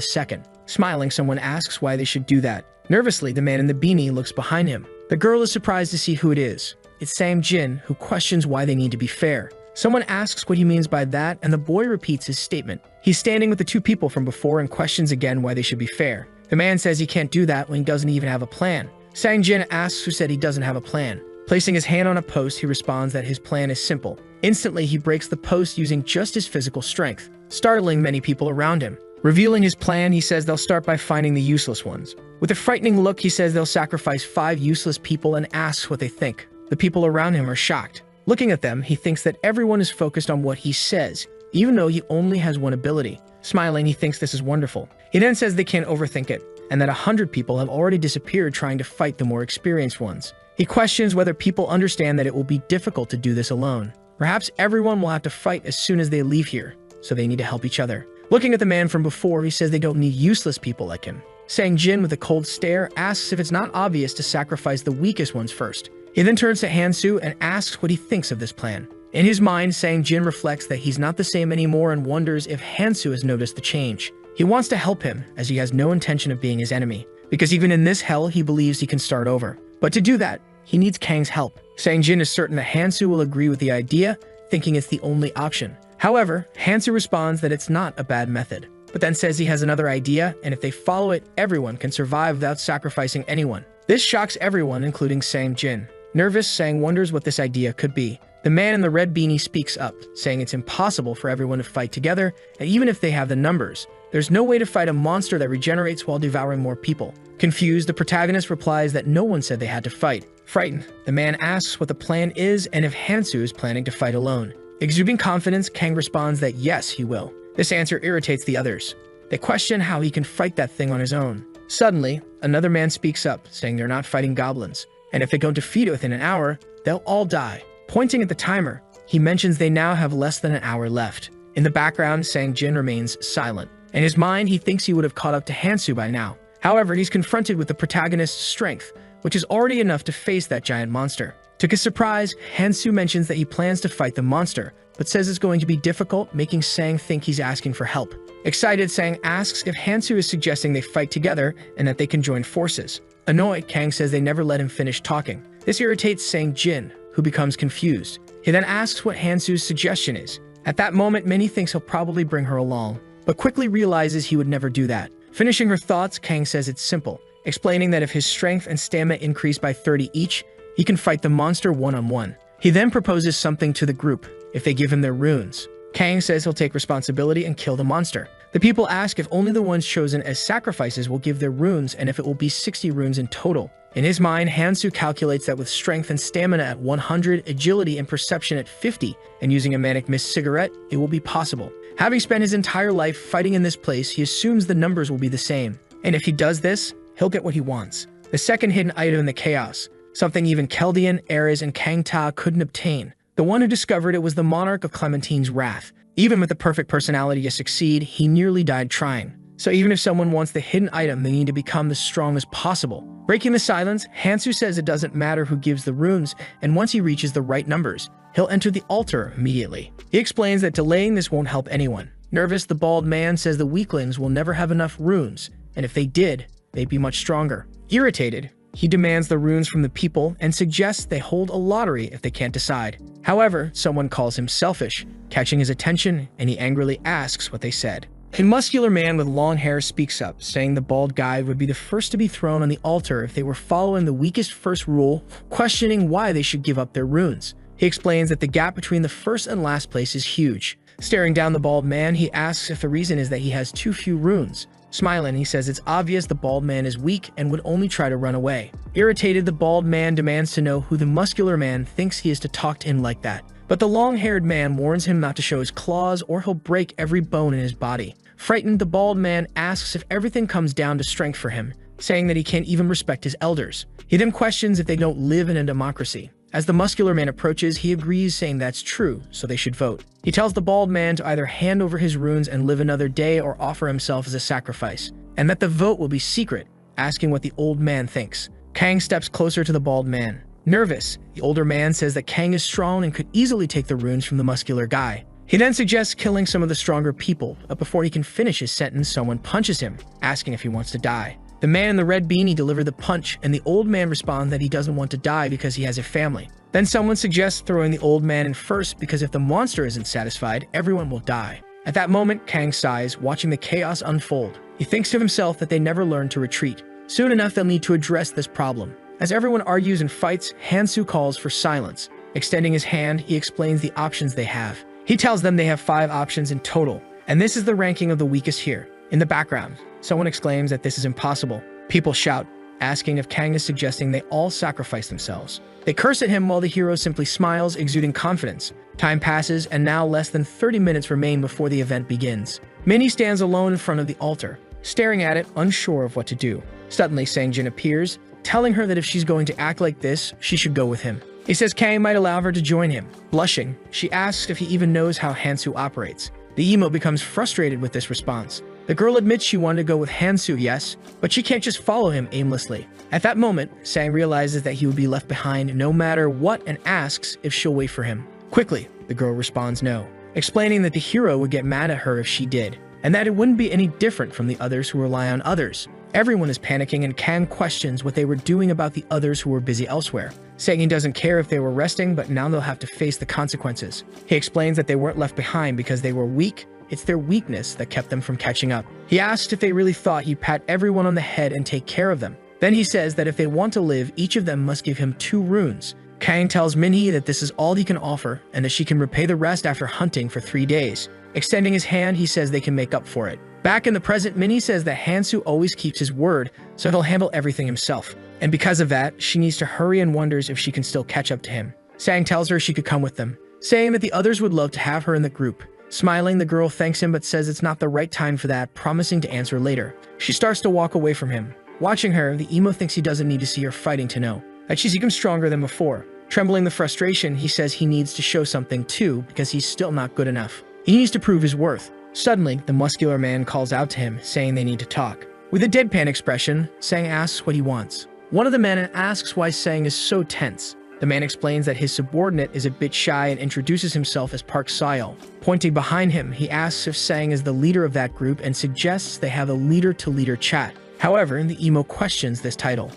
S1: second. Smiling, someone asks why they should do that. Nervously, the man in the beanie looks behind him. The girl is surprised to see who it is. It's Sang Jin, who questions why they need to be fair. Someone asks what he means by that, and the boy repeats his statement. He's standing with the 2 people from before and questions again why they should be fair. The man says he can't do that when he doesn't even have a plan. Sang Jin asks who said he doesn't have a plan. Placing his hand on a post, he responds that his plan is simple. Instantly, he breaks the post using just his physical strength, startling many people around him. Revealing his plan, he says they'll start by finding the useless ones. With a frightening look, he says they'll sacrifice 5 useless people and asks what they think. The people around him are shocked. Looking at them, he thinks that everyone is focused on what he says, even though he only has one ability. Smiling, he thinks this is wonderful. He then says they can't overthink it, and that 100 people have already disappeared trying to fight the more experienced ones. He questions whether people understand that it will be difficult to do this alone. Perhaps everyone will have to fight as soon as they leave here, so they need to help each other. Looking at the man from before, he says they don't need useless people like him. Sang Jin, with a cold stare, asks if it's not obvious to sacrifice the weakest ones first. He then turns to Hansu and asks what he thinks of this plan. In his mind, Sang Jin reflects that he's not the same anymore and wonders if Hansu has noticed the change. He wants to help him, as he has no intention of being his enemy, because even in this hell, he believes he can start over. But to do that, he needs Kang's help. Sang Jin is certain that Hansu will agree with the idea, thinking it's the only option. However, Hansu responds that it's not a bad method, but then says he has another idea, and if they follow it, everyone can survive without sacrificing anyone. This shocks everyone, including Sang Jin. Nervous, Sang wonders what this idea could be. The man in the red beanie speaks up, saying it's impossible for everyone to fight together, and even if they have the numbers, there's no way to fight a monster that regenerates while devouring more people. Confused, the protagonist replies that no one said they had to fight. Frightened, the man asks what the plan is and if Hansu is planning to fight alone. Exuding confidence, Kang responds that yes, he will. This answer irritates the others. They question how he can fight that thing on his own. Suddenly, another man speaks up, saying they're not fighting goblins, and if they don't defeat it within an hour, they'll all die. Pointing at the timer, he mentions they now have less than an hour left. In the background, Sang Jin remains silent. In his mind, he thinks he would have caught up to Hansu by now. However, he's confronted with the protagonist's strength, which is already enough to face that giant monster. To his surprise, Hansu mentions that he plans to fight the monster, but says it's going to be difficult, making Sang think he's asking for help. Excited, Sang asks if Hansu is suggesting they fight together and that they can join forces. Annoyed, Kang says they never let him finish talking. This irritates Sang Jin, who becomes confused. He then asks what Hansu's suggestion is. At that moment, Minnie thinks he'll probably bring her along, but quickly realizes he would never do that. Finishing her thoughts, Kang says it's simple, explaining that if his strength and stamina increase by 30 each, he can fight the monster one-on-one. He then proposes something to the group if they give him their runes. Kang says he'll take responsibility and kill the monster. The people ask if only the ones chosen as sacrifices will give their runes and if it will be 60 runes in total. In his mind, Hansu calculates that with strength and stamina at 100, agility and perception at 50, and using a manic mist cigarette, it will be possible. Having spent his entire life fighting in this place, he assumes the numbers will be the same. And if he does this, he'll get what he wants. The second hidden item in the chaos, something even Keldian, Ares, and Kang Ta couldn't obtain. The one who discovered it was the monarch of Clementine's wrath. Even with the perfect personality to succeed, he nearly died trying. So even if someone wants the hidden item, they need to become the strongest possible. Breaking the silence, Hansu says it doesn't matter who gives the runes, and once he reaches the right numbers, he'll enter the altar immediately. He explains that delaying this won't help anyone. Nervous, the bald man says the weaklings will never have enough runes, and if they did, they'd be much stronger. Irritated, he demands the runes from the people and suggests they hold a lottery if they can't decide. However, someone calls him selfish, catching his attention, and he angrily asks what they said. A muscular man with long hair speaks up, saying the bald guy would be the first to be thrown on the altar if they were following the weakest first rule, questioning why they should give up their runes. He explains that the gap between the first and last place is huge. Staring down the bald man, he asks if the reason is that he has too few runes. Smiling, he says it's obvious the bald man is weak and would only try to run away. Irritated, the bald man demands to know who the muscular man thinks he is to talk to him like that. But the long-haired man warns him not to show his claws or he'll break every bone in his body. Frightened, the bald man asks if everything comes down to strength for him, saying that he can't even respect his elders. He then questions if they don't live in a democracy. As the muscular man approaches, he agrees, saying that's true, so they should vote. He tells the bald man to either hand over his runes and live another day or offer himself as a sacrifice, and that the vote will be secret, asking what the old man thinks. Kang steps closer to the bald man. Nervous, the older man says that Kang is strong and could easily take the runes from the muscular guy. He then suggests killing some of the stronger people, but before he can finish his sentence, someone punches him, asking if he wants to die. The man in the red beanie delivered the punch, and the old man responds that he doesn't want to die because he has a family. Then someone suggests throwing the old man in first because if the monster isn't satisfied, everyone will die. At that moment, Kang sighs, watching the chaos unfold. He thinks to himself that they never learned to retreat. Soon enough, they'll need to address this problem. As everyone argues and fights, Hansu calls for silence. Extending his hand, he explains the options they have. He tells them they have 5 options in total, and this is the ranking of the weakest here. In the background, someone exclaims that this is impossible. People shout, asking if Kang is suggesting they all sacrifice themselves. They curse at him while the hero simply smiles, exuding confidence. Time passes, and now less than 30 minutes remain before the event begins. Minnie stands alone in front of the altar, staring at it, unsure of what to do. Suddenly, Sang-jin appears, telling her that if she's going to act like this, she should go with him. He says Kang might allow her to join him. Blushing, she asks if he even knows how Hansu operates. The emo becomes frustrated with this response. The girl admits she wanted to go with Hansu, yes, but she can't just follow him aimlessly. At that moment, Sang realizes that he would be left behind no matter what and asks if she'll wait for him. Quickly, the girl responds no, explaining that the hero would get mad at her if she did, and that it wouldn't be any different from the others who rely on others. Everyone is panicking and Kang questions what they were doing about the others who were busy elsewhere, saying he doesn't care if they were resting, but now they'll have to face the consequences. He explains that they weren't left behind because they were weak. It's their weakness that kept them from catching up. He asks if they really thought he'd pat everyone on the head and take care of them. Then he says that if they want to live, each of them must give him 2 runes. Kang tells Minhee that this is all he can offer and that she can repay the rest after hunting for 3 days. Extending his hand, he says they can make up for it. Back in the present, Minhee says that Hansu always keeps his word, so he'll handle everything himself. And because of that, she needs to hurry and wonders if she can still catch up to him. Sang tells her she could come with them, saying that the others would love to have her in the group. Smiling, the girl thanks him but says it's not the right time for that, promising to answer later. She starts to walk away from him. Watching her, the emo thinks he doesn't need to see her fighting to know that she's even stronger than before. Trembling with frustration, he says he needs to show something too because he's still not good enough. He needs to prove his worth. Suddenly, the muscular man calls out to him, saying they need to talk. With a deadpan expression, Sang asks what he wants. One of the men asks why Sang is so tense. The man explains that his subordinate is a bit shy and introduces himself as Park Sayal. Pointing behind him, he asks if Sang is the leader of that group and suggests they have a leader-to-leader chat. However, the emo questions this title,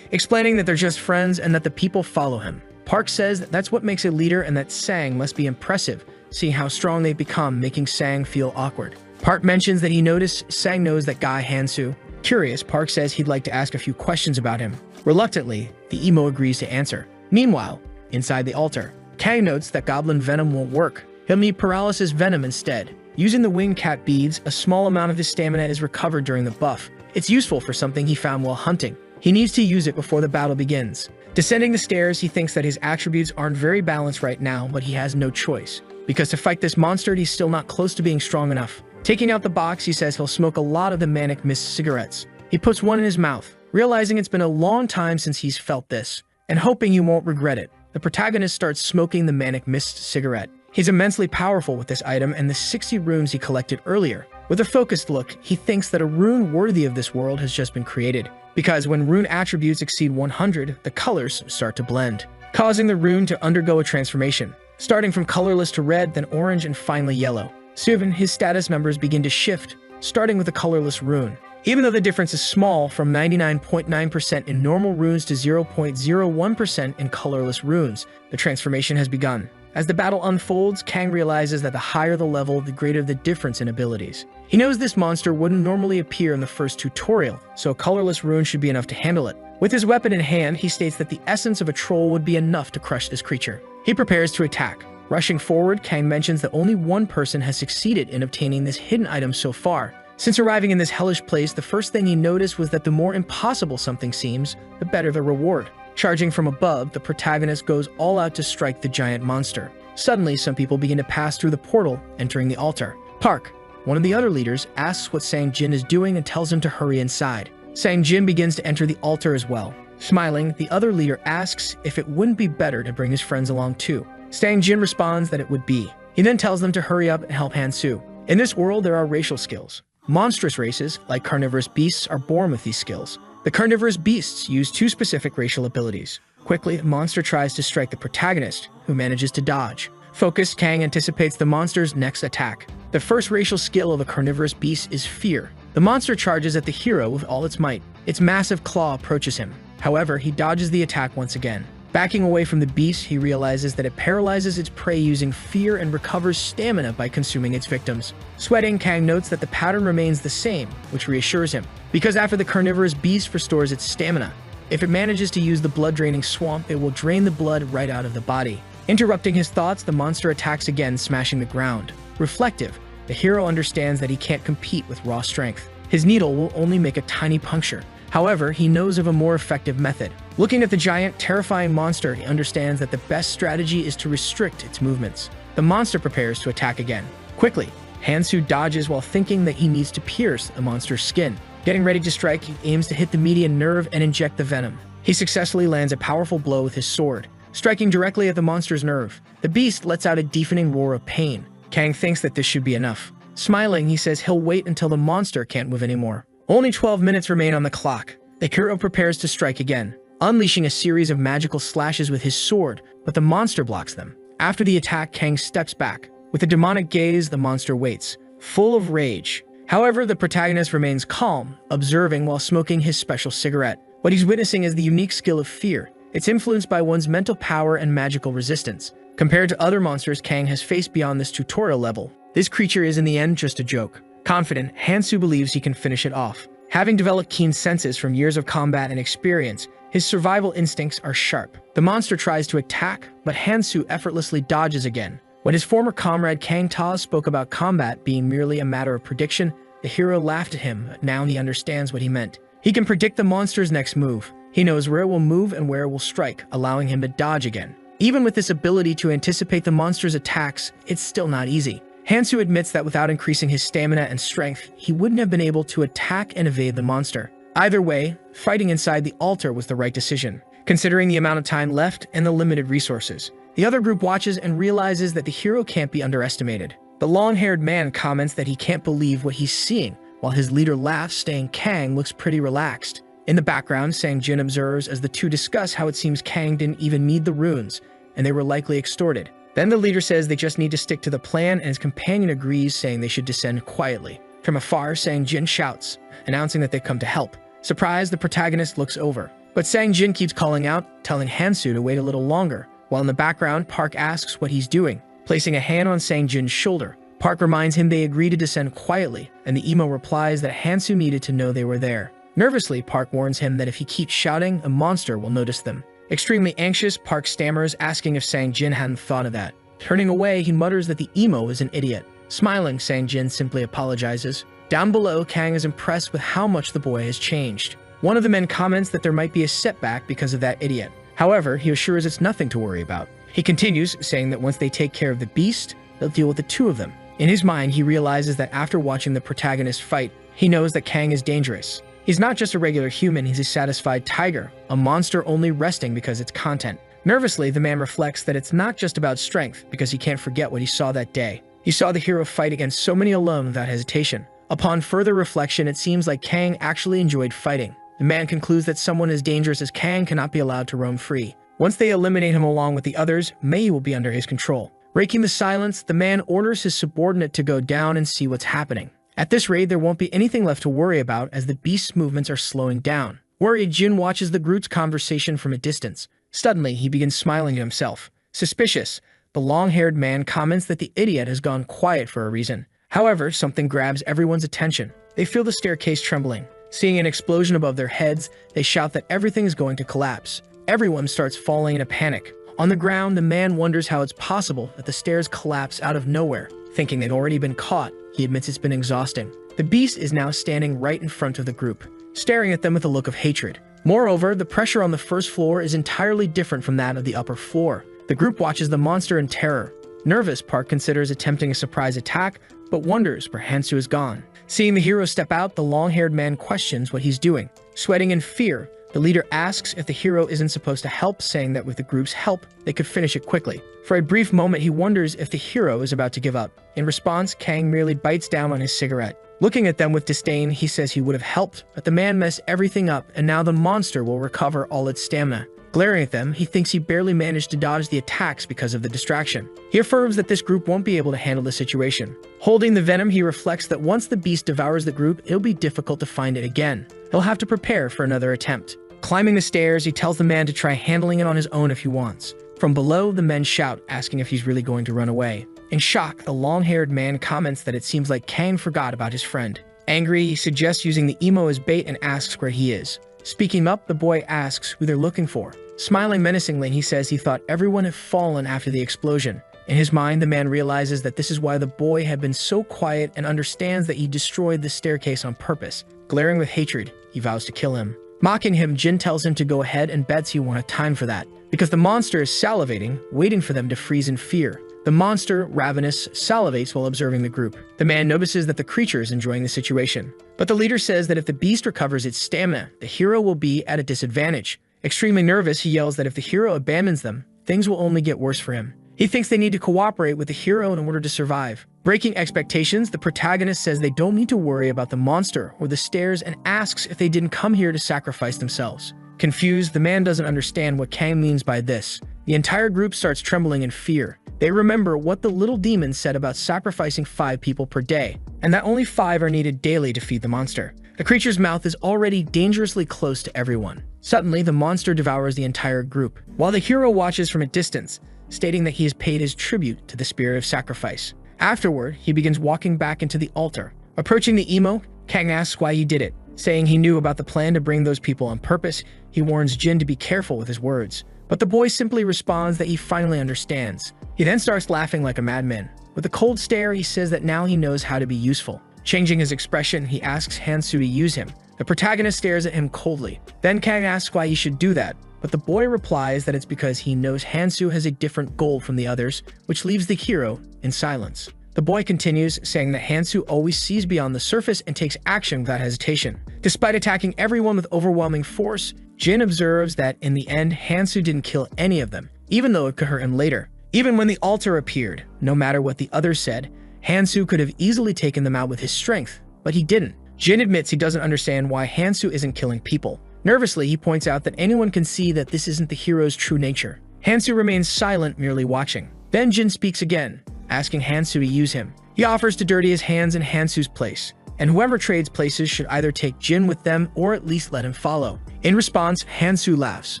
S1: explaining that they're just friends and that the people follow him. Park says that that's what makes a leader and that Sang must be impressive, seeing how strong they've become, making Sang feel awkward. Park mentions that he noticed Sang knows that guy Hansu. Curious, Park says he'd like to ask a few questions about him. Reluctantly, the emo agrees to answer. Meanwhile, inside the altar, Kang notes that goblin venom won't work. He'll need paralysis venom instead. Using the wing cat beads, a small amount of his stamina is recovered during the buff. It's useful for something he found while hunting. He needs to use it before the battle begins. Descending the stairs, he thinks that his attributes aren't very balanced right now, but he has no choice. Because to fight this monster, he's still not close to being strong enough. Taking out the box, he says he'll smoke a lot of the manic mist cigarettes. He puts one in his mouth, realizing it's been a long time since he's felt this, and hoping he won't regret it. The protagonist starts smoking the manic mist cigarette. He's immensely powerful with this item and the 60 runes he collected earlier. With a focused look, he thinks that a rune worthy of this world has just been created, because when rune attributes exceed 100, the colors start to blend, causing the rune to undergo a transformation, starting from colorless to red, then orange, and finally yellow. Soon, his status numbers begin to shift, starting with a colorless rune. Even though the difference is small, from 99.9% in normal runes to 0.01% in colorless runes, the transformation has begun. As the battle unfolds, Kang realizes that the higher the level, the greater the difference in abilities. He knows this monster wouldn't normally appear in the first tutorial, so a colorless rune should be enough to handle it. With his weapon in hand, he states that the essence of a troll would be enough to crush this creature. He prepares to attack. Rushing forward, Kang mentions that only one person has succeeded in obtaining this hidden item so far. Since arriving in this hellish place, the first thing he noticed was that the more impossible something seems, the better the reward. Charging from above, the protagonist goes all out to strike the giant monster. Suddenly, some people begin to pass through the portal, entering the altar. Park, one of the other leaders, asks what Sang Jin is doing and tells him to hurry inside. Sang Jin begins to enter the altar as well. Smiling, the other leader asks if it wouldn't be better to bring his friends along too. Sang Jin responds that it would be. He then tells them to hurry up and help Hansu. In this world, there are racial skills. Monstrous races, like carnivorous beasts, are born with these skills. The carnivorous beasts use two specific racial abilities. Quickly, the monster tries to strike the protagonist, who manages to dodge. Focused, Kang anticipates the monster's next attack. The first racial skill of a carnivorous beast is fear. The monster charges at the hero with all its might. Its massive claw approaches him. However, he dodges the attack once again. Backing away from the beast, he realizes that it paralyzes its prey using fear and recovers stamina by consuming its victims. Sweating, Kang notes that the pattern remains the same, which reassures him, because after the carnivorous beast restores its stamina, if it manages to use the blood-draining swamp, it will drain the blood right out of the body. Interrupting his thoughts, the monster attacks again, smashing the ground. Reflective, the hero understands that he can't compete with raw strength. His needle will only make a tiny puncture. However, he knows of a more effective method. Looking at the giant, terrifying monster, he understands that the best strategy is to restrict its movements. The monster prepares to attack again. Quickly, Hansu dodges while thinking that he needs to pierce the monster's skin. Getting ready to strike, he aims to hit the median nerve and inject the venom. He successfully lands a powerful blow with his sword, striking directly at the monster's nerve. The beast lets out a deafening roar of pain. Kang thinks that this should be enough. Smiling, he says he'll wait until the monster can't move anymore. Only 12 minutes remain on the clock. The hero prepares to strike again, unleashing a series of magical slashes with his sword, but the monster blocks them. After the attack, Kang steps back. With a demonic gaze, the monster waits, full of rage. However, the protagonist remains calm, observing while smoking his special cigarette. What he's witnessing is the unique skill of fear. It's influenced by one's mental power and magical resistance. Compared to other monsters Kang has faced beyond this tutorial level, this creature is in the end just a joke. Confident, Hansu believes he can finish it off. Having developed keen senses from years of combat and experience, his survival instincts are sharp. The monster tries to attack, but Hansu effortlessly dodges again. When his former comrade Kang Ta spoke about combat being merely a matter of prediction, the hero laughed at him, but now he understands what he meant. He can predict the monster's next move. He knows where it will move and where it will strike, allowing him to dodge again. Even with this ability to anticipate the monster's attacks, it's still not easy. Hansu admits that without increasing his stamina and strength, he wouldn't have been able to attack and evade the monster. Either way, fighting inside the altar was the right decision, considering the amount of time left and the limited resources. The other group watches and realizes that the hero can't be underestimated. The long-haired man comments that he can't believe what he's seeing, while his leader laughs, saying Kang looks pretty relaxed. In the background, Sang-jin observes as the two discuss how it seems Kang didn't even need the runes, and they were likely extorted. Then the leader says they just need to stick to the plan, and his companion agrees, saying they should descend quietly. From afar, Sang-jin shouts, announcing that they've come to help. Surprised, the protagonist looks over. But Sang-jin keeps calling out, telling Hansu to wait a little longer, while in the background, Park asks what he's doing, placing a hand on Sang-jin's shoulder. Park reminds him they agree to descend quietly, and the emo replies that Hansu needed to know they were there. Nervously, Park warns him that if he keeps shouting, a monster will notice them. Extremely anxious, Park stammers, asking if Sang-jin hadn't thought of that. Turning away, he mutters that the emo is an idiot. Smiling, Sang-jin simply apologizes. Down below, Kang is impressed with how much the boy has changed. One of the men comments that there might be a setback because of that idiot. However, he assures it's nothing to worry about. He continues, saying that once they take care of the beast, they'll deal with the two of them. In his mind, he realizes that after watching the protagonist fight, he knows that Kang is dangerous. He's not just a regular human, he's a satisfied tiger, a monster only resting because it's content. Nervously, the man reflects that it's not just about strength, because he can't forget what he saw that day. He saw the hero fight against so many alone without hesitation. Upon further reflection, it seems like Kang actually enjoyed fighting. The man concludes that someone as dangerous as Kang cannot be allowed to roam free. Once they eliminate him along with the others, Mei will be under his control. Breaking the silence, the man orders his subordinate to go down and see what's happening. At this rate, there won't be anything left to worry about as the beast's movements are slowing down. Worried, Jin watches the group's conversation from a distance. Suddenly, he begins smiling to himself. Suspicious, the long-haired man comments that the idiot has gone quiet for a reason. However, something grabs everyone's attention. They feel the staircase trembling. Seeing an explosion above their heads, they shout that everything is going to collapse. Everyone starts falling in a panic. On the ground, the man wonders how it's possible that the stairs collapse out of nowhere. Thinking they've already been caught, he admits it's been exhausting. The beast is now standing right in front of the group, staring at them with a look of hatred. Moreover, the pressure on the first floor is entirely different from that of the upper floor. The group watches the monster in terror. Nervous, Park considers attempting a surprise attack, but wonders where Hansu is gone. Seeing the hero step out, the long-haired man questions what he's doing. Sweating in fear, the leader asks if the hero isn't supposed to help, saying that with the group's help, they could finish it quickly. For a brief moment, he wonders if the hero is about to give up. In response, Kang merely bites down on his cigarette. Looking at them with disdain, he says he would have helped, but the man messed everything up, and now the monster will recover all its stamina. Glaring at them, he thinks he barely managed to dodge the attacks because of the distraction. He affirms that this group won't be able to handle the situation. Holding the venom, he reflects that once the beast devours the group, it'll be difficult to find it again. He'll have to prepare for another attempt. Climbing the stairs, he tells the man to try handling it on his own if he wants. From below, the men shout, asking if he's really going to run away. In shock, the long-haired man comments that it seems like Kang forgot about his friend. Angry, he suggests using the emo as bait and asks where he is. Speaking up, the boy asks who they're looking for. Smiling menacingly, he says he thought everyone had fallen after the explosion. In his mind, the man realizes that this is why the boy had been so quiet and understands that he destroyed the staircase on purpose. Glaring with hatred, he vows to kill him. Mocking him, Jin tells him to go ahead and bets he won't have time for that, because the monster is salivating, waiting for them to freeze in fear. The monster, ravenous, salivates while observing the group. The man notices that the creature is enjoying the situation. But the leader says that if the beast recovers its stamina, the hero will be at a disadvantage. Extremely nervous, he yells that if the hero abandons them, things will only get worse for him. He thinks they need to cooperate with the hero in order to survive. Breaking expectations, the protagonist says they don't need to worry about the monster or the stairs and asks if they didn't come here to sacrifice themselves. Confused, the man doesn't understand what Kang means by this. The entire group starts trembling in fear. They remember what the little demon said about sacrificing 5 people per day, and that only 5 are needed daily to feed the monster. The creature's mouth is already dangerously close to everyone. Suddenly, the monster devours the entire group, while the hero watches from a distance, stating that he has paid his tribute to the spirit of sacrifice. Afterward, he begins walking back into the altar. Approaching the emo, Kang asks why he did it. Saying he knew about the plan to bring those people on purpose, he warns Jin to be careful with his words. But the boy simply responds that he finally understands. He then starts laughing like a madman. With a cold stare, he says that now he knows how to be useful. Changing his expression, he asks Hansu to use him. The protagonist stares at him coldly. Then Kang asks why he should do that, but the boy replies that it's because he knows Hansu has a different goal from the others, which leaves the hero in silence. The boy continues, saying that Hansu always sees beyond the surface and takes action without hesitation. Despite attacking everyone with overwhelming force, Jin observes that in the end, Hansu didn't kill any of them, even though it could hurt him later. Even when the altar appeared, no matter what the others said, Hansu could have easily taken them out with his strength, but he didn't. Jin admits he doesn't understand why Hansu isn't killing people. Nervously, he points out that anyone can see that this isn't the hero's true nature. Hansu remains silent, merely watching. Then Jin speaks again, asking Hansu to use him. He offers to dirty his hands in Hansu's place, and whoever trades places should either take Jin with them or at least let him follow. In response, Hansu laughs.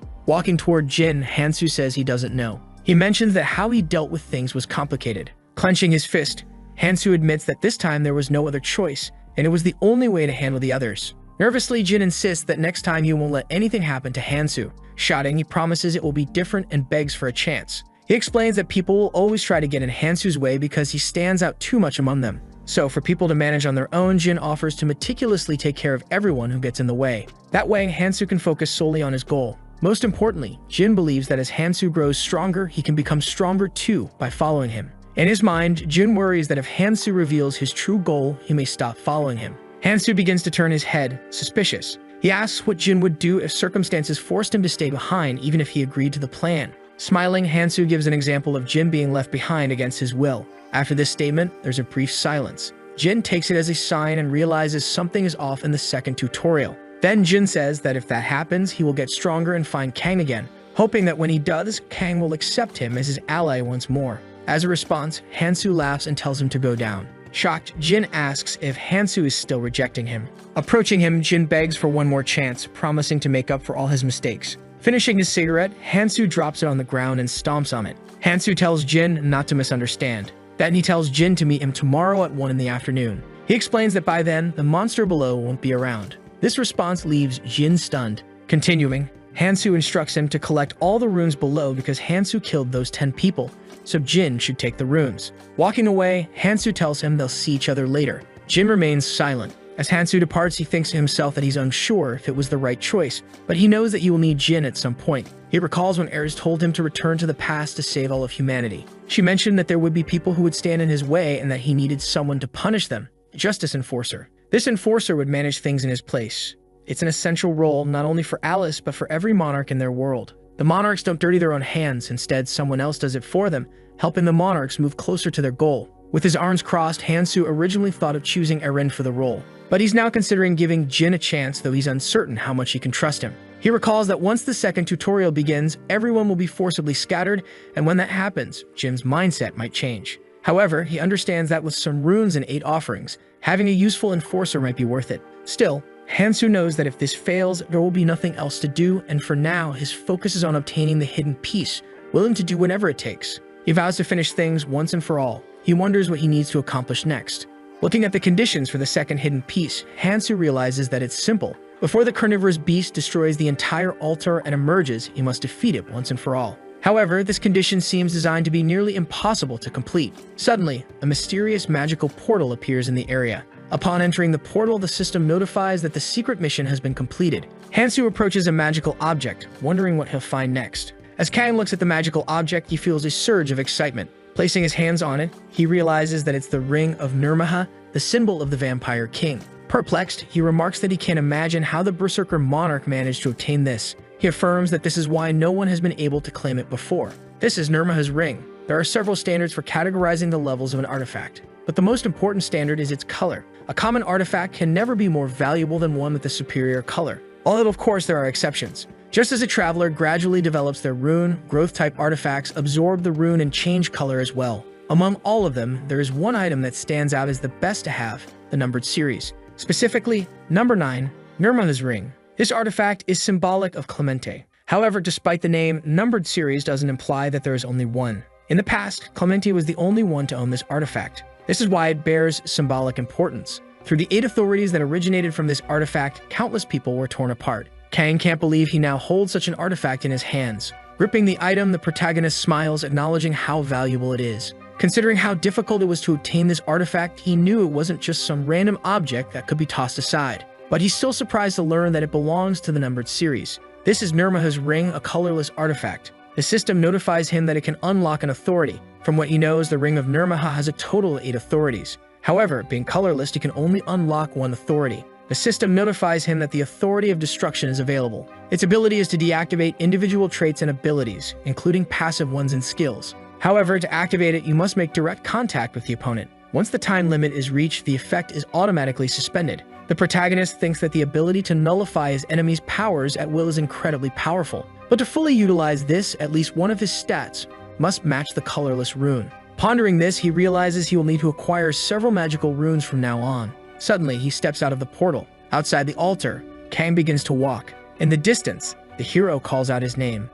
S1: Walking toward Jin, Hansu says he doesn't know. He mentions that how he dealt with things was complicated. Clenching his fist, Hansu admits that this time there was no other choice, and it was the only way to handle the others. Nervously, Jin insists that next time he won't let anything happen to Hansu. Shouting, he promises it will be different and begs for a chance. He explains that people will always try to get in Hansu's way because he stands out too much among them. So, for people to manage on their own, Jin offers to meticulously take care of everyone who gets in the way. That way, Hansu can focus solely on his goal. Most importantly, Jin believes that as Hansu grows stronger, he can become stronger too by following him. In his mind, Jin worries that if Hansu reveals his true goal, he may stop following him. Hansu begins to turn his head, suspicious. He asks what Jin would do if circumstances forced him to stay behind, even if he agreed to the plan. Smiling, Hansu gives an example of Jin being left behind against his will. After this statement, there's a brief silence. Jin takes it as a sign and realizes something is off in the second tutorial. Then Jin says that if that happens, he will get stronger and find Kang again, hoping that when he does, Kang will accept him as his ally once more. As a response, Hansu laughs and tells him to go down. Shocked, Jin asks if Hansu is still rejecting him. Approaching him, Jin begs for one more chance, promising to make up for all his mistakes. Finishing his cigarette, Hansu drops it on the ground and stomps on it. Hansu tells Jin not to misunderstand. Then he tells Jin to meet him tomorrow at 1 in the afternoon. He explains that by then, the monster below won't be around. This response leaves Jin stunned. Continuing, Hansu instructs him to collect all the runes below because Hansu killed those 10 people, so Jin should take the runes. Walking away, Hansu tells him they'll see each other later. Jin remains silent. As Hansu departs, he thinks to himself that he's unsure if it was the right choice, but he knows that he will need Jin at some point. He recalls when Ares told him to return to the past to save all of humanity. She mentioned that there would be people who would stand in his way and that he needed someone to punish them, a justice enforcer. This enforcer would manage things in his place. It's an essential role not only for Alice, but for every monarch in their world. The monarchs don't dirty their own hands, instead someone else does it for them, helping the monarchs move closer to their goal. With his arms crossed, Hansu originally thought of choosing Eren for the role, but he's now considering giving Jin a chance, though he's uncertain how much he can trust him. He recalls that once the second tutorial begins, everyone will be forcibly scattered, and when that happens, Jin's mindset might change. However, he understands that with some runes and 8 offerings, having a useful enforcer might be worth it. Still, Hansu knows that if this fails, there will be nothing else to do, and for now, his focus is on obtaining the hidden piece, willing to do whatever it takes. He vows to finish things once and for all. He wonders what he needs to accomplish next. Looking at the conditions for the second hidden piece, Hansu realizes that it's simple. Before the carnivorous beast destroys the entire altar and emerges, he must defeat it once and for all. However, this condition seems designed to be nearly impossible to complete. Suddenly, a mysterious magical portal appears in the area. Upon entering the portal, the system notifies that the secret mission has been completed. Hansu approaches a magical object, wondering what he'll find next. As Kang looks at the magical object, he feels a surge of excitement. Placing his hands on it, he realizes that it's the Ring of Nirmaha, the symbol of the Vampire King. Perplexed, he remarks that he can't imagine how the Berserker monarch managed to obtain this. He affirms that this is why no one has been able to claim it before. This is Nirmaha's ring. There are several standards for categorizing the levels of an artifact, but the most important standard is its color. A common artifact can never be more valuable than one with a superior color, although of course there are exceptions. Just as a traveler gradually develops their rune, growth-type artifacts absorb the rune and change color as well. Among all of them, there is one item that stands out as the best to have, the numbered series. Specifically, number 9, Nirmaha's ring. This artifact is symbolic of Clemente. However, despite the name, numbered series doesn't imply that there is only one. In the past, Clemente was the only one to own this artifact. This is why it bears symbolic importance. Through the 8 authorities that originated from this artifact, countless people were torn apart. Kang can't believe he now holds such an artifact in his hands. Gripping the item, the protagonist smiles, acknowledging how valuable it is. Considering how difficult it was to obtain this artifact, he knew it wasn't just some random object that could be tossed aside. But he's still surprised to learn that it belongs to the numbered series. This is Nirmaha's ring, a colorless artifact. The system notifies him that it can unlock an authority. From what he knows, the Ring of Nirmaha has a total of 8 authorities. However, being colorless, he can only unlock 1 authority. The system notifies him that the Authority of Destruction is available. Its ability is to deactivate individual traits and abilities, including passive ones and skills. However, to activate it, you must make direct contact with the opponent. Once the time limit is reached, the effect is automatically suspended. The protagonist thinks that the ability to nullify his enemy's powers at will is incredibly powerful, but to fully utilize this, at least one of his stats must match the colorless rune. Pondering this, he realizes he will need to acquire several magical runes from now on. Suddenly, he steps out of the portal. Outside the altar, Kang begins to walk. In the distance, the hero calls out his name.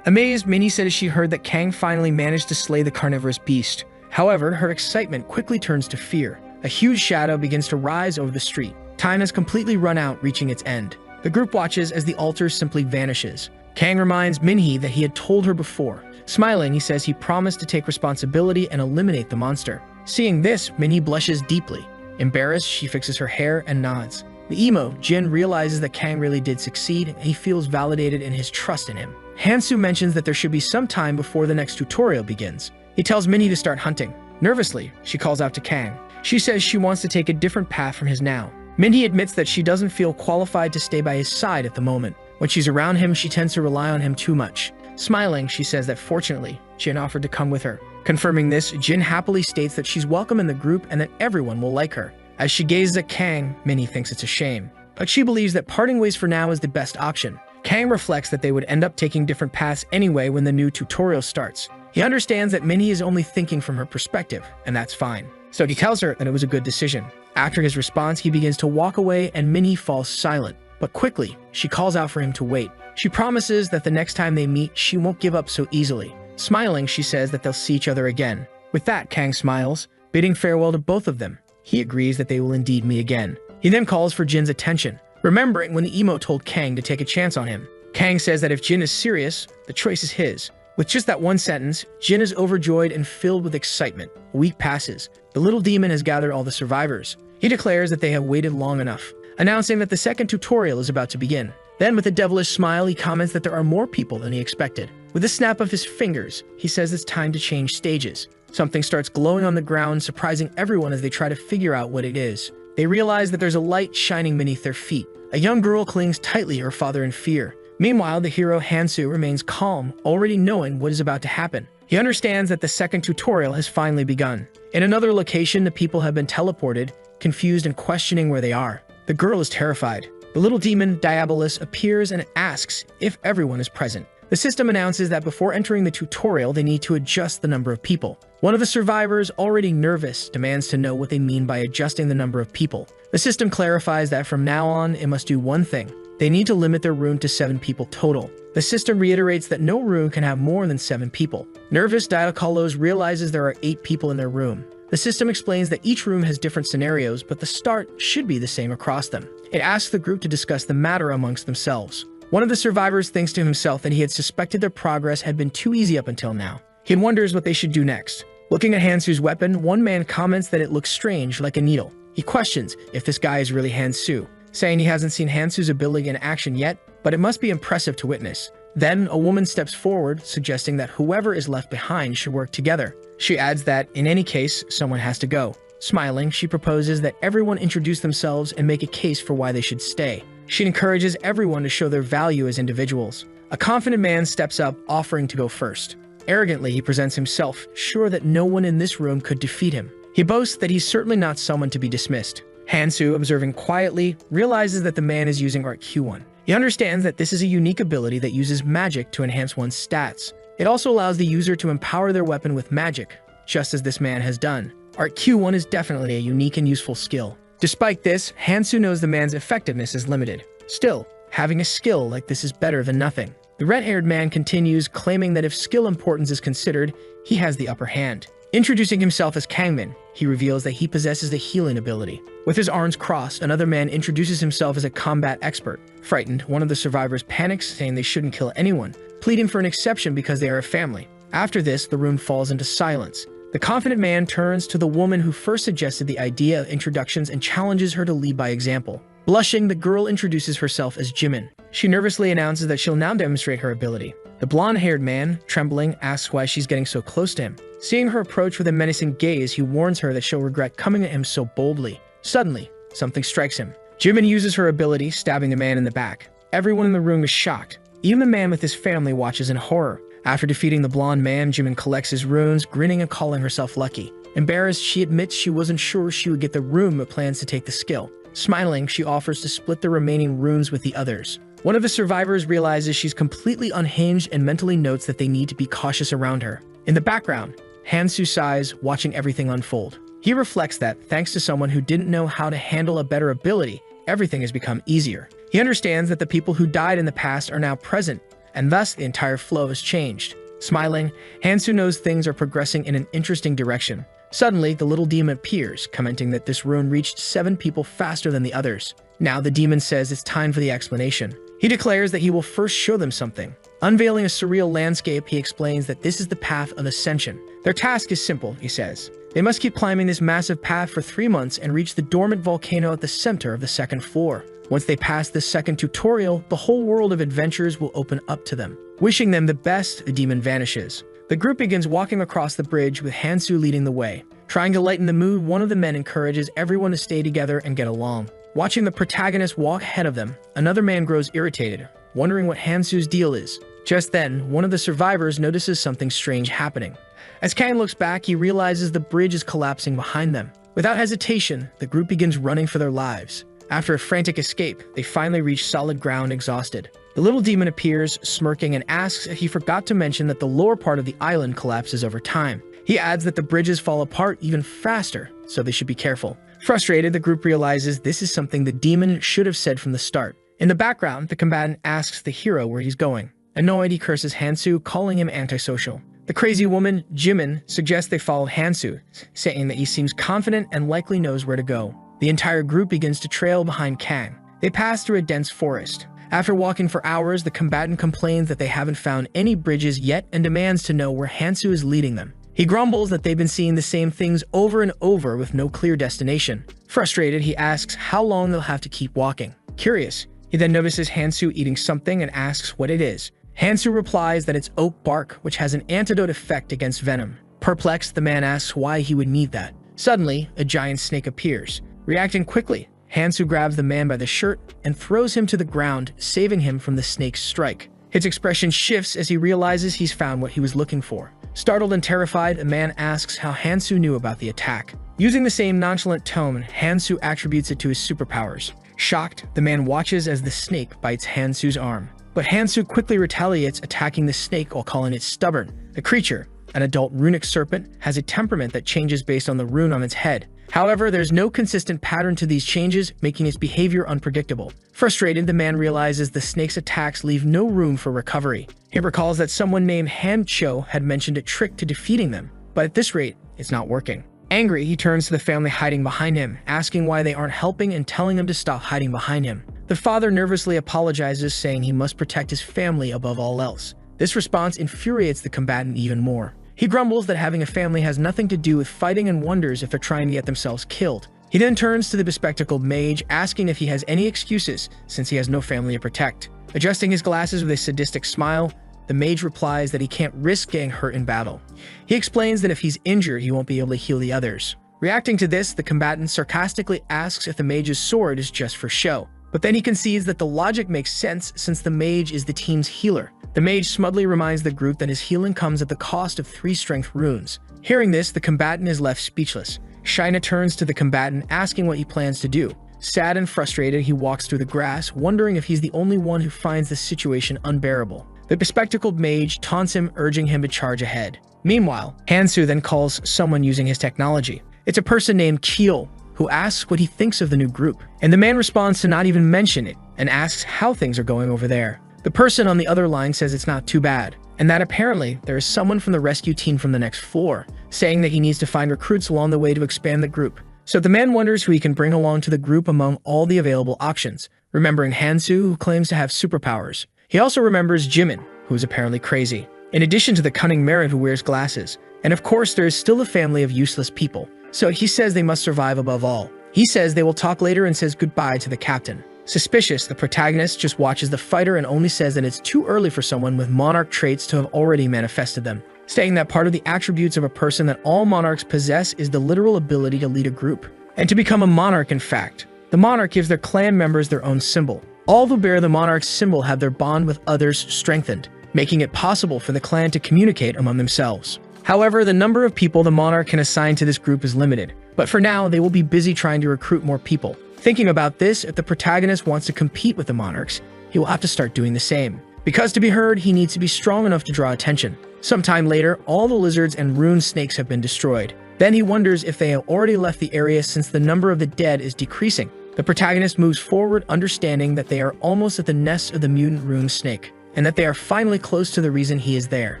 S1: Amazed, Minnie said as she heard that Kang finally managed to slay the carnivorous beast. However, her excitement quickly turns to fear. A huge shadow begins to rise over the street. Time has completely run out, reaching its end. The group watches as the altar simply vanishes. Kang reminds Minhee that he had told her before. Smiling, he says he promised to take responsibility and eliminate the monster. Seeing this, Minhee blushes deeply. Embarrassed, she fixes her hair and nods. The emo, Jin, realizes that Kang really did succeed, and he feels validated in his trust in him. Hansu mentions that there should be some time before the next tutorial begins. He tells Minhee to start hunting. Nervously, she calls out to Kang. She says she wants to take a different path from his now. Minhee admits that she doesn't feel qualified to stay by his side at the moment. When she's around him, she tends to rely on him too much. Smiling, she says that fortunately, Jin offered to come with her. Confirming this, Jin happily states that she's welcome in the group and that everyone will like her. As she gazes at Kang, Minhee thinks it's a shame. But she believes that parting ways for now is the best option. Kang reflects that they would end up taking different paths anyway when the new tutorial starts. He understands that Minhee is only thinking from her perspective, and that's fine. So he tells her that it was a good decision. After his response, he begins to walk away and Minhee falls silent. But quickly, she calls out for him to wait. She promises that the next time they meet, she won't give up so easily. Smiling, she says that they'll see each other again. With that, Kang smiles, bidding farewell to both of them. He agrees that they will indeed meet again. He then calls for Jin's attention, remembering when the emo told Kang to take a chance on him. Kang says that if Jin is serious, the choice is his. With just that one sentence, Jin is overjoyed and filled with excitement. A week passes. The little demon has gathered all the survivors. He declares that they have waited long enough, announcing that the second tutorial is about to begin. Then, with a devilish smile, he comments that there are more people than he expected. With a snap of his fingers, he says it's time to change stages. Something starts glowing on the ground, surprising everyone as they try to figure out what it is. They realize that there's a light shining beneath their feet. A young girl clings tightly to her father in fear. Meanwhile, the hero Hansu remains calm, already knowing what is about to happen. He understands that the second tutorial has finally begun. In another location, the people have been teleported, confused and questioning where they are. The girl is terrified. The little demon, Diabolus, appears and asks if everyone is present. The system announces that before entering the tutorial, they need to adjust the number of people. One of the survivors, already nervous, demands to know what they mean by adjusting the number of people. The system clarifies that from now on, it must do one thing. They need to limit their room to 7 people total. The system reiterates that no room can have more than 7 people. Nervous, Diakolos realizes there are 8 people in their room. The system explains that each room has different scenarios, but the start should be the same across them. It asks the group to discuss the matter amongst themselves. One of the survivors thinks to himself that he had suspected their progress had been too easy up until now. He wonders what they should do next. Looking at Hansu's weapon, one man comments that it looks strange, like a needle. He questions if this guy is really Hansu, saying he hasn't seen Hansu's ability in action yet, but it must be impressive to witness. Then, a woman steps forward, suggesting that whoever is left behind should work together. She adds that, in any case, someone has to go. Smiling, she proposes that everyone introduce themselves and make a case for why they should stay. She encourages everyone to show their value as individuals. A confident man steps up, offering to go first. Arrogantly, he presents himself, sure that no one in this room could defeat him. He boasts that he's certainly not someone to be dismissed. Hansu, observing quietly, realizes that the man is using Art Q1. He understands that this is a unique ability that uses magic to enhance one's stats. It also allows the user to empower their weapon with magic, just as this man has done. Art Q1 is definitely a unique and useful skill. Despite this, Hansu knows the man's effectiveness is limited. Still, having a skill like this is better than nothing. The red-haired man continues, claiming that if skill importance is considered, he has the upper hand. Introducing himself as Kangmin, he reveals that he possesses the healing ability. With his arms crossed, another man introduces himself as a combat expert. Frightened, one of the survivors panics, saying they shouldn't kill anyone, pleading for an exception because they are a family. After this, the room falls into silence. The confident man turns to the woman who first suggested the idea of introductions and challenges her to lead by example. Blushing, the girl introduces herself as Jimin. She nervously announces that she'll now demonstrate her ability. The blonde-haired man, trembling, asks why she's getting so close to him. Seeing her approach with a menacing gaze, he warns her that she'll regret coming at him so boldly. Suddenly, something strikes him. Jimin uses her ability, stabbing the man in the back. Everyone in the room is shocked. Even the man with his family watches in horror. After defeating the blonde man, Jimin collects his runes, grinning and calling herself lucky. Embarrassed, she admits she wasn't sure she would get the rune but plans to take the skill. Smiling, she offers to split the remaining runes with the others. One of the survivors realizes she's completely unhinged and mentally notes that they need to be cautious around her. In the background, Hansu sighs, watching everything unfold. He reflects that, thanks to someone who didn't know how to handle a better ability, everything has become easier. He understands that the people who died in the past are now present, and thus the entire flow has changed. Smiling, Hansu knows things are progressing in an interesting direction. Suddenly, the little demon appears, commenting that this rune reached 7 people faster than the others. Now the demon says it's time for the explanation. He declares that he will first show them something. Unveiling a surreal landscape, he explains that this is the path of ascension. Their task is simple, he says. They must keep climbing this massive path for 3 months and reach the dormant volcano at the center of the 2nd floor. Once they pass this second tutorial, the whole world of adventures will open up to them. Wishing them the best, the demon vanishes. The group begins walking across the bridge with Hansu leading the way. Trying to lighten the mood, one of the men encourages everyone to stay together and get along. Watching the protagonist walk ahead of them, another man grows irritated, wondering what Hansu's deal is. Just then, one of the survivors notices something strange happening. As Kang looks back, he realizes the bridge is collapsing behind them. Without hesitation, the group begins running for their lives. After a frantic escape, they finally reach solid ground exhausted. The little demon appears, smirking, and asks if he forgot to mention that the lower part of the island collapses over time. He adds that the bridges fall apart even faster, so they should be careful. Frustrated, the group realizes this is something the demon should have said from the start. In the background, the combatant asks the hero where he's going. Annoyed, he curses Hansu, calling him antisocial. The crazy woman, Jimin, suggests they follow Hansu, saying that he seems confident and likely knows where to go. The entire group begins to trail behind Kang. They pass through a dense forest. After walking for hours, the combatant complains that they haven't found any bridges yet and demands to know where Hansu is leading them. He grumbles that they've been seeing the same things over and over with no clear destination. Frustrated, he asks how long they'll have to keep walking. Curious, he then notices Hansu eating something and asks what it is. Hansu replies that it's oak bark, which has an antidote effect against venom. Perplexed, the man asks why he would need that. Suddenly, a giant snake appears. Reacting quickly, Hansu grabs the man by the shirt and throws him to the ground, saving him from the snake's strike. His expression shifts as he realizes he's found what he was looking for. Startled and terrified, the man asks how Hansu knew about the attack. Using the same nonchalant tone, Hansu attributes it to his superpowers. Shocked, the man watches as the snake bites Hansu's arm. But Hansu quickly retaliates, attacking the snake while calling it stubborn. The creature, an adult runic serpent, has a temperament that changes based on the rune on its head. However, there's no consistent pattern to these changes, making its behavior unpredictable. Frustrated, the man realizes the snake's attacks leave no room for recovery. He recalls that someone named Han Cho had mentioned a trick to defeating them, but at this rate, it's not working. Angry, he turns to the family hiding behind him, asking why they aren't helping and telling them to stop hiding behind him. The father nervously apologizes, saying he must protect his family above all else. This response infuriates the combatant even more. He grumbles that having a family has nothing to do with fighting and wonders if they're trying to get themselves killed. He then turns to the bespectacled mage, asking if he has any excuses since he has no family to protect. Adjusting his glasses with a sadistic smile, the mage replies that he can't risk getting hurt in battle. He explains that if he's injured, he won't be able to heal the others. Reacting to this, the combatant sarcastically asks if the mage's sword is just for show. But then he concedes that the logic makes sense since the mage is the team's healer. The mage smugly reminds the group that his healing comes at the cost of 3 strength runes. Hearing this, the combatant is left speechless. Shaina turns to the combatant, asking what he plans to do. Sad and frustrated, he walks through the grass, wondering if he's the only one who finds the situation unbearable. The bespectacled mage taunts him, urging him to charge ahead. Meanwhile, Hansu then calls someone using his technology. It's a person named Keel, who asks what he thinks of the new group. And the man responds to not even mention it, and asks how things are going over there. The person on the other line says it's not too bad, and that apparently there is someone from the rescue team from the next floor, saying that he needs to find recruits along the way to expand the group. So the man wonders who he can bring along to the group among all the available options, remembering Hansu, who claims to have superpowers. He also remembers Jimin, who is apparently crazy, in addition to the cunning Marin who wears glasses. And of course, there is still a family of useless people, so he says they must survive above all. He says they will talk later and says goodbye to the captain. Suspicious, the protagonist just watches the fighter and only says that it's too early for someone with monarch traits to have already manifested them, stating that part of the attributes of a person that all monarchs possess is the literal ability to lead a group. And to become a monarch, in fact, the monarch gives their clan members their own symbol. All who bear the monarch's symbol have their bond with others strengthened, making it possible for the clan to communicate among themselves. However, the number of people the monarch can assign to this group is limited, but for now, they will be busy trying to recruit more people. Thinking about this, if the protagonist wants to compete with the monarchs, he will have to start doing the same. Because to be heard, he needs to be strong enough to draw attention. Sometime later, all the lizards and rune snakes have been destroyed. Then he wonders if they have already left the area since the number of the dead is decreasing. The protagonist moves forward, understanding that they are almost at the nest of the mutant rune snake, and that they are finally close to the reason he is there.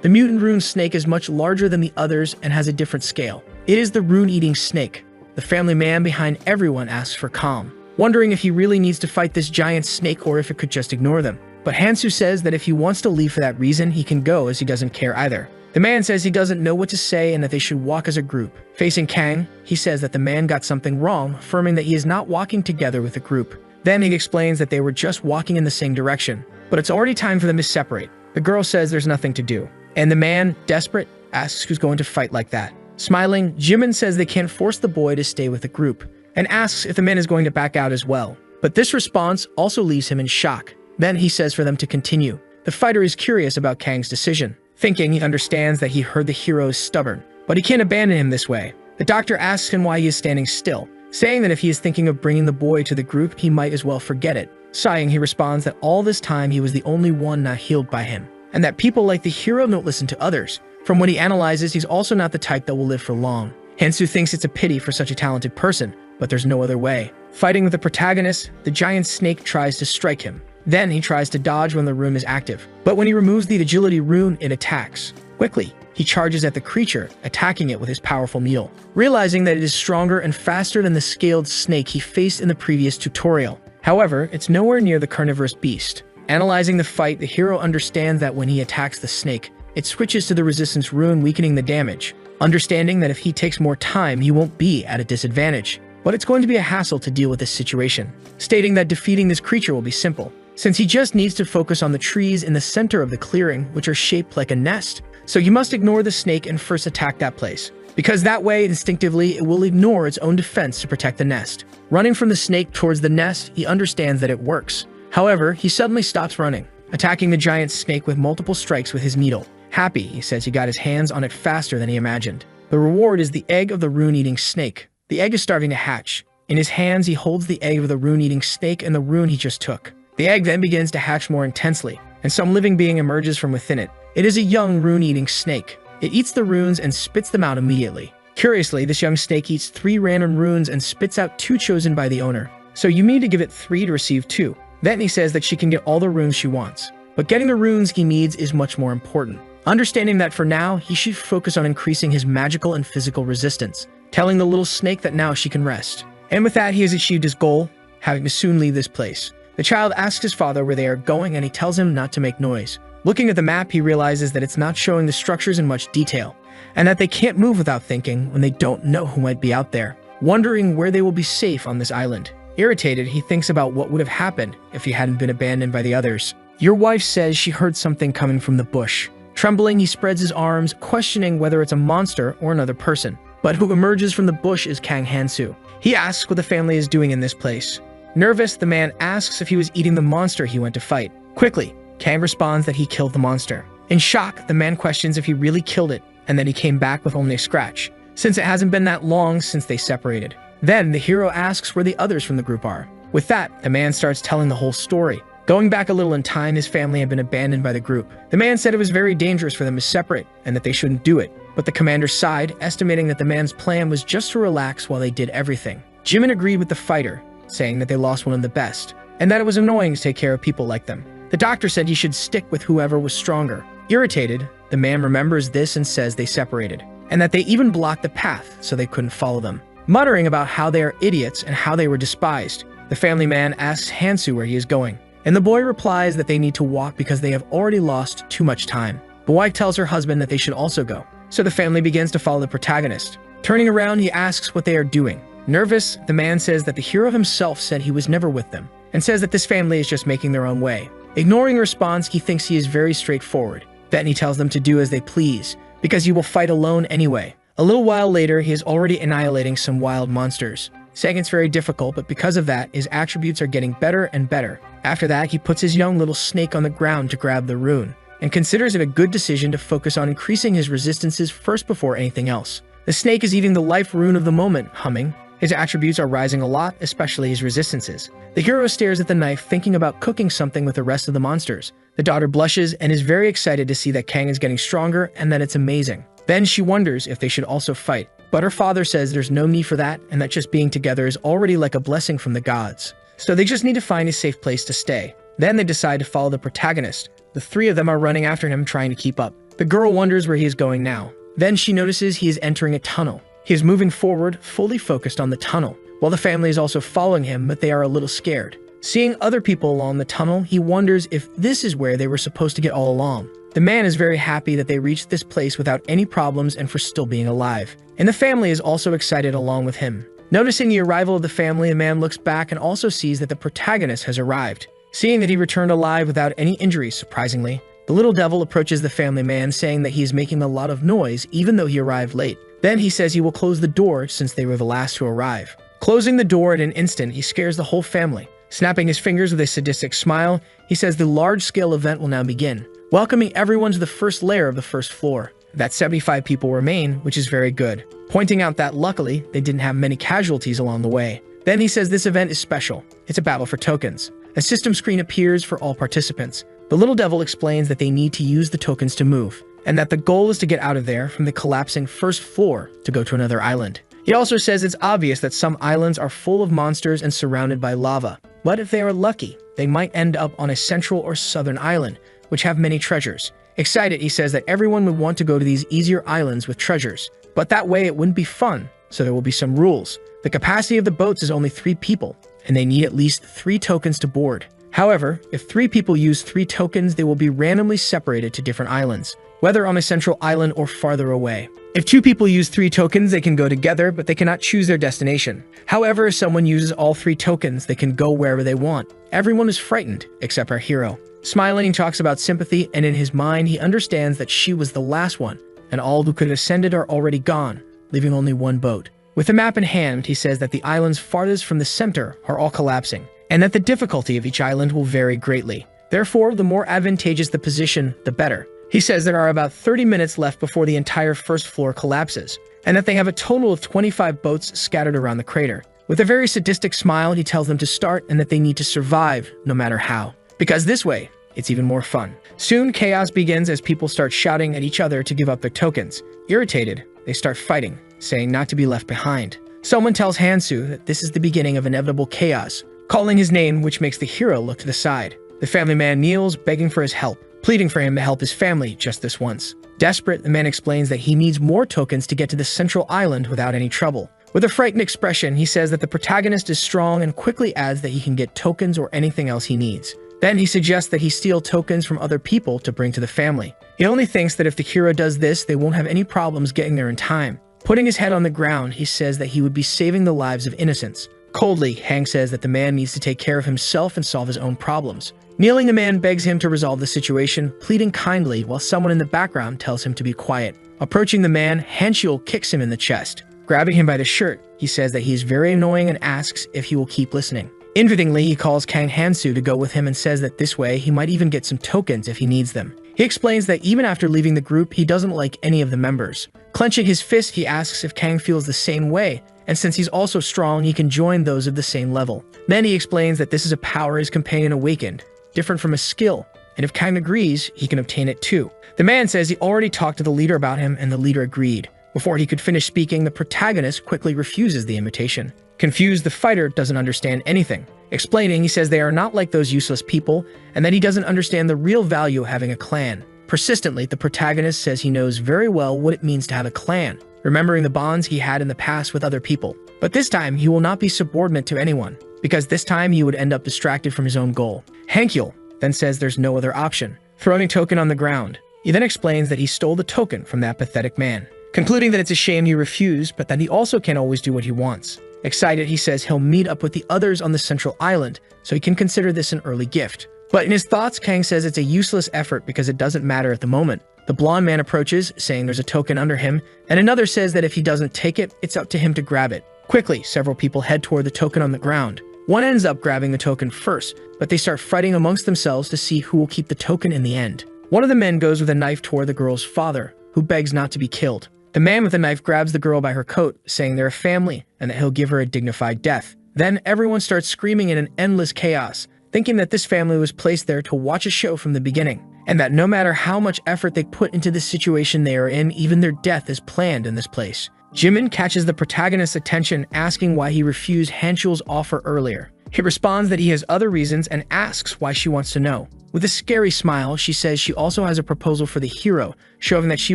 S1: The mutant rune snake is much larger than the others and has a different scale. It is the rune-eating snake. The family man behind everyone asks for calm, wondering if he really needs to fight this giant snake or if it could just ignore them. But Hansu says that if he wants to leave for that reason, he can go, as he doesn't care either. The man says he doesn't know what to say and that they should walk as a group. Facing Kang, he says that the man got something wrong, affirming that he is not walking together with the group. Then he explains that they were just walking in the same direction, but it's already time for them to separate. The girl says there's nothing to do, and the man, desperate, asks who's going to fight like that. Smiling, Jimin says they can't force the boy to stay with the group, and asks if the man is going to back out as well. But this response also leaves him in shock. Then he says for them to continue. The fighter is curious about Kang's decision, thinking he understands that he heard the hero is stubborn, but he can't abandon him this way. The doctor asks him why he is standing still, saying that if he is thinking of bringing the boy to the group, he might as well forget it. Sighing, he responds that all this time he was the only one not healed by him, and that people like the hero don't listen to others. From what he analyzes, he's also not the type that will live for long. Hansu thinks it's a pity for such a talented person, but there's no other way. Fighting with the protagonist, the giant snake tries to strike him. Then he tries to dodge when the rune is active, but when he removes the agility rune, it attacks. Quickly, he charges at the creature, attacking it with his powerful meal, realizing that it is stronger and faster than the scaled snake he faced in the previous tutorial. However, it's nowhere near the carnivorous beast. Analyzing the fight, the hero understands that when he attacks the snake, it switches to the resistance rune, weakening the damage, understanding that if he takes more time, he won't be at a disadvantage. But it's going to be a hassle to deal with this situation, stating that defeating this creature will be simple, since he just needs to focus on the trees in the center of the clearing, which are shaped like a nest. So you must ignore the snake and first attack that place, because that way, instinctively, it will ignore its own defense to protect the nest. Running from the snake towards the nest, he understands that it works. However, he suddenly stops running, attacking the giant snake with multiple strikes with his needle. Happy, he says he got his hands on it faster than he imagined. The reward is the egg of the rune-eating snake. The egg is starting to hatch. In his hands, he holds the egg of the rune-eating snake and the rune he just took. The egg then begins to hatch more intensely, and some living being emerges from within it. It is a young rune-eating snake. It eats the runes and spits them out immediately. Curiously, this young snake eats 3 random runes and spits out 2 chosen by the owner. So you need to give it 3 to receive 2. Then he says that she can get all the runes she wants, but getting the runes he needs is much more important. Understanding that for now, he should focus on increasing his magical and physical resistance, telling the little snake that now she can rest. And with that, he has achieved his goal, having to soon leave this place. The child asks his father where they are going, and he tells him not to make noise. Looking at the map, he realizes that it's not showing the structures in much detail, and that they can't move without thinking when they don't know who might be out there, wondering where they will be safe on this island. Irritated, he thinks about what would have happened if he hadn't been abandoned by the others. Your wife says she heard something coming from the bush. Trembling, he spreads his arms, questioning whether it's a monster or another person. But who emerges from the bush is Kang Hansu. He asks what the family is doing in this place. Nervous, the man asks if he was eating the monster he went to fight. Quickly, Kang responds that he killed the monster. In shock, the man questions if he really killed it, and that he came back with only a scratch, since it hasn't been that long since they separated. Then, the hero asks where the others from the group are. With that, the man starts telling the whole story. Going back a little in time, his family had been abandoned by the group. The man said it was very dangerous for them to separate, and that they shouldn't do it. But the commander sighed, estimating that the man's plan was just to relax while they did everything. Jimin agreed with the fighter, saying that they lost one of the best, and that it was annoying to take care of people like them. The doctor said he should stick with whoever was stronger. Irritated, the man remembers this and says they separated, and that they even blocked the path so they couldn't follow them. Muttering about how they are idiots and how they were despised, the family man asks Hansu where he is going, and the boy replies that they need to walk because they have already lost too much time. The wife tells her husband that they should also go, so the family begins to follow the protagonist. Turning around, he asks what they are doing. Nervous, the man says that the hero himself said he was never with them, and says that this family is just making their own way. Ignoring the response, he thinks he is very straightforward. Then he tells them to do as they please, because he will fight alone anyway. A little while later, he is already annihilating some wild monsters, saying it's very difficult, but because of that, his attributes are getting better and better. After that, he puts his young little snake on the ground to grab the rune, and considers it a good decision to focus on increasing his resistances first before anything else. The snake is eating the life rune of the moment, humming, His attributes are rising a lot, especially his resistances. The hero stares at the knife, thinking about cooking something with the rest of the monsters. The daughter blushes and is very excited to see that Kang is getting stronger and that it's amazing. Then she wonders if they should also fight, but her father says there's no need for that and that just being together is already like a blessing from the gods. So they just need to find a safe place to stay. Then they decide to follow the protagonist. The three of them are running after him, trying to keep up. The girl wonders where he is going now. Then she notices he is entering a tunnel. He is moving forward, fully focused on the tunnel, while the family is also following him, but they are a little scared. Seeing other people along the tunnel, he wonders if this is where they were supposed to get all along. The man is very happy that they reached this place without any problems and for still being alive. And the family is also excited along with him. Noticing the arrival of the family, the man looks back and also sees that the protagonist has arrived. Seeing that he returned alive without any injuries, surprisingly, the little devil approaches the family man, saying that he is making a lot of noise even though he arrived late. Then he says he will close the door since they were the last to arrive. Closing the door at an instant, he scares the whole family. Snapping his fingers with a sadistic smile, he says the large-scale event will now begin, welcoming everyone to the first layer of the first floor. That 75 people remain, which is very good, pointing out that luckily they didn't have many casualties along the way. Then he says this event is special. It's a battle for tokens. A system screen appears for all participants. The little devil explains that they need to use the tokens to move, and that the goal is to get out of there from the collapsing first floor to go to another island. He also says it's obvious that some islands are full of monsters and surrounded by lava, but if they are lucky, they might end up on a central or southern island, which have many treasures. Excited, he says that everyone would want to go to these easier islands with treasures, but that way it wouldn't be fun, so there will be some rules. The capacity of the boats is only 3 people, and they need at least 3 tokens to board. However, if 3 people use 3 tokens, they will be randomly separated to different islands, whether on a central island or farther away. If 2 people use 3 tokens, they can go together, but they cannot choose their destination. However, if someone uses all 3 tokens, they can go wherever they want. Everyone is frightened, except our hero. Smiling, he talks about sympathy, and in his mind, he understands that she was the last one, and all who could have ascended are already gone, leaving only 1 boat. With the map in hand, he says that the islands farthest from the center are all collapsing, and that the difficulty of each island will vary greatly. Therefore, the more advantageous the position, the better. He says there are about 30 minutes left before the entire first floor collapses, and that they have a total of 25 boats scattered around the crater. With a very sadistic smile, he tells them to start and that they need to survive no matter how, because this way, it's even more fun. Soon, chaos begins as people start shouting at each other to give up their tokens. Irritated, they start fighting, saying not to be left behind. Someone tells Hansu that this is the beginning of inevitable chaos, calling his name, which makes the hero look to the side. The family man kneels, begging for his help, pleading for him to help his family just this once. Desperate, the man explains that he needs more tokens to get to the central island without any trouble. With a frightened expression, he says that the protagonist is strong and quickly adds that he can get tokens or anything else he needs. Then he suggests that he steal tokens from other people to bring to the family. He only thinks that if the hero does this, they won't have any problems getting there in time. Putting his head on the ground, he says that he would be saving the lives of innocents. Coldly, Hank says that the man needs to take care of himself and solve his own problems. Kneeling, the man begs him to resolve the situation, pleading kindly while someone in the background tells him to be quiet. Approaching the man, Hanshul kicks him in the chest. Grabbing him by the shirt, he says that he is very annoying and asks if he will keep listening. Intriguingly, he calls Kang Hansu to go with him and says that this way he might even get some tokens if he needs them. He explains that even after leaving the group, he doesn't like any of the members. Clenching his fist, he asks if Kang feels the same way, and since he's also strong, he can join those of the same level. Then he explains that this is a power his companion awakened, different from a skill, and if Kang agrees, he can obtain it too. The man says he already talked to the leader about him, and the leader agreed. Before he could finish speaking, the protagonist quickly refuses the invitation. Confused, the fighter doesn't understand anything. Explaining, he says they are not like those useless people, and that he doesn't understand the real value of having a clan. Persistently, the protagonist says he knows very well what it means to have a clan, remembering the bonds he had in the past with other people. But this time, he will not be subordinate to anyone, because this time he would end up distracted from his own goal. Hankyul then says there's no other option, throwing a token on the ground. He then explains that he stole the token from that pathetic man, concluding that it's a shame he refused, but that he also can't always do what he wants. Excited, he says he'll meet up with the others on the central island, so he can consider this an early gift. But in his thoughts, Kang says it's a useless effort because it doesn't matter at the moment. The blonde man approaches, saying there's a token under him, and another says that if he doesn't take it, it's up to him to grab it. Quickly, several people head toward the token on the ground. One ends up grabbing the token first, but they start fighting amongst themselves to see who will keep the token in the end. One of the men goes with a knife toward the girl's father, who begs not to be killed. The man with the knife grabs the girl by her coat, saying they're a family and that he'll give her a dignified death. Then everyone starts screaming in an endless chaos, thinking that this family was placed there to watch a show from the beginning, and that no matter how much effort they put into the situation they are in, even their death is planned in this place. Jimin catches the protagonist's attention, asking why he refused Hanchul's offer earlier. He responds that he has other reasons and asks why she wants to know. With a scary smile, she says she also has a proposal for the hero, showing that she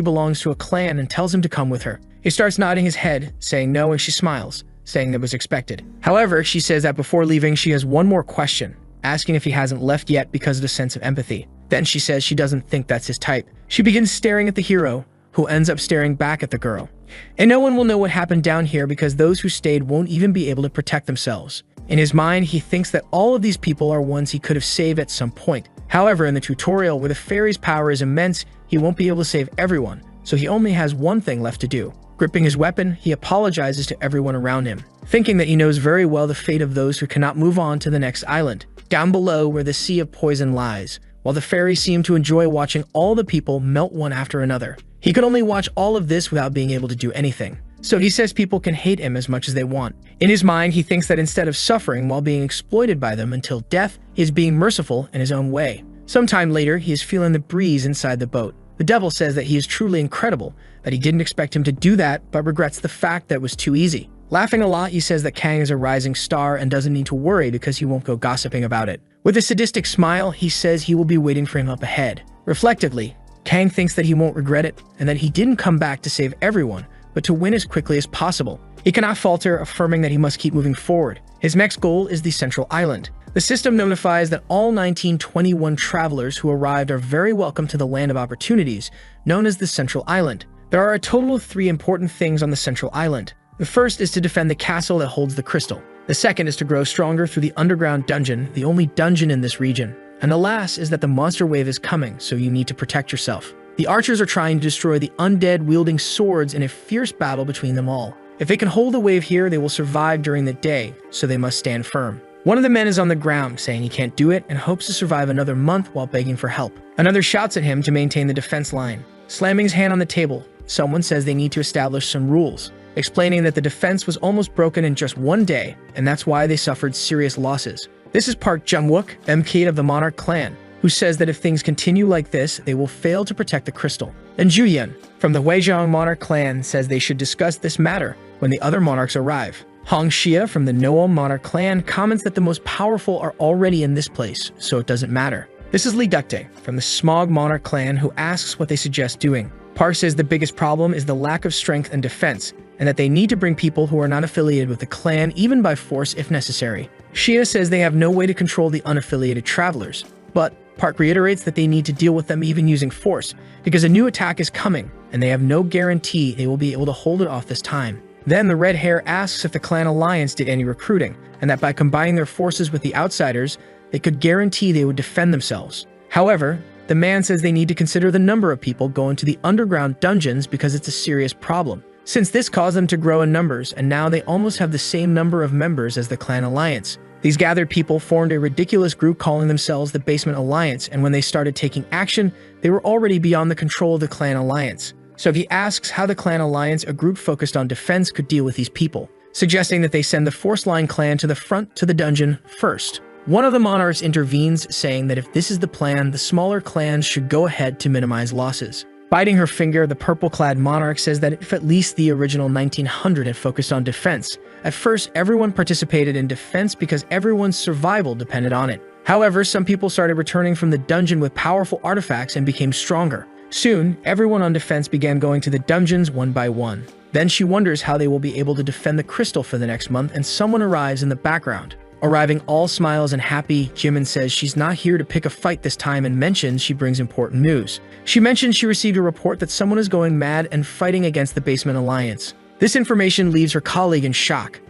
S1: belongs to a clan, and tells him to come with her. He starts nodding his head, saying no, and she smiles, saying that was expected. However, she says that before leaving, she has one more question, asking if he hasn't left yet because of the sense of empathy. Then she says she doesn't think that's his type. She begins staring at the hero, who ends up staring back at the girl. And no one will know what happened down here because those who stayed won't even be able to protect themselves. In his mind, he thinks that all of these people are ones he could have saved at some point. However, in the tutorial, where the fairy's power is immense, he won't be able to save everyone, so he only has one thing left to do. Gripping his weapon, he apologizes to everyone around him, thinking that he knows very well the fate of those who cannot move on to the next island, down below where the sea of poison lies, while the fairy seemed to enjoy watching all the people melt one after another. He could only watch all of this without being able to do anything. So he says people can hate him as much as they want. In his mind, he thinks that instead of suffering while being exploited by them until death, he is being merciful in his own way. Sometime later, he is feeling the breeze inside the boat. The devil says that he is truly incredible, that he didn't expect him to do that, but regrets the fact that it was too easy. Laughing a lot, he says that Kang is a rising star and doesn't need to worry because he won't go gossiping about it. With a sadistic smile, he says he will be waiting for him up ahead. Reflectively, Kang thinks that he won't regret it and that he didn't come back to save everyone, but to win as quickly as possible. He cannot falter, affirming that he must keep moving forward. His next goal is the Central Island. The system notifies that all 1921 travelers who arrived are very welcome to the Land of Opportunities, known as the Central Island. There are a total of 3 important things on the Central Island. The first is to defend the castle that holds the crystal. The second is to grow stronger through the underground dungeon, the only dungeon in this region. And the last is that the monster wave is coming, so you need to protect yourself. The archers are trying to destroy the undead wielding swords in a fierce battle between them all. If they can hold the wave here, they will survive during the day, so they must stand firm. One of the men is on the ground, saying he can't do it and hopes to survive another month while begging for help. Another shouts at him to maintain the defense line. Slamming his hand on the table, someone says they need to establish some rules, explaining that the defense was almost broken in just one day, and that's why they suffered serious losses. This is Park Jung-wook, MK of the Monarch clan, who says that if things continue like this, they will fail to protect the crystal. And Ju-yeon, from the Huizhong Monarch clan, says they should discuss this matter when the other monarchs arrive. Hong Xia from the Noam Monarch clan comments that the most powerful are already in this place, so it doesn't matter. This is Lee Duktae from the Smog Monarch clan, who asks what they suggest doing. Park says the biggest problem is the lack of strength and defense, and that they need to bring people who are not affiliated with the clan, even by force if necessary. Xia says they have no way to control the unaffiliated travelers, but Park reiterates that they need to deal with them even using force, because a new attack is coming, and they have no guarantee they will be able to hold it off this time. Then the red hair asks if the clan alliance did any recruiting, and that by combining their forces with the outsiders, they could guarantee they would defend themselves. However, the man says they need to consider the number of people going to the underground dungeons because it's a serious problem, since this caused them to grow in numbers, and now they almost have the same number of members as the clan alliance. These gathered people formed a ridiculous group calling themselves the Basement Alliance, and when they started taking action, they were already beyond the control of the clan alliance. So he asks how the clan alliance, a group focused on defense, could deal with these people, suggesting that they send the Force Line clan to the front to the dungeon first. One of the monarchs intervenes, saying that if this is the plan, the smaller clans should go ahead to minimize losses. Biting her finger, the purple-clad monarch says that if at least the original 1900 had focused on defense, at first everyone participated in defense because everyone's survival depended on it. However, some people started returning from the dungeon with powerful artifacts and became stronger. Soon, everyone on defense began going to the dungeons one by one. Then she wonders how they will be able to defend the crystal for the next month, and someone arrives in the background. Arriving all smiles and happy, Jimin says she's not here to pick a fight this time and mentions she brings important news. She mentions she received a report that someone is going mad and fighting against the Basement Alliance. This information leaves her colleague in shock.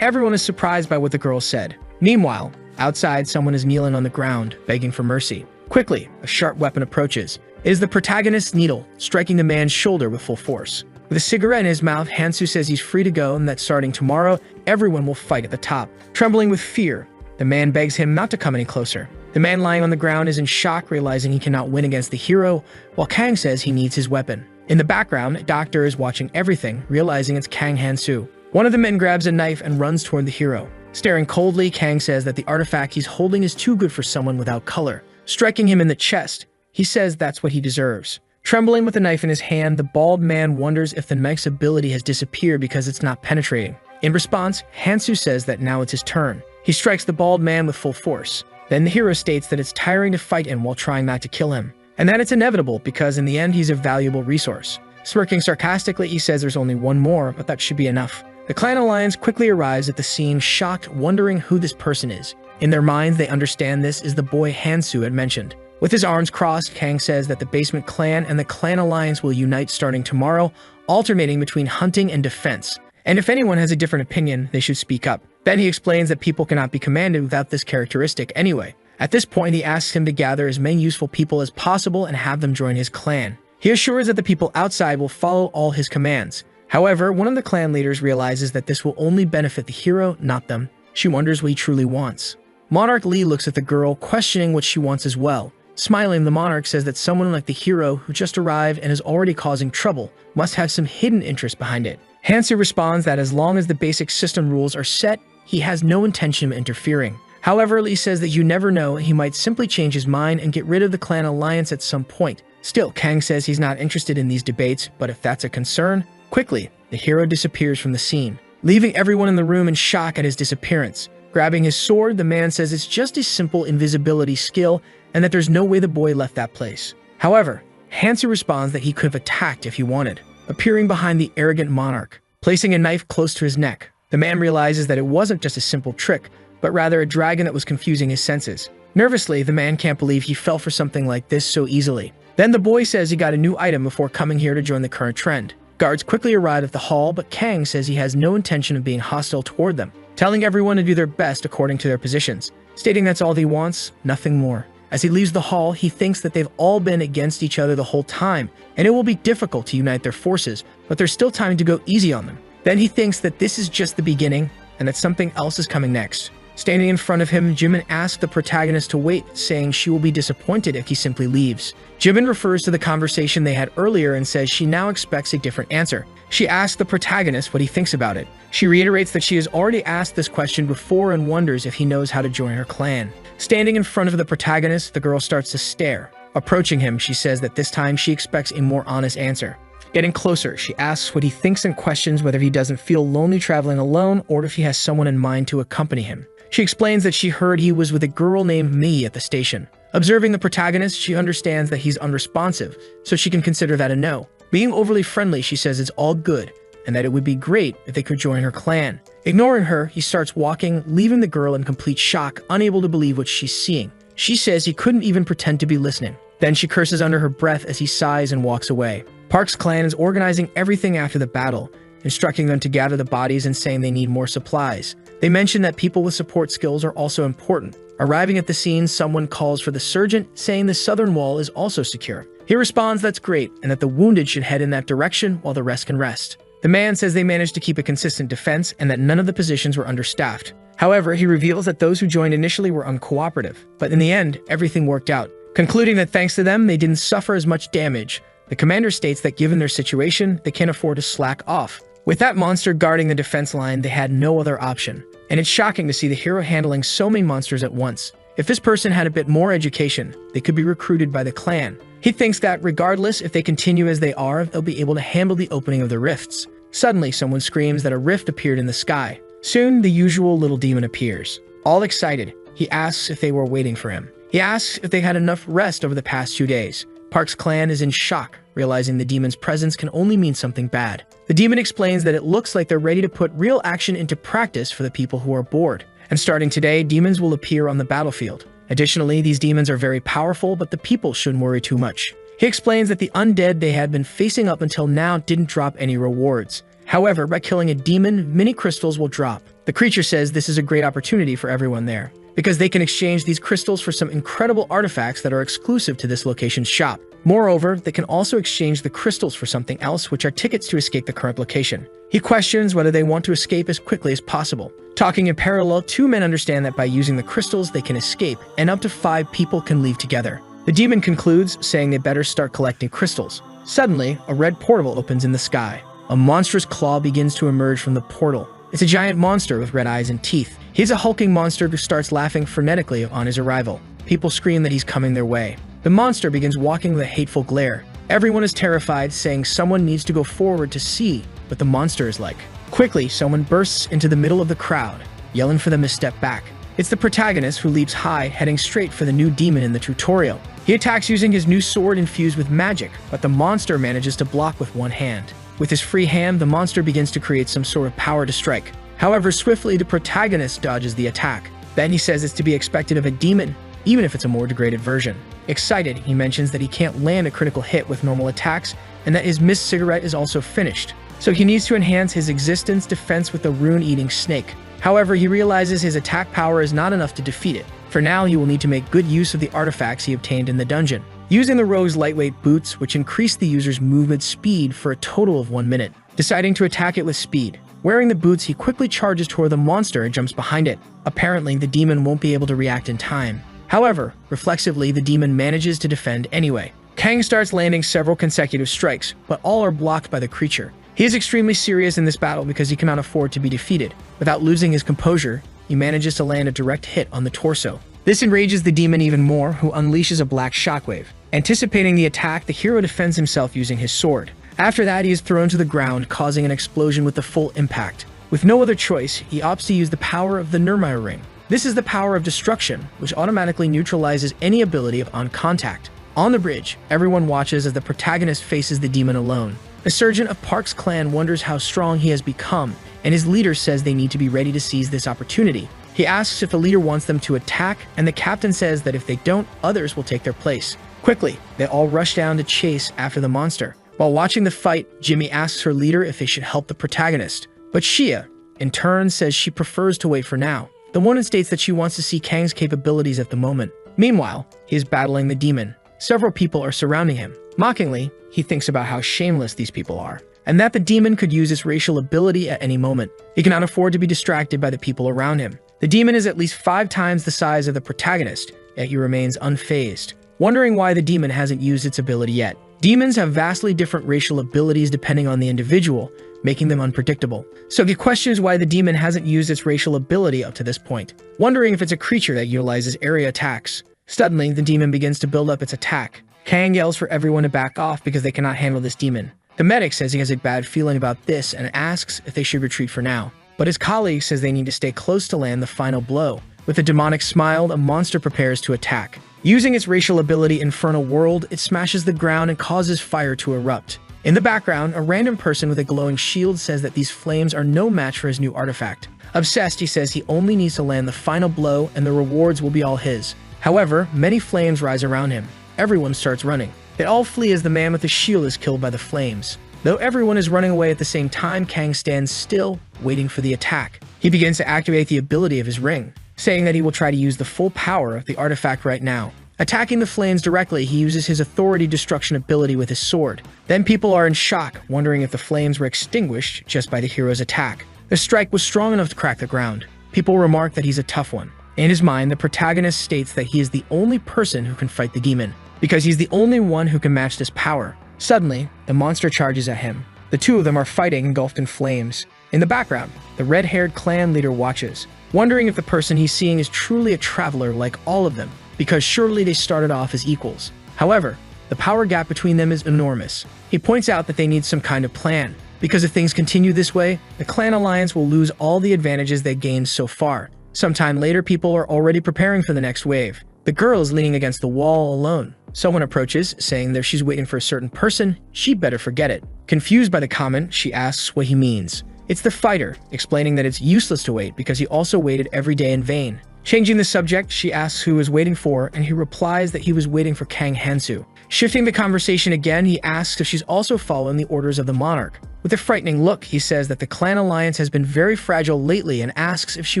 S1: Everyone is surprised by what the girl said. Meanwhile, outside, someone is kneeling on the ground, begging for mercy. Quickly, a sharp weapon approaches. It is the protagonist's needle, striking the man's shoulder with full force. With a cigarette in his mouth, Hansu says he's free to go and that starting tomorrow, everyone will fight at the top. Trembling with fear, the man begs him not to come any closer. The man lying on the ground is in shock, realizing he cannot win against the hero, while Kang says he needs his weapon. In the background, a doctor is watching everything, realizing it's Kang Han-soo. One of the men grabs a knife and runs toward the hero. Staring coldly, Kang says that the artifact he's holding is too good for someone without color. Striking him in the chest, he says that's what he deserves. Trembling with the knife in his hand, the bald man wonders if the knife's ability has disappeared because it's not penetrating. In response, Han-soo says that now it's his turn. He strikes the bald man with full force. Then the hero states that it's tiring to fight him while trying not to kill him, and that it's inevitable because in the end he's a valuable resource. Smirking sarcastically, he says there's only one more, but that should be enough. The clan alliance quickly arrives at the scene, shocked, wondering who this person is. In their minds, they understand this is the boy Han-soo had mentioned. With his arms crossed, Kang says that the basement clan and the clan alliance will unite starting tomorrow, alternating between hunting and defense. And if anyone has a different opinion, they should speak up. Then he explains that people cannot be commanded without this characteristic anyway. At this point, he asks him to gather as many useful people as possible and have them join his clan. He assures that the people outside will follow all his commands. However, one of the clan leaders realizes that this will only benefit the hero, not them. She wonders what he truly wants. Monarch Lee looks at the girl, questioning what she wants as well. Smiling, the monarch says that someone like the hero, who just arrived and is already causing trouble, must have some hidden interest behind it. Han-soo responds that as long as the basic system rules are set, he has no intention of interfering. However, Lee says that you never know, he might simply change his mind and get rid of the clan alliance at some point. Still, Kang says he's not interested in these debates, but if that's a concern, quickly, the hero disappears from the scene, leaving everyone in the room in shock at his disappearance. Grabbing his sword, the man says it's just a simple invisibility skill and that there's no way the boy left that place. However, Han-soo responds that he could have attacked if he wanted, appearing behind the arrogant monarch, placing a knife close to his neck. The man realizes that it wasn't just a simple trick, but rather a dragon that was confusing his senses. Nervously, the man can't believe he fell for something like this so easily. Then the boy says he got a new item before coming here to join the current trend. Guards quickly arrive at the hall, but Kang says he has no intention of being hostile toward them, telling everyone to do their best according to their positions, stating that's all he wants, nothing more. As he leaves the hall, he thinks that they've all been against each other the whole time, and it will be difficult to unite their forces, but there's still time to go easy on them. Then he thinks that this is just the beginning, and that something else is coming next. Standing in front of him, Jimin asks the protagonist to wait, saying she will be disappointed if he simply leaves. Jimin refers to the conversation they had earlier and says she now expects a different answer. She asks the protagonist what he thinks about it. She reiterates that she has already asked this question before and wonders if he knows how to join her clan. Standing in front of the protagonist, the girl starts to stare. Approaching him, she says that this time she expects a more honest answer. Getting closer, she asks what he thinks and questions whether he doesn't feel lonely traveling alone or if he has someone in mind to accompany him. She explains that she heard he was with a girl named Mi at the station. Observing the protagonist, she understands that he's unresponsive, so she can consider that a no. Being overly friendly, she says it's all good, and that it would be great if they could join her clan. Ignoring her, he starts walking, leaving the girl in complete shock, unable to believe what she's seeing. She says he couldn't even pretend to be listening. Then she curses under her breath as he sighs and walks away. Park's clan is organizing everything after the battle, instructing them to gather the bodies and saying they need more supplies. They mention that people with support skills are also important. Arriving at the scene, someone calls for the surgeon, saying the southern wall is also secure. He responds that's great, and that the wounded should head in that direction while the rest can rest. The man says they managed to keep a consistent defense and that none of the positions were understaffed. However, he reveals that those who joined initially were uncooperative, but in the end, everything worked out. Concluding that thanks to them, they didn't suffer as much damage. The commander states that given their situation, they can't afford to slack off. With that monster guarding the defense line, they had no other option. And it's shocking to see the hero handling so many monsters at once. If this person had a bit more education, they could be recruited by the clan. He thinks that regardless if they continue as they are, they'll be able to handle the opening of the rifts. Suddenly, someone screams that a rift appeared in the sky. Soon, the usual little demon appears. All excited, he asks if they were waiting for him. He asks if they had enough rest over the past 2 days. Park's clan is in shock, realizing the demon's presence can only mean something bad. The demon explains that it looks like they're ready to put real action into practice for the people who are bored. And starting today, demons will appear on the battlefield. Additionally, these demons are very powerful, but the people shouldn't worry too much. He explains that the undead they had been facing up until now didn't drop any rewards. However, by killing a demon, mini crystals will drop. The creature says this is a great opportunity for everyone there, because they can exchange these crystals for some incredible artifacts that are exclusive to this location's shop. Moreover, they can also exchange the crystals for something else, which are tickets to escape the current location. He questions whether they want to escape as quickly as possible. Talking in parallel, 2 men understand that by using the crystals they can escape, and up to 5 people can leave together. The demon concludes, saying they better start collecting crystals. Suddenly, a red portal opens in the sky. A monstrous claw begins to emerge from the portal. It's a giant monster with red eyes and teeth. He's a hulking monster who starts laughing frenetically on his arrival. People scream that he's coming their way. The monster begins walking with a hateful glare. Everyone is terrified, saying someone needs to go forward to see what the monster is like. Quickly, someone bursts into the middle of the crowd, yelling for them to step back. It's the protagonist who leaps high, heading straight for the new demon in the tutorial. He attacks using his new sword infused with magic, but the monster manages to block with one hand. With his free hand, the monster begins to create some sort of power to strike. However, swiftly the protagonist dodges the attack. Then he says it's to be expected of a demon, even if it's a more degraded version. Excited, he mentions that he can't land a critical hit with normal attacks, and that his missed cigarette is also finished. So he needs to enhance his existence defense with the rune-eating snake. However, he realizes his attack power is not enough to defeat it. For now, he will need to make good use of the artifacts he obtained in the dungeon, using the rogue's lightweight boots, which increase the user's movement speed for a total of 1 minute. Deciding to attack it with speed. Wearing the boots, he quickly charges toward the monster and jumps behind it. Apparently, the demon won't be able to react in time. However, reflexively, the demon manages to defend anyway. Kang starts landing several consecutive strikes, but all are blocked by the creature. He is extremely serious in this battle because he cannot afford to be defeated. Without losing his composure, he manages to land a direct hit on the torso. This enrages the demon even more, who unleashes a black shockwave. Anticipating the attack, the hero defends himself using his sword. After that, he is thrown to the ground, causing an explosion with the full impact. With no other choice, he opts to use the power of the Nirmaya ring. This is the power of destruction, which automatically neutralizes any ability of on contact. On the bridge, everyone watches as the protagonist faces the demon alone. The sergeant of Park's clan wonders how strong he has become, and his leader says they need to be ready to seize this opportunity. He asks if the leader wants them to attack, and the captain says that if they don't, others will take their place. Quickly, they all rush down to chase after the monster. While watching the fight, Jimmy asks her leader if they should help the protagonist. But Shia, in turn, says she prefers to wait for now. The woman states that she wants to see Kang's capabilities at the moment. Meanwhile, he is battling the demon. Several people are surrounding him. Mockingly, he thinks about how shameless these people are, and that the demon could use its racial ability at any moment. He cannot afford to be distracted by the people around him. The demon is at least 5 times the size of the protagonist, yet he remains unfazed, wondering why the demon hasn't used its ability yet. Demons have vastly different racial abilities depending on the individual, making them unpredictable. So he questions why the demon hasn't used its racial ability up to this point, wondering if it's a creature that utilizes area attacks. Suddenly, the demon begins to build up its attack. Kang yells for everyone to back off because they cannot handle this demon. The medic says he has a bad feeling about this and asks if they should retreat for now. But his colleague says they need to stay close to land the final blow. With a demonic smile, the monster prepares to attack. Using its racial ability Infernal World, it smashes the ground and causes fire to erupt. In the background, a random person with a glowing shield says that these flames are no match for his new artifact. Obsessed, he says he only needs to land the final blow and the rewards will be all his. However, many flames rise around him. Everyone starts running. They all flee as the man with the shield is killed by the flames. Though everyone is running away at the same time, Kang stands still, waiting for the attack. He begins to activate the ability of his ring, saying that he will try to use the full power of the artifact right now. Attacking the flames directly, he uses his authority destruction ability with his sword. Then people are in shock, wondering if the flames were extinguished just by the hero's attack. The strike was strong enough to crack the ground. People remark that he's a tough one. In his mind, the protagonist states that he is the only person who can fight the demon, because he's the only one who can match this power. Suddenly, the monster charges at him. The two of them are fighting, engulfed in flames. In the background, the red-haired clan leader watches, wondering if the person he's seeing is truly a traveler like all of them, because surely they started off as equals. However, the power gap between them is enormous. He points out that they need some kind of plan, because if things continue this way, the clan alliance will lose all the advantages they gained so far. Sometime later, people are already preparing for the next wave. The girl is leaning against the wall alone. Someone approaches, saying that she's waiting for a certain person, she'd better forget it. Confused by the comment, she asks what he means. It's the fighter, explaining that it's useless to wait because he also waited every day in vain. Changing the subject, she asks who he was waiting for, and he replies that he was waiting for Kang Hansu. Shifting the conversation again, he asks if she's also following the orders of the monarch. With a frightening look, he says that the clan alliance has been very fragile lately and asks if she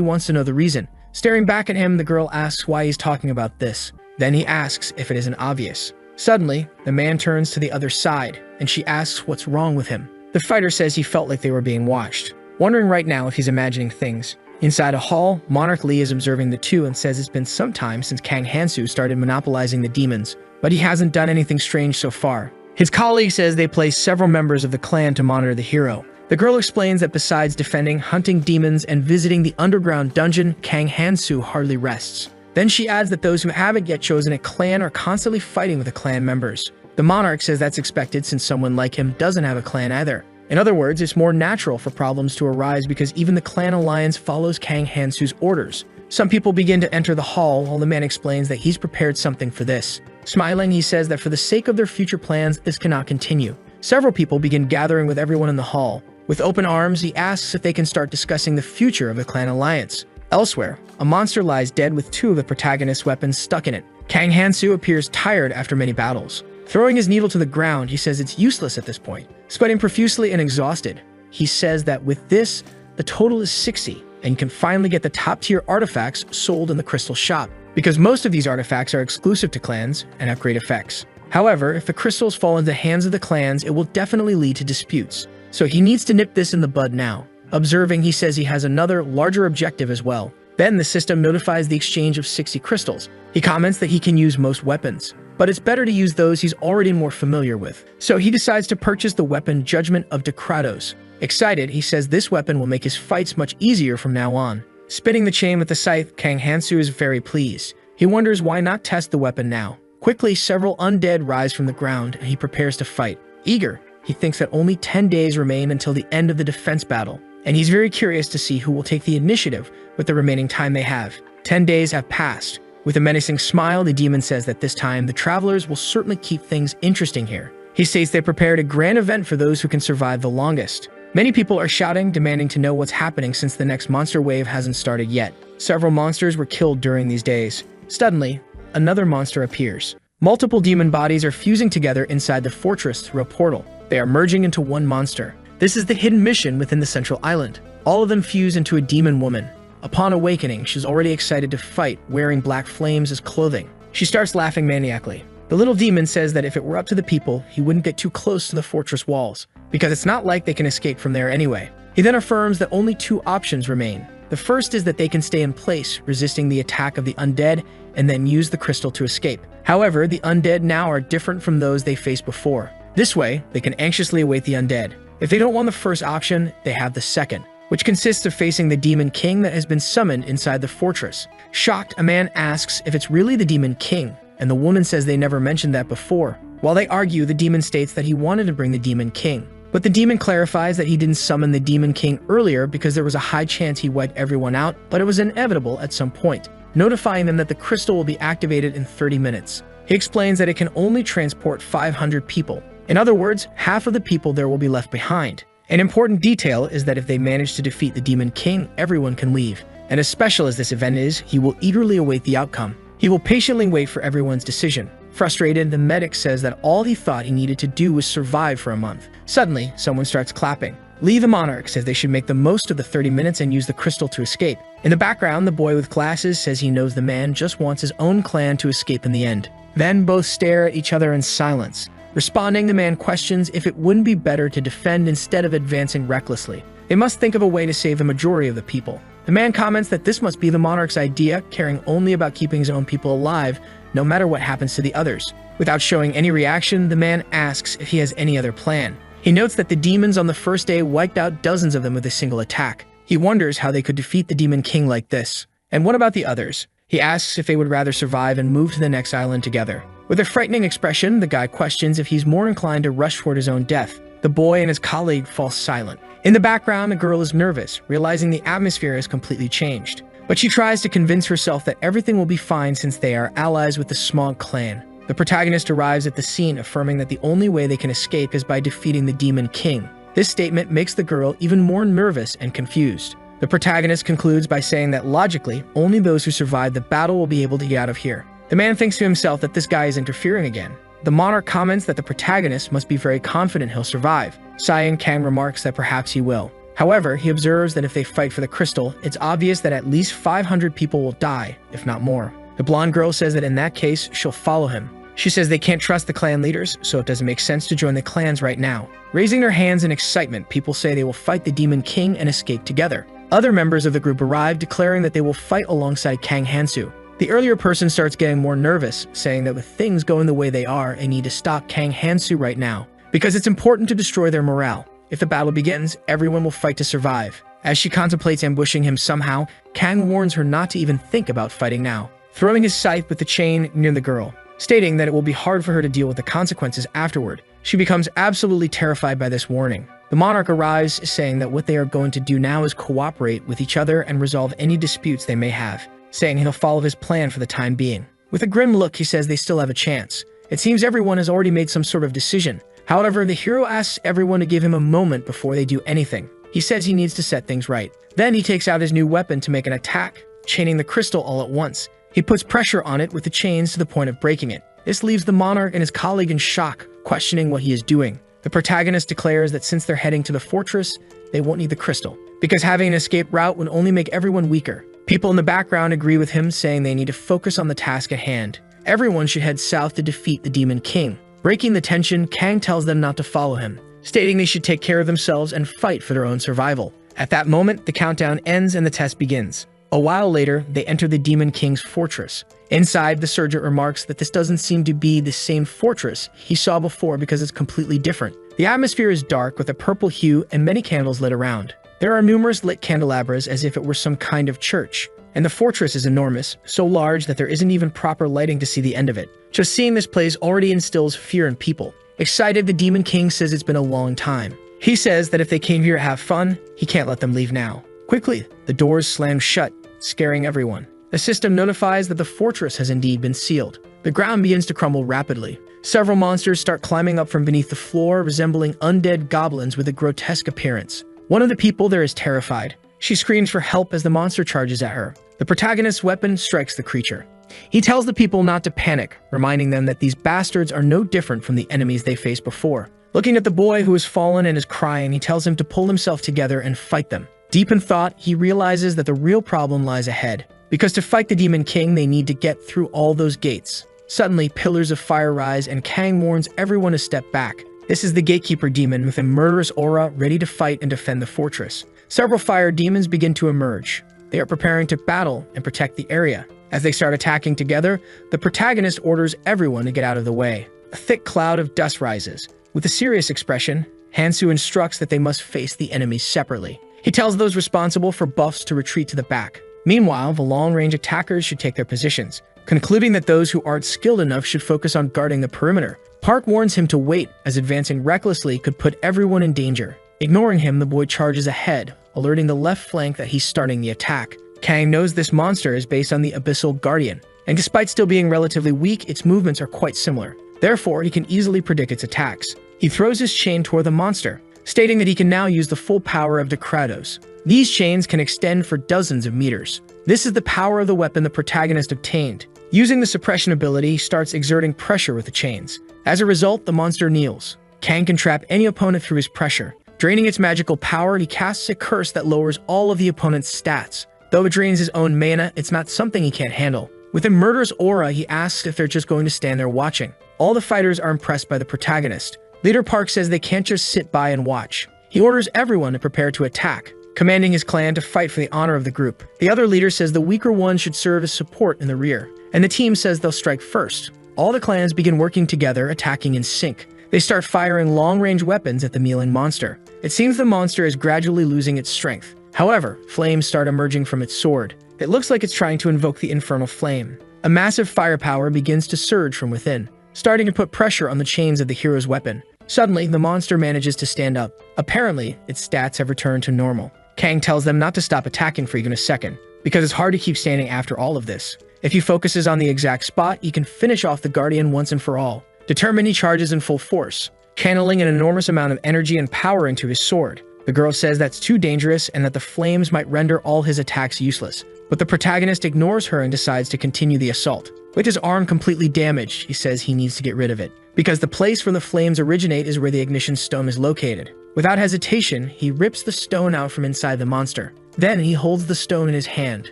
S1: wants to know the reason. Staring back at him, the girl asks why he's talking about this. Then he asks if it isn't obvious. Suddenly, the man turns to the other side, and she asks what's wrong with him. The fighter says he felt like they were being watched, wondering right now if he's imagining things. Inside a hall, Monarch Lee is observing the two and says it's been some time since Kang Hansu started monopolizing the demons, but he hasn't done anything strange so far. His colleague says they place several members of the clan to monitor the hero. The girl explains that besides defending, hunting demons, and visiting the underground dungeon, Kang Hansu hardly rests. Then she adds that those who haven't yet chosen a clan are constantly fighting with the clan members. The monarch says that's expected since someone like him doesn't have a clan either. In other words, it's more natural for problems to arise because even the clan alliance follows Kang Hansu's orders. Some people begin to enter the hall while the man explains that he's prepared something for this. Smiling, he says that for the sake of their future plans, this cannot continue. Several people begin gathering with everyone in the hall. With open arms, he asks if they can start discussing the future of the clan alliance. Elsewhere, a monster lies dead with two of the protagonist's weapons stuck in it. Kang Hansu appears tired after many battles. Throwing his needle to the ground, he says it's useless at this point. Sweating profusely and exhausted, he says that with this, the total is 60, and you can finally get the top-tier artifacts sold in the crystal shop, because most of these artifacts are exclusive to clans and have great effects. However, if the crystals fall into the hands of the clans, it will definitely lead to disputes, so he needs to nip this in the bud now. Observing, he says he has another, larger objective as well. Then the system notifies the exchange of 60 crystals. He comments that he can use most weapons, but it's better to use those he's already more familiar with. So he decides to purchase the weapon Judgment of Dekratos. Excited, he says this weapon will make his fights much easier from now on. Spinning the chain with the scythe, Kang Hansu is very pleased. He wonders why not test the weapon now. Quickly, several undead rise from the ground and he prepares to fight. Eager, he thinks that only 10 days remain until the end of the defense battle, and he's very curious to see who will take the initiative with the remaining time they have. 10 days have passed. With a menacing smile, the demon says that this time the travelers will certainly keep things interesting here. He states they prepared a grand event for those who can survive the longest. Many people are shouting, demanding to know what's happening since the next monster wave hasn't started yet. Several monsters were killed during these days. Suddenly, another monster appears. Multiple demon bodies are fusing together inside the fortress through a portal. They are merging into one monster. This is the hidden mission within the central island. All of them fuse into a demon woman. Upon awakening, she's already excited to fight, wearing black flames as clothing. She starts laughing maniacally. The little demon says that if it were up to the people, he wouldn't get too close to the fortress walls, because it's not like they can escape from there anyway. He then affirms that only two options remain. The first is that they can stay in place, resisting the attack of the undead, and then use the crystal to escape. However, the undead now are different from those they faced before. This way, they can anxiously await the undead. If they don't want the first option, they have the second, which consists of facing the Demon King that has been summoned inside the fortress. Shocked, a man asks if it's really the Demon King, and the woman says they never mentioned that before. While they argue, the demon states that he wanted to bring the Demon King. But the demon clarifies that he didn't summon the Demon King earlier because there was a high chance he wiped everyone out, but it was inevitable at some point, notifying them that the crystal will be activated in 30 minutes. He explains that it can only transport 500 people. In other words, half of the people there will be left behind. An important detail is that if they manage to defeat the Demon King, everyone can leave. And as special as this event is, he will eagerly await the outcome. He will patiently wait for everyone's decision. Frustrated, the medic says that all he thought he needed to do was survive for a month. Suddenly, someone starts clapping. Lee the Monarch says they should make the most of the 30 minutes and use the crystal to escape. In the background, the boy with glasses says he knows the man just wants his own clan to escape in the end. Then both stare at each other in silence. Responding, the man questions if it wouldn't be better to defend instead of advancing recklessly. They must think of a way to save the majority of the people. The man comments that this must be the monarch's idea, caring only about keeping his own people alive, no matter what happens to the others. Without showing any reaction, the man asks if he has any other plan. He notes that the demons on the first day wiped out dozens of them with a single attack. He wonders how they could defeat the Demon King like this. And what about the others? He asks if they would rather survive and move to the next island together. With a frightening expression, the guy questions if he's more inclined to rush toward his own death. The boy and his colleague fall silent. In the background, a girl is nervous, realizing the atmosphere has completely changed. But she tries to convince herself that everything will be fine since they are allies with the Smog clan. The protagonist arrives at the scene, affirming that the only way they can escape is by defeating the Demon King. This statement makes the girl even more nervous and confused. The protagonist concludes by saying that logically, only those who survive the battle will be able to get out of here. The man thinks to himself that this guy is interfering again. The monarch comments that the protagonist must be very confident he'll survive. Sighing, Kang remarks that perhaps he will. However, he observes that if they fight for the crystal, it's obvious that at least 500 people will die, if not more. The blonde girl says that in that case, she'll follow him. She says they can't trust the clan leaders, so it doesn't make sense to join the clans right now. Raising their hands in excitement, people say they will fight the Demon King and escape together. Other members of the group arrive, declaring that they will fight alongside Kang Hansu. The earlier person starts getting more nervous, saying that with things going the way they are, they need to stop Kang Hansu right now, because it's important to destroy their morale. If the battle begins, everyone will fight to survive. As she contemplates ambushing him somehow, Kang warns her not to even think about fighting now, throwing his scythe with the chain near the girl, stating that it will be hard for her to deal with the consequences afterward. She becomes absolutely terrified by this warning. The monarch arrives, saying that what they are going to do now is cooperate with each other and resolve any disputes they may have, saying he'll follow his plan for the time being. With a grim look, he says they still have a chance. It seems everyone has already made some sort of decision. However, the hero asks everyone to give him a moment before they do anything. He says he needs to set things right. Then he takes out his new weapon to make an attack, chaining the crystal all at once. He puts pressure on it with the chains to the point of breaking it. This leaves the monarch and his colleague in shock, questioning what he is doing. The protagonist declares that since they're heading to the fortress, they won't need the crystal, because having an escape route would only make everyone weaker. People in the background agree with him, saying they need to focus on the task at hand. Everyone should head south to defeat the Demon King. Breaking the tension, Kang tells them not to follow him, stating they should take care of themselves and fight for their own survival. At that moment, the countdown ends and the test begins. A while later, they enter the Demon King's fortress. Inside, the sergeant remarks that this doesn't seem to be the same fortress he saw before because it's completely different. The atmosphere is dark with a purple hue and many candles lit around. There are numerous lit candelabras as if it were some kind of church. And the fortress is enormous, so large that there isn't even proper lighting to see the end of it. Just seeing this place already instills fear in people. Excited, the Demon King says it's been a long time. He says that if they came here to have fun, he can't let them leave now. Quickly, the doors slam shut, scaring everyone. The system notifies that the fortress has indeed been sealed. The ground begins to crumble rapidly. Several monsters start climbing up from beneath the floor, resembling undead goblins with a grotesque appearance. One of the people there is terrified. She screams for help as the monster charges at her. The protagonist's weapon strikes the creature. He tells the people not to panic, reminding them that these bastards are no different from the enemies they faced before. Looking at the boy who has fallen and is crying, he tells him to pull himself together and fight them. Deep in thought, he realizes that the real problem lies ahead, because to fight the Demon King, they need to get through all those gates. Suddenly, pillars of fire rise, and Kang warns everyone to step back. This is the gatekeeper demon with a murderous aura ready to fight and defend the fortress. Several fire demons begin to emerge. They are preparing to battle and protect the area. As they start attacking together, the protagonist orders everyone to get out of the way. A thick cloud of dust rises. With a serious expression, Hansu instructs that they must face the enemies separately. He tells those responsible for buffs to retreat to the back. Meanwhile, the long-range attackers should take their positions, concluding that those who aren't skilled enough should focus on guarding the perimeter. Park warns him to wait, as advancing recklessly could put everyone in danger. Ignoring him, the boy charges ahead, alerting the left flank that he's starting the attack. Kang knows this monster is based on the Abyssal Guardian, and despite still being relatively weak, its movements are quite similar. Therefore, he can easily predict its attacks. He throws his chain toward the monster, stating that he can now use the full power of Decratos. These chains can extend for dozens of meters. This is the power of the weapon the protagonist obtained. Using the suppression ability, he starts exerting pressure with the chains. As a result, the monster kneels. Kang can trap any opponent through his pressure. Draining its magical power, he casts a curse that lowers all of the opponent's stats. Though it drains his own mana, it's not something he can't handle. With a murderous aura, he asks if they're just going to stand there watching. All the fighters are impressed by the protagonist. Leader Park says they can't just sit by and watch. He orders everyone to prepare to attack, commanding his clan to fight for the honor of the group. The other leader says the weaker one should serve as support in the rear, and the team says they'll strike first. All the clans begin working together, attacking in sync. They start firing long-range weapons at the kneeling monster. It seems the monster is gradually losing its strength. However, flames start emerging from its sword. It looks like it's trying to invoke the infernal flame. A massive firepower begins to surge from within, starting to put pressure on the chains of the hero's weapon. Suddenly, the monster manages to stand up. Apparently, its stats have returned to normal. Kang tells them not to stop attacking for even a second, because it's hard to keep standing after all of this. If he focuses on the exact spot, he can finish off the Guardian once and for all. Determined, he charges in full force, channeling an enormous amount of energy and power into his sword. The girl says that's too dangerous and that the flames might render all his attacks useless. But the protagonist ignores her and decides to continue the assault. With his arm completely damaged, he says he needs to get rid of it, because the place where the flames originate is where the ignition stone is located. Without hesitation, he rips the stone out from inside the monster. Then he holds the stone in his hand.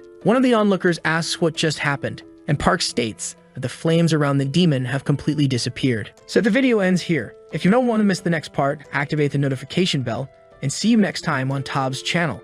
S1: One of the onlookers asks what just happened, and Park states that the flames around the demon have completely disappeared. So the video ends here. If you don't want to miss the next part, activate the notification bell, and see you next time on Tob's channel.